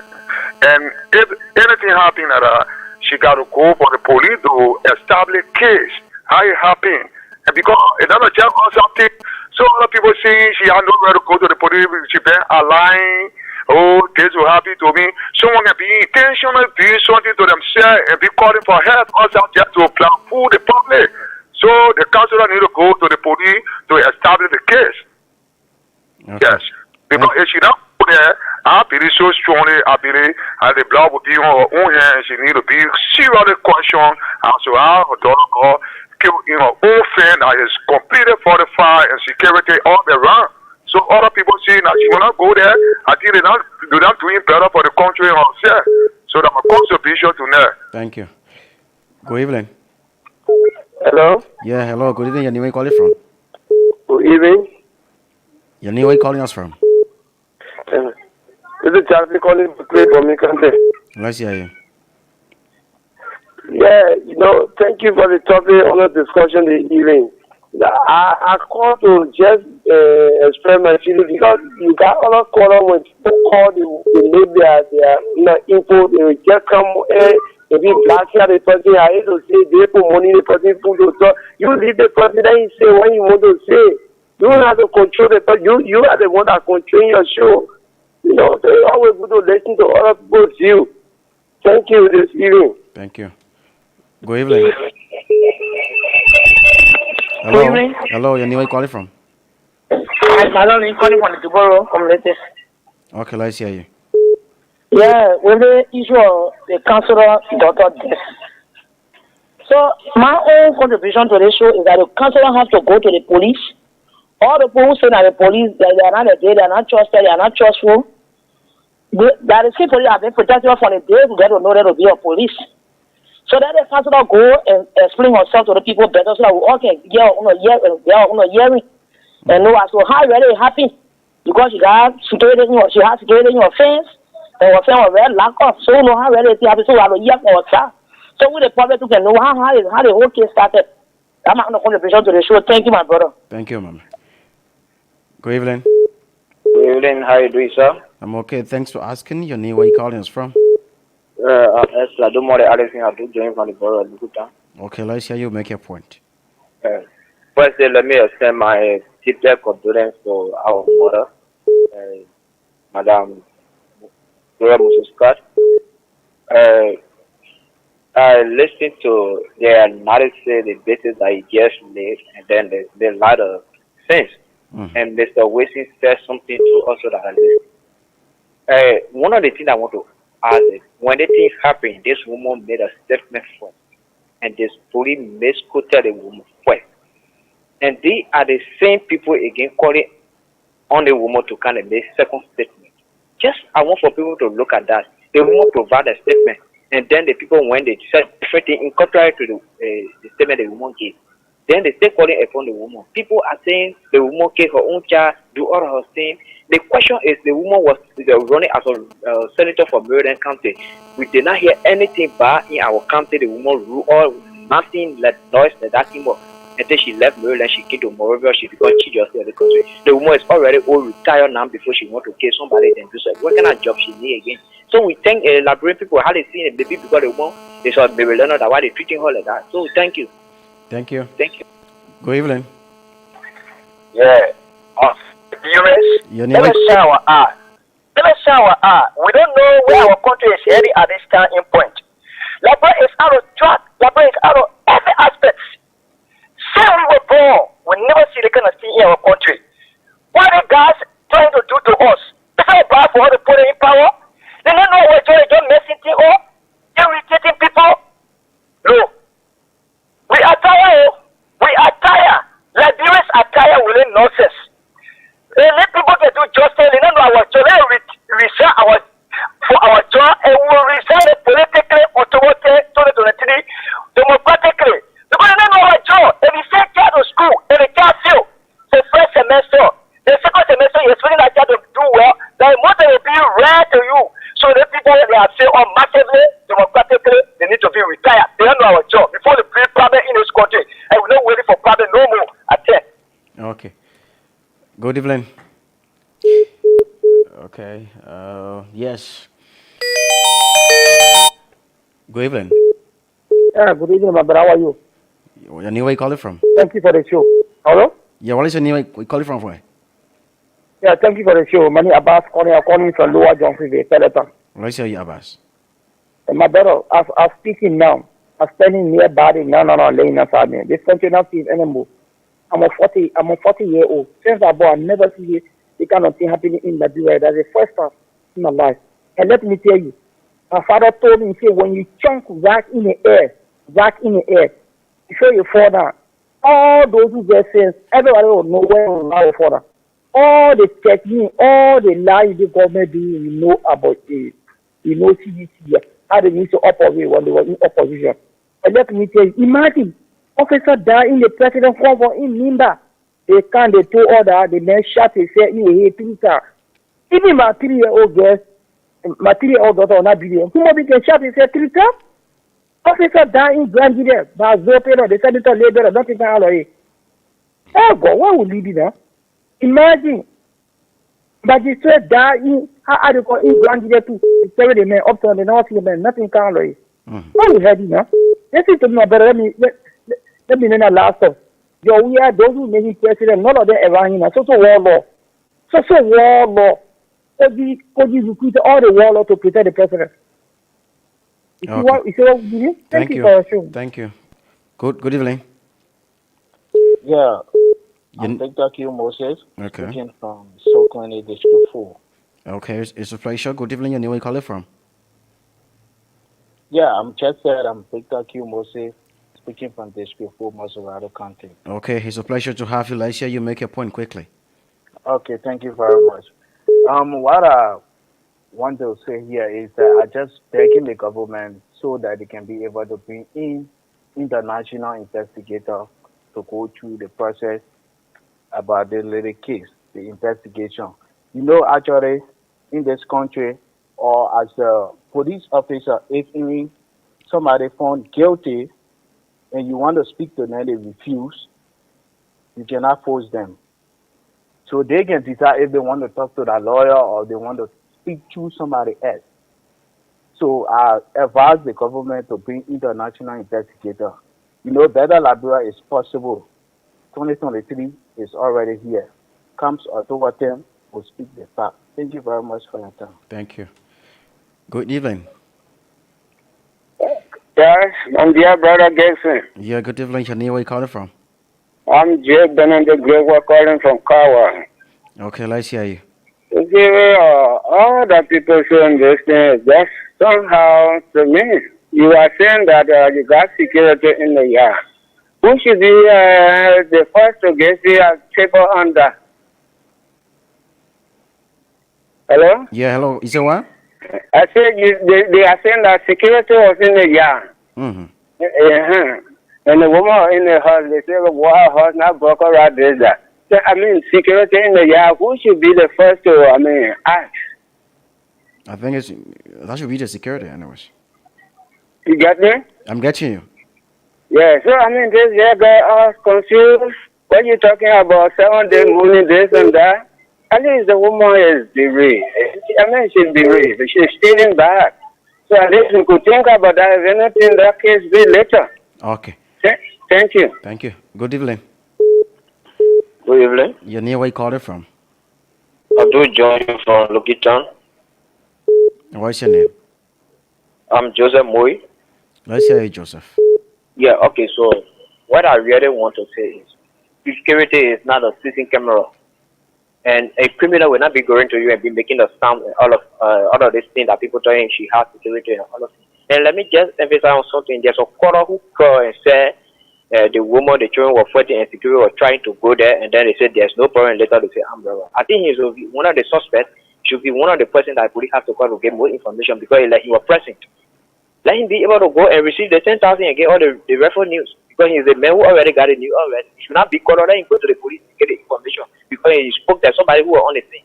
And if anything happened that she got to go for the police to establish case, how it happened. And because another job or something, so other people saying she had nowhere to go to the police, she been lying. Oh, this will happen to me. Someone can be intentionally doing something to themselves and be calling for help or something just to fool the public. So the councilor need to go to the police to establish the case. Okay. Yes. Because if she not go there, I believe so strongly, I believe the blood will be on her own hand. She need to be seriously questioned as to how her daughter got killed in her own fan that is completely fortified and security all around. So other people saying that she will not go there. I think they're not doing better for the country and herself. So that's my contribution to that. Thank you. Good evening. Hello? Yeah, hello. Good evening. You know where you calling from? Good evening. You know where you calling us from? This is Charlie calling to play for me, country. Let's hear you. Yeah, thank you for the topic on the discussion this evening. I called to just express my feeling because you got other caller when people call they make their info, they will just come and be black here the person. I hate to say they put money in the person food to talk. You leave the person that you say what you want to say. You don't have to control the person. You are the one that control your show. So it's always good to listen to other people's view. Thank you this evening. Thank you. Good evening. Hello. Good evening. Hello, you know where you calling from? I'm Malone calling from the Duboro community. Okay, let's hear you. Yeah, with the issue of the councilor daughter death. So my own contribution to this show is that the councilor has to go to the police. All the people who say that the police they are not there, they are not trusted, they are not trustful. That the same police have been protected from the day to get to know that will be a police. So that the councilor go and explain herself to the people better so that we all can hearing and know as to how really it happened. Because she has security in her fence and her fence was very locked up. So we know how really it happened. So we have a year for her. So we the public can know how the whole case started. I'm not going to contribution to the show. Thank you, my brother. Thank you, ma'am. Good evening. Good evening. How you doing, sir? I'm okay. Thanks for asking. Your name, where you calling us from? I don't want anything I do join from the borough of Lukuta. Okay, let's hear you make your point. First, let me extend my deepest condolence to our mother, Madam Gloria Mususkat. I listened to their analysis, the basis that he just made, and then there's a lot of things. And Mr. Wilson said something to also that I listened. One of the things I want to ask is, when the things happened, this woman made a statement first, and this police misquoted the woman first. And they are the same people again calling on the woman to kind of make second statement. Just I want for people to look at that. The woman provide a statement, and then the people when they said everything in contrary to the statement the woman gave, then they stay calling upon the woman. People are saying the woman gave her own child, do all her things. The question is, the woman was running as a senator for Maryland County. We did not hear anything bad in our county. The woman ruled all nothing, like noise, like that thing more. And then she left Maryland, she came to Morovia, she became chief justice of the country. The woman is already old, retired now before she want to kill somebody then do so. What kind of job she need again? So we thank Liberian people how they see it, maybe because the woman they saw Maryland, that why they treating her like that. So thank you. Thank you. Thank you. Good evening. Yeah. Viewers, Your let name? us share our art. Let us share our art. We don't know where our country is heading at this turning point. Liberia is out of track. Liberia is out of every aspect. Since we were born, we never see the kind of thing in our country. What are the guys trying to do to us? It's not bad for us to put in power. They don't know what you're just messing things up. Irritating people. No. We are tired. We are tired. Liberians are tired with nonsense. They let people to do justice. They don't know our job. They resign for our job and we will resign politically, automatically, democratically. Because they don't know our job. If you send child to school and the child fail the first semester, the second semester you're expecting that child to do well, the most will be rare to you. So the people they are failed massively, democratically, they need to be retired. They don't know our job. Before they bring problem in this country, and we're not waiting for problem no more. Okay. Good evening. Okay. Yes. Good evening. Yeah, good evening, my brother. How are you? Your name, where you calling from? Thank you for the show. Hello? Yeah, what is your name? Where you calling from? Where? Yeah, thank you for the show. My name is Abbas calling. I'm calling from Lower Johnson, Peloton. What is your Abbas? And my brother, as I'm speaking now, I'm standing nearby now, laying outside me. This country not sees anymore. I'm a 40-year-old. Since I born, I never see the kind of thing happening in Liberia. That's the first time in my life. And let me tell you, my father told me, he said, when you chunk rock in the air, before you fall down, all those who get sense, everybody will know where you fall down. All the technique, all the lies the government do, you know about it. You know CDC, how they used to operate when they were in opposition. And let me tell you, imagine, officer died in the president convoy in Nimba. They can't, they told order, the man shot, they said, you will hate 3 times. Even my 3-year-old girl, my 3-year-old daughter will not be there. Who be get shot, they said 3 times? Officer died in Grand Guinea, but they said it's a labor, nothing can allow it. Oh God, why would we be there? Imagine, magistrate die in, how do you call in Grand Guinea too? They carry the man up to the north, the man, nothing can allow it. Why would we be there? Listen to me, brother, let me know that last time. Yo, we are those who make him president, none of them around him. So war law. So war law. Could you recruit all the war law to protect the president? You see what we do? Thank you for your show. Thank you. Good evening. Yeah. I'm Victor Q. Moses. Okay. Speaking from Sokoine District 4. Okay, it's a pleasure. Good evening. Your name, where you calling from? Yeah, I'm just said I'm Victor Q. Moses. Speaking from District 4, Maserati County. Okay, it's a pleasure to have you. Let's hear you make your point quickly. Okay, thank you very much. What I want to say here is that I just begging the government so that they can be able to bring in international investigator to go through the process about the little case, the investigation. You know, actually, in this country, or as a police officer, if somebody found guilty, and you want to speak to them, they refuse, you cannot force them. So they can decide if they want to talk to that lawyer or they want to speak to somebody else. So I advise the government to bring international investigator. You know, better Liberia is possible. 2023 is already here. Comes October 10, we'll speak the fact. Thank you very much for your time. Thank you. Good evening. Yes, I'm dear brother Gibson. Yeah, good evening. Your name, where you calling from? I'm Jay Benedict Gregoire calling from Kawa. Okay, let's hear you. You see, all that people saying this thing is just somehow to me. You are saying that you got security in the yard. Who should be the first to get the table under? Hello? Yeah, hello. Is it what? I said they are saying that security was in the yard. Mm-hmm. And the woman in the house, they say, well, house not broke around this, that. So, I mean, security in the yard, who should be the first to, ask? I think that should be the security, anyways. You get me? I'm getting you. Yeah, so I mean, this young guy, I was confused. What you talking about? 7 day morning, this and that. At least the woman is bereaved. I mean, she's bereaved. She's stealing back. So at least we could think about that. If anything, that case be later. Okay. Thank you. Thank you. Good evening. Good evening. Your name, where you call it from? I do join you from Lukitan. What's your name? I'm Joseph Moy. Let's hear you, Joseph. Yeah, okay, so what I really want to say is security is not a CC camera. And a criminal will not be going to you and be making a sound and all of these things that people telling she has security and all of it. And let me just emphasize on something. There's a caller who called and said the woman, the children were fighting and security were trying to go there, and then they said there's no problem. Later they say umbrella. I think he's one of the suspects. Should be one of the persons that police have to call to get more information because he was present. Let him be able to go and receive the 10,000 and get all the referral news because he's a man who already got the news already. He should not be called. Let him go to the police to get the information because he spoke to somebody who was on the scene.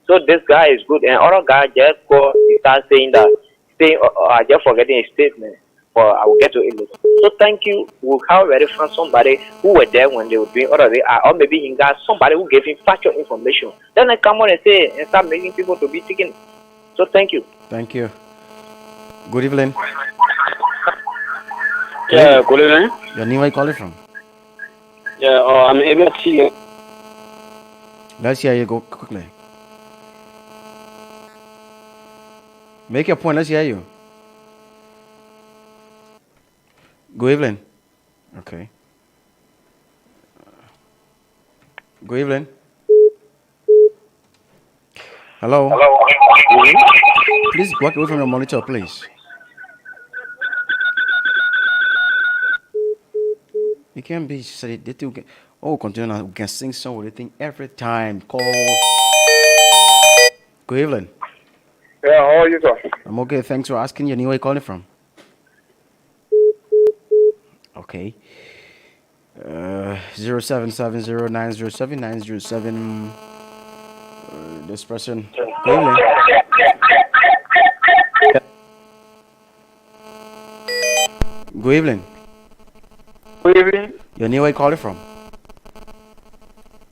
So this guy is good, and other guy just go he start saying that I just forgetting his statement, but I will get to it later. So thank you. We have already found somebody who were there when they were doing all of it, or maybe he got somebody who gave him factual information. Then I come on and say and start making people to be taken. So thank you. Thank you. Good evening. Yeah, good evening. Your name, where you call it from? Yeah, I'm able to see you. Let's hear you go quickly. Make your point. Let's hear you. Good evening. Okay. Good evening. Hello. Please walk away from your monitor, please. You can't be say they think continue now. We can sing song with the thing every time. Call. Good evening. Yeah, how are you, sir? I'm okay. Thanks for asking. You know where you calling from? Okay. 0770907907. This person. Good evening. Good evening. Good evening. Your name, where you calling from?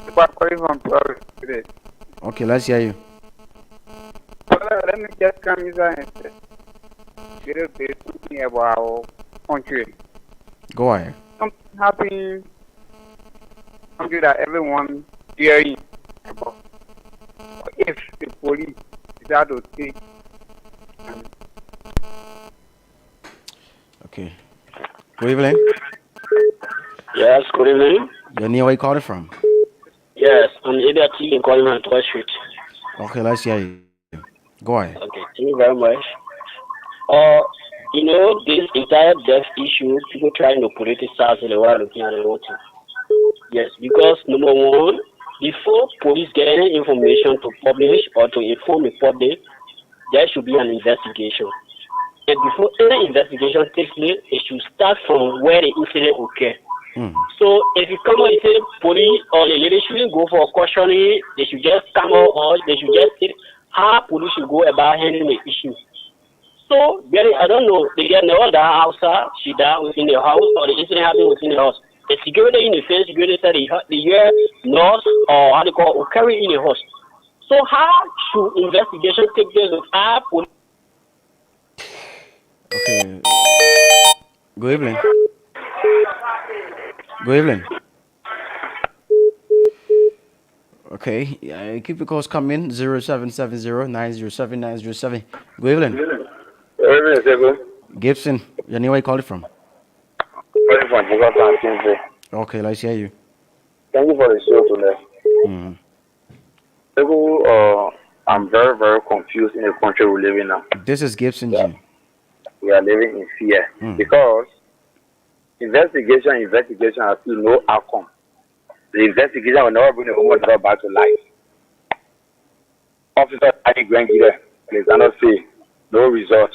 I'm calling from Florida today. Okay, let's hear you. Let me just come inside and say something about our country. Go ahead. Something happening, something that everyone hearing about. If the police decide to take. Okay. Good evening. Yes, good evening. Your name, where you calling from? Yes, I'm Eddie T. calling from Toy Street. Okay, let's hear you. Go ahead. Okay, thank you very much. This entire death issue, people trying to politicize the world looking at the whole thing. Yes, because number one, before police get any information to publish or to inform the public, there should be an investigation. And before any investigation takes place, it should start from where the incident occurred. So if you come out and say police or the lady shouldn't go for cautioning, they should just come out or they should just say how police should go about handling the issue. So I don't know, they get know that outside, she died within the house or the incident happened within the house. The security in the face, security said the year nurse or how they call will carry in the house. So how should investigation take place with our police? Okay. Good evening. Good evening. Okay, keep the calls coming. 0770907907. Good evening. Good evening, Gibson, your name, where you call it from? Calling from Bogota, Tuesday. Okay, let's hear you. Thank you for the show today. I'm very, very confused in the country we live in now. This is Gibson G. We are living in fear because investigation has still no outcome. The investigation will never bring the woman back to life. Officer Adi Grangida, Alexander say no result.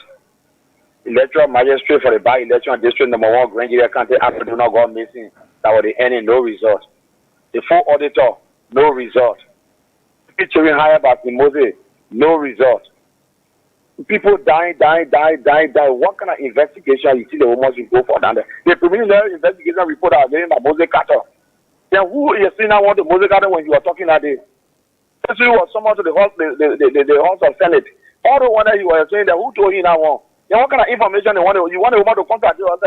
Electoral magistrate for the by election district number 1, Grangida County, after do not go missing. That was the ending, no result. The full auditor, no result. Featuring higher by Moses, no result. people dying. What kind of investigation you see the woman should go for down there? The preliminary investigation report are getting the Moses cattle. Then who is still now want the Moses cattle when you were talking that day? Especially was someone to the House of Senate. All the one that you were saying that who told you now one? Then what kind of information you want a woman to contact you or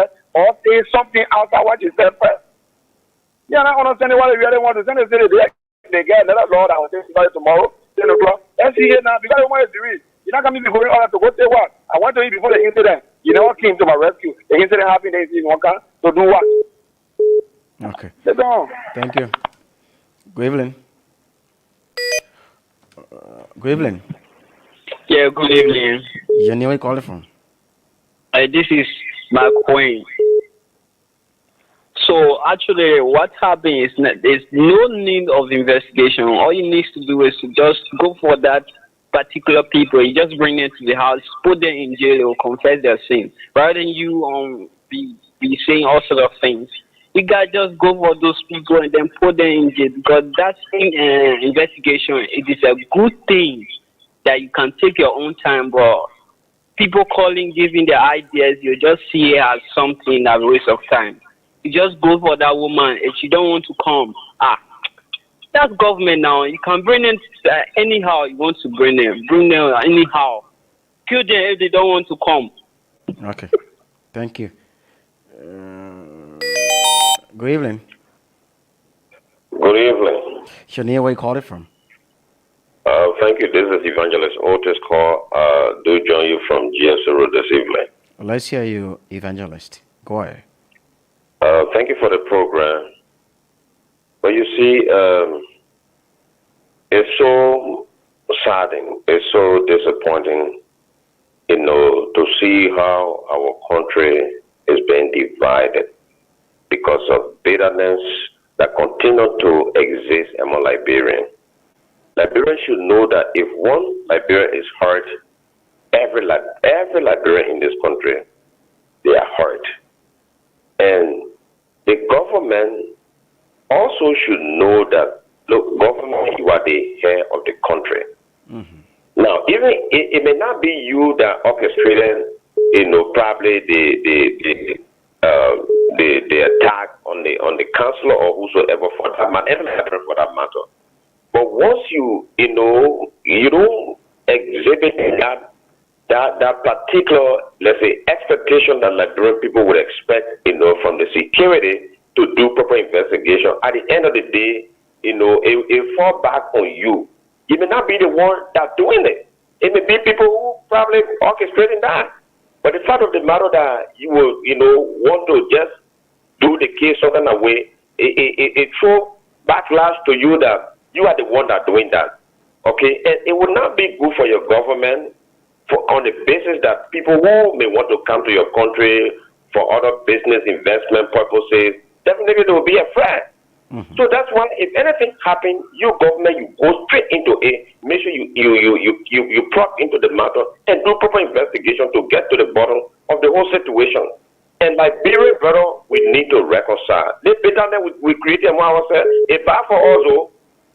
say something outside what you said first? Yeah, I understand what you really want to send it to they get another law that will take tomorrow, 10 o'clock. Let's see here now, because the woman is doing you're not coming before order to go say what? I went to you before the incident. You never came to my rescue. The incident happened in one car. To do what? Okay. Let's go. Thank you. Good evening. Good evening. Yeah, good evening. Your name, where you calling from? This is Mark Wayne. So actually, what happened is there's no need of investigation. All you need to do is to just go for that particular people. You just bring them to the house, put them in jail, they will confess their sins. Rather than you be saying all sorts of things. You guys just go for those people and then put them in jail, because that's investigation. It is a good thing that you can take your own time, but people calling, giving their ideas, you just see it as something that's a waste of time. You just go for that woman. If she don't want to come, that's government now. You can bring them anyhow you want to bring them. Bring them anyhow. Kill them if they don't want to come. Okay. Thank you. Good evening. Good evening. Shania, where you calling from? Thank you. This is Evangelist Otis Call. Do join you from GS Road this evening. Let's hear you, Evangelist. Go ahead. Thank you for the program. But you see, it's so saddening, it's so disappointing, to see how our country is being divided because of bitterness that continue to exist among Liberians. Liberians should know that if one Liberian is hurt, every Liberian in this country, they are hurt. And the government also should know that, look, government, you are the head of the country. Mm-hmm. Now, even it may not be you that orchestrated, probably the attack on the councillor or whosoever for that matter. But once you don't exhibit that particular, let's say, expectation that Liberian people would expect, from the security to do proper investigation, at the end of the day, it fall back on you. You may not be the one that's doing it. It may be people who probably orchestrating that. But the fact of the matter that you will, want to just do the case certain way, it throw backlash to you that you are the one that's doing that. Okay? And it would not be good for your government on the basis that people who may want to come to your country for other business investment purposes, definitely they will be afraid. Mm-hmm. So that's why if anything happens, your government, you go straight into it, make sure you plug into the matter and do proper investigation to get to the bottom of the whole situation. And Liberia, brother, we need to reconcile. This bitterness we created ourselves, it's bad for us,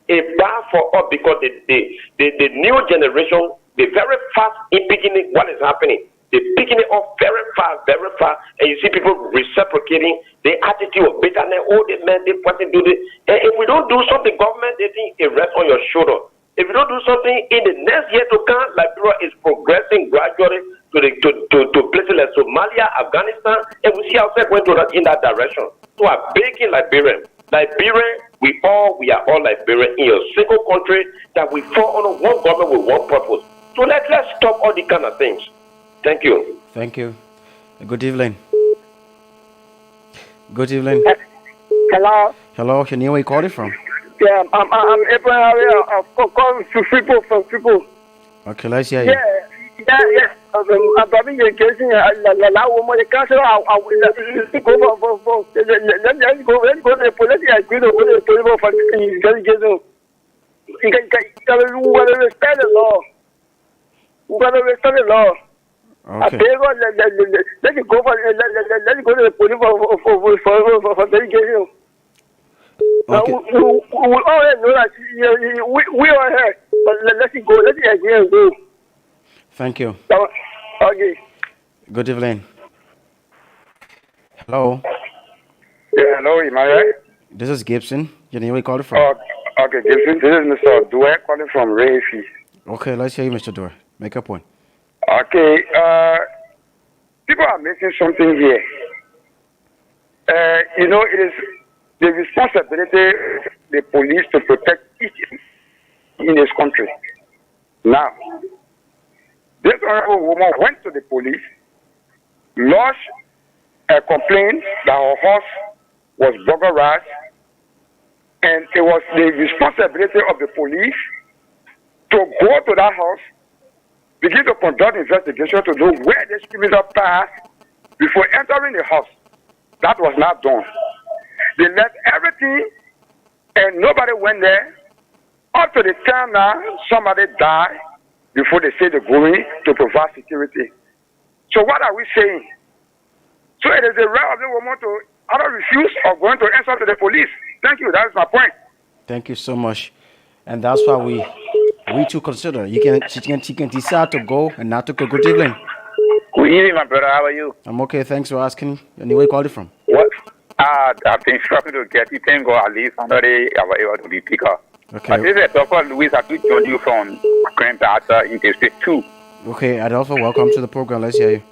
it's bad for us because the new generation, they very fast in picking what is happening. They're picking it up very fast, and you see people reciprocating the attitude of bitterness. Oh, they man, they want to do this. And if we don't do something, government, they think it rests on your shoulder. If you don't do something in the next year to come, Liberia is progressing gradually to places like Somalia, Afghanistan, and we see ourselves going in that direction. So I'm begging Liberia, we are all Liberian in a single country that we fall under one government with one purpose. So let's stop all these kind of things. Thank you. Thank you. Good evening. Good evening. Hello. Hello, can you where you calling from? Yeah, I'm Abraham. I'm calling from people. Okay, let's hear you. Yeah. I'm probably engaging a woman. The council, I will go for. Let's go to the police. I agree to go to the police for investigation. We got to respect the law. We got to respect the law. Okay. Let's go to the police for investigation. Okay. We all know that we are here, but let's go. Let's agree and go. Thank you. Okay. Good evening. Hello. Yeah, hello, am I right? This is Gibson. You know where you call it from? Okay, Gibson. This is Mr. Dwyer calling from Rayfi. Okay, let's hear you, Mr. Dore. Make a point. Okay, people are missing something here. It is the responsibility of the police to protect each in this country. Now, this honorable woman went to the police, lodged a complaint that her horse was burglarized, and it was the responsibility of the police to go to that house, begin to conduct investigation to know where this criminal passed before entering the house. That was not done. They left everything and nobody went there. Up to the time now, somebody died before they say they're going to provide security. So what are we saying? So it is the right of the woman to either refuse or going to answer to the police. Thank you. That is my point. Thank you so much. And that's why we to consider. She can decide to go and not to go. Good evening. Good evening, my brother. How are you? I'm okay. Thanks for asking. And where you called it from? What? I've been struggling to get it. Thank God at least somebody I was able to be picker. Okay. This is Dr. Louis. I do join you from Grand Data in District 2. Okay, Adolfo, welcome to the program. Let's hear you.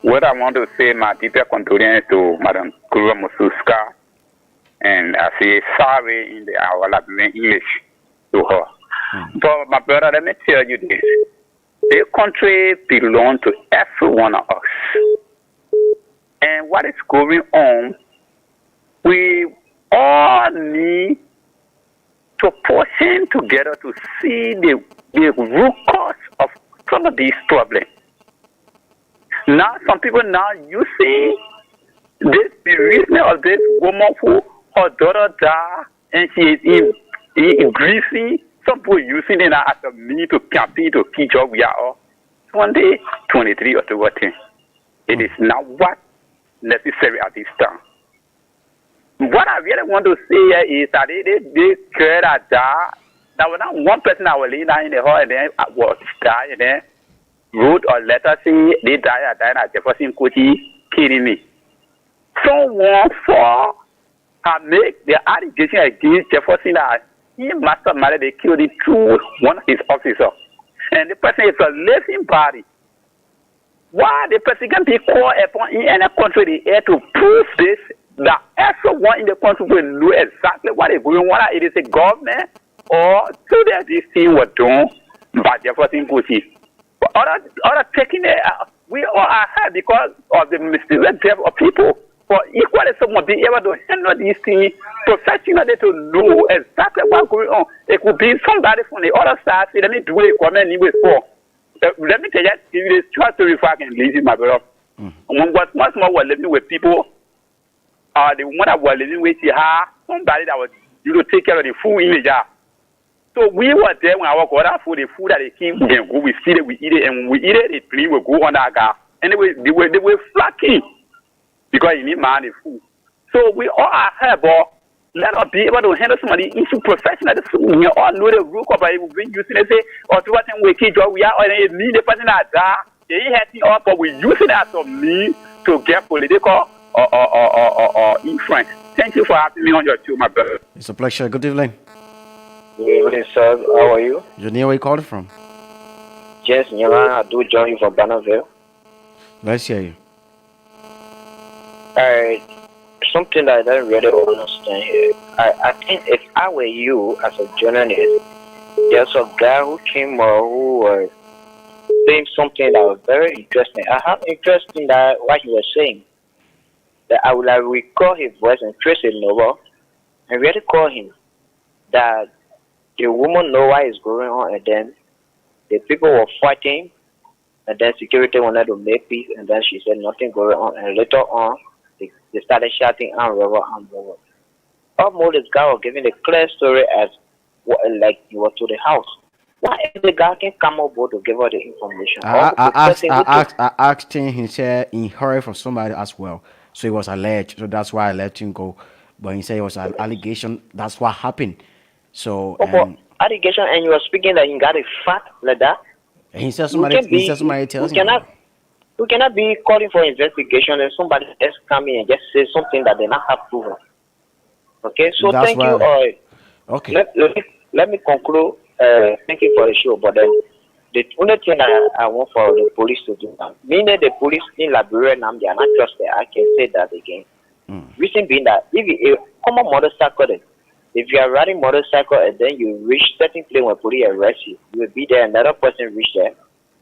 What I want to say, my deepest condolences to Madam Kura Mususka. And I say sorry in our Liberian English to her. But my brother, let me tell you this. The country belongs to every one of us. And what is going on, we all need to pushing together to see the root cause of some of these problems. Now, some people now using this bereavement of this woman who her daughter died and she is increasing. Some people using it as a means to campaign to keep job. We are all 20, 23 or 20. It is not what necessary at this time. What I really want to say is that they cared that died. There was not one person that was laying down in the hall and then was died and then wrote a letter saying they died at Jefferson Kuti killing me. Someone for have made the allegation against Jefferson that he masterminded they killed him through one of his officers. And the person is a living body. Why the person can be called upon in any country the air to prove this, that everyone in the country will know exactly what is going on, whether it is a government or so that this thing was done by Jefferson Kuti. Other taking it, we all are hurt because of the mysterious death of people. For equally someone be able to handle these things professionally to know exactly what's going on. It could be somebody from the other side say, let me do it, come anyway for. Let me tell you, give you this short story if I can leave it, my brother. Once more we're living with people, the one that was living with, somebody that was to take care of the food in the jar. So we were there when our God food, the food that they keep, we go, we see it, we eat it, and when we eat it, it clean, we go on that guy. And they were flacking because you need money food. So we all are here, but let us be able to handle some of the issue professionally. We all know the rule of it. We've been using it, say, or to what we keep job, we are, or they need the person that die. They have it up, but we use it as a means to get political or influence. Thank you for having me on your show, my brother. It's a pleasure. Good evening. Good evening, sir. How are you? You know where you called it from? Yes, I do join you from Bonneville. Let's hear you. Something that I don't really understand here. I think if I were you as a journalist, there's a guy who came who was saying something that was very interesting. I have interest in that what he was saying. That I would have recall his voice and trace it over and really call him. That the woman know what is going on, and then the people were fighting, and then security wanted to make peace, and then she said nothing going on, and later on they started shouting armed robber, armed robber. Almost this guy was giving a clear story as what, like he was to the house. Why if the guy can come up to give her the information? I asked him, he said he heard from somebody as well. So it was alleged, so that's why I let him go. But he said it was an allegation, that's what happened. So allegation, and you were speaking that you got a fact like that? He says We somebody. can He be, says somebody we tells him. cannot, we cannot be calling for investigation and somebody just come in and just say something that they not have proven. Okay, so That's thank you. why. Okay. Let me conclude. Thank you for the show, but then the only thing I want for the police to do now, meaning the police in Liberia now, they are not trusted. I can say that again. Reason being that if you common motorcycle, if you are riding motorcycle and then you reach certain place where police arrest you, you will be there. Another person reach there.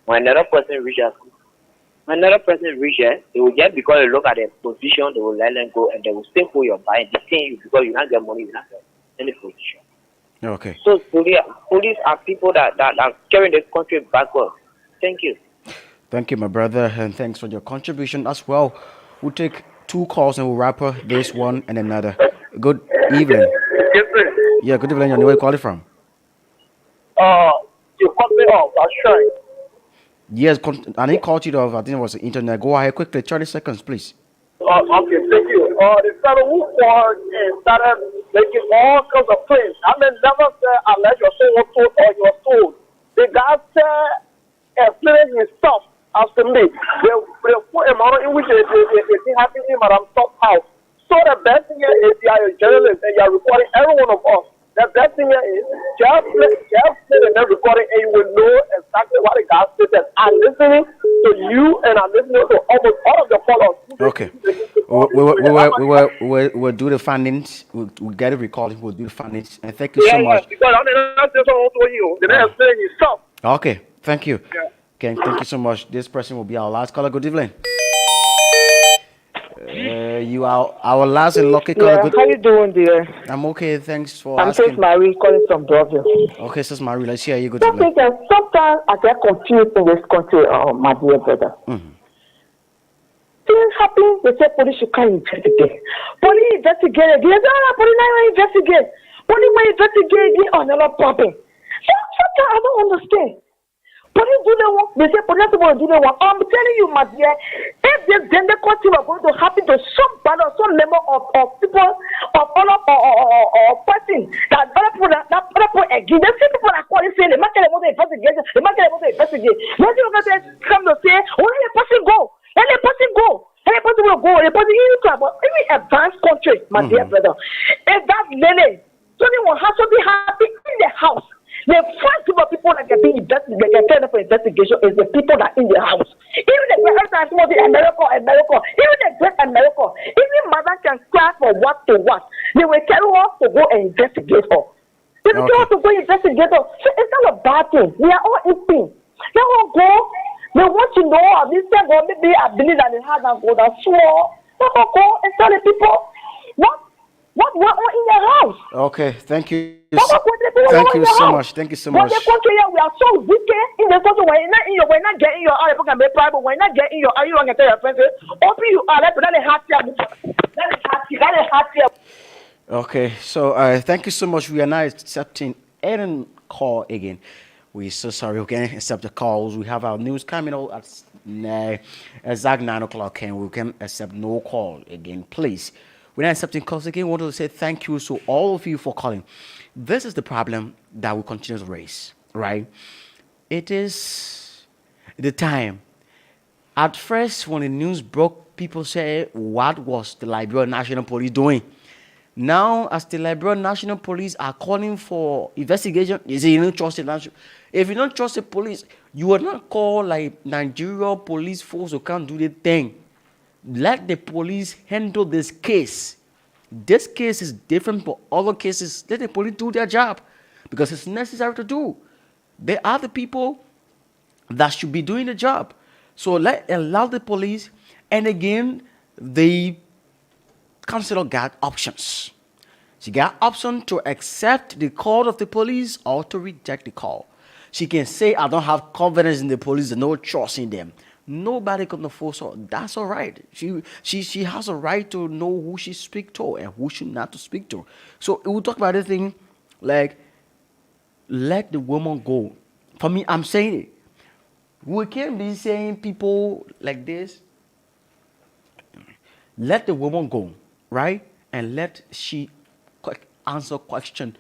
When another person reach there, they will just because they look at their position, they will let them go and they will still hold your bike, detain you because you not get money, you not get any position. Okay. So police are people that are carrying the country backward. Thank you. Thank you, my brother, and thanks for your contribution as well. We'll take 2 calls and we'll wrap up this one and another. Good evening. Yes, sir. Yeah, good evening. Where you calling from? You cut me off. I'll try. Yes, I didn't call you off. I think it was the internet. Go ahead quickly. 30 seconds, please. Okay, thank you. The fellow who called and started making all kinds of claims. I mean, never say unless your soul was told or you were told. The guy said, explaining his stuff as to me. They put him on in which they have him at top house. So the best thing here is you are a journalist and you are recording every one of us. The best thing here is just play and then recording and you will know exactly what the guy said. I'm listening to you and I'm listening to almost all of the callers. Okay. We'll do the findings. We'll get it recorded. We'll do the findings. And thank you so much. Because I mean, that's just what you. The next thing is stop. Okay. Thank you. Yeah. Okay. Thank you so much. This person will be our last caller. Good evening. You are our last and lucky caller. Yeah, how you doing, dear? I'm okay. Thanks for I'm asking. Sis Marie calling from Brazil. Okay, Sis Marie. Let's hear you. Good evening. Sometimes I get confused in this country, my dear brother. Things happen, they say police should come investigate. Police investigate again. Police not investigate. Police might investigate again on another problem. Sometimes I don't understand. Police do the work. They say police will do the work. I'm telling you, my dear, if this gender country were going to happen to somebody or some member of people of honor or person that other people again, the same people are calling saying they might get able to investigate. They might get able to investigate. When you come to say, oh, let the person go. Let the person go. Let the person will go. The person in even advanced country, my dear brother. If that's lady, so they will have to be happy in the house. The first group of people that get being investigated for investigation is the people that are in the house. Even the great America, even the great America, even mother can cry for what to what. They will tell us to go and investigate her. They will tell us to go investigate her. So it's not a bad thing. We are all eating. They will go. They want to know this time, or maybe I believe that they have a God that swore. They will go and tell the people what in their house. Okay, thank you. Thank you so much. Thank you so much. But the country here, we are so wicked in the country. We're not getting your eye, people can be private. We're not getting your eye. You don't get your friends. Open you are. That is happy. Okay, so thank you so much. We are now accepting any call again. We're so sorry we can't accept the calls. We have our news coming out at exact 9 o'clock, and we can accept no call again. Please, we're not accepting calls again. We want to say thank you to all of you for calling. This is the problem that we continue to raise, right? It is the time. At first, when the news broke, people said, what was the Liberia National Police doing? Now, as the Liberia National Police are calling for investigation, you say you don't trust the national. If you don't trust the police, you will not call like Nigeria police force who can't do the thing. Let the police handle this case. This case is different from other cases. Let the police do their job because it's necessary to do. They are the people that should be doing the job. So allow the police, and again, the counselor got options. She got option to accept the call of the police or to reject the call. She can say, I don't have confidence in the police and no trust in them. Nobody can force her. That's all right. She has a right to know who she speak to and who she not to speak to. So we'll talk about this thing like, let the woman go. For me, I'm saying it. We can't be saying people like this. Let the woman go, right? And let she answer question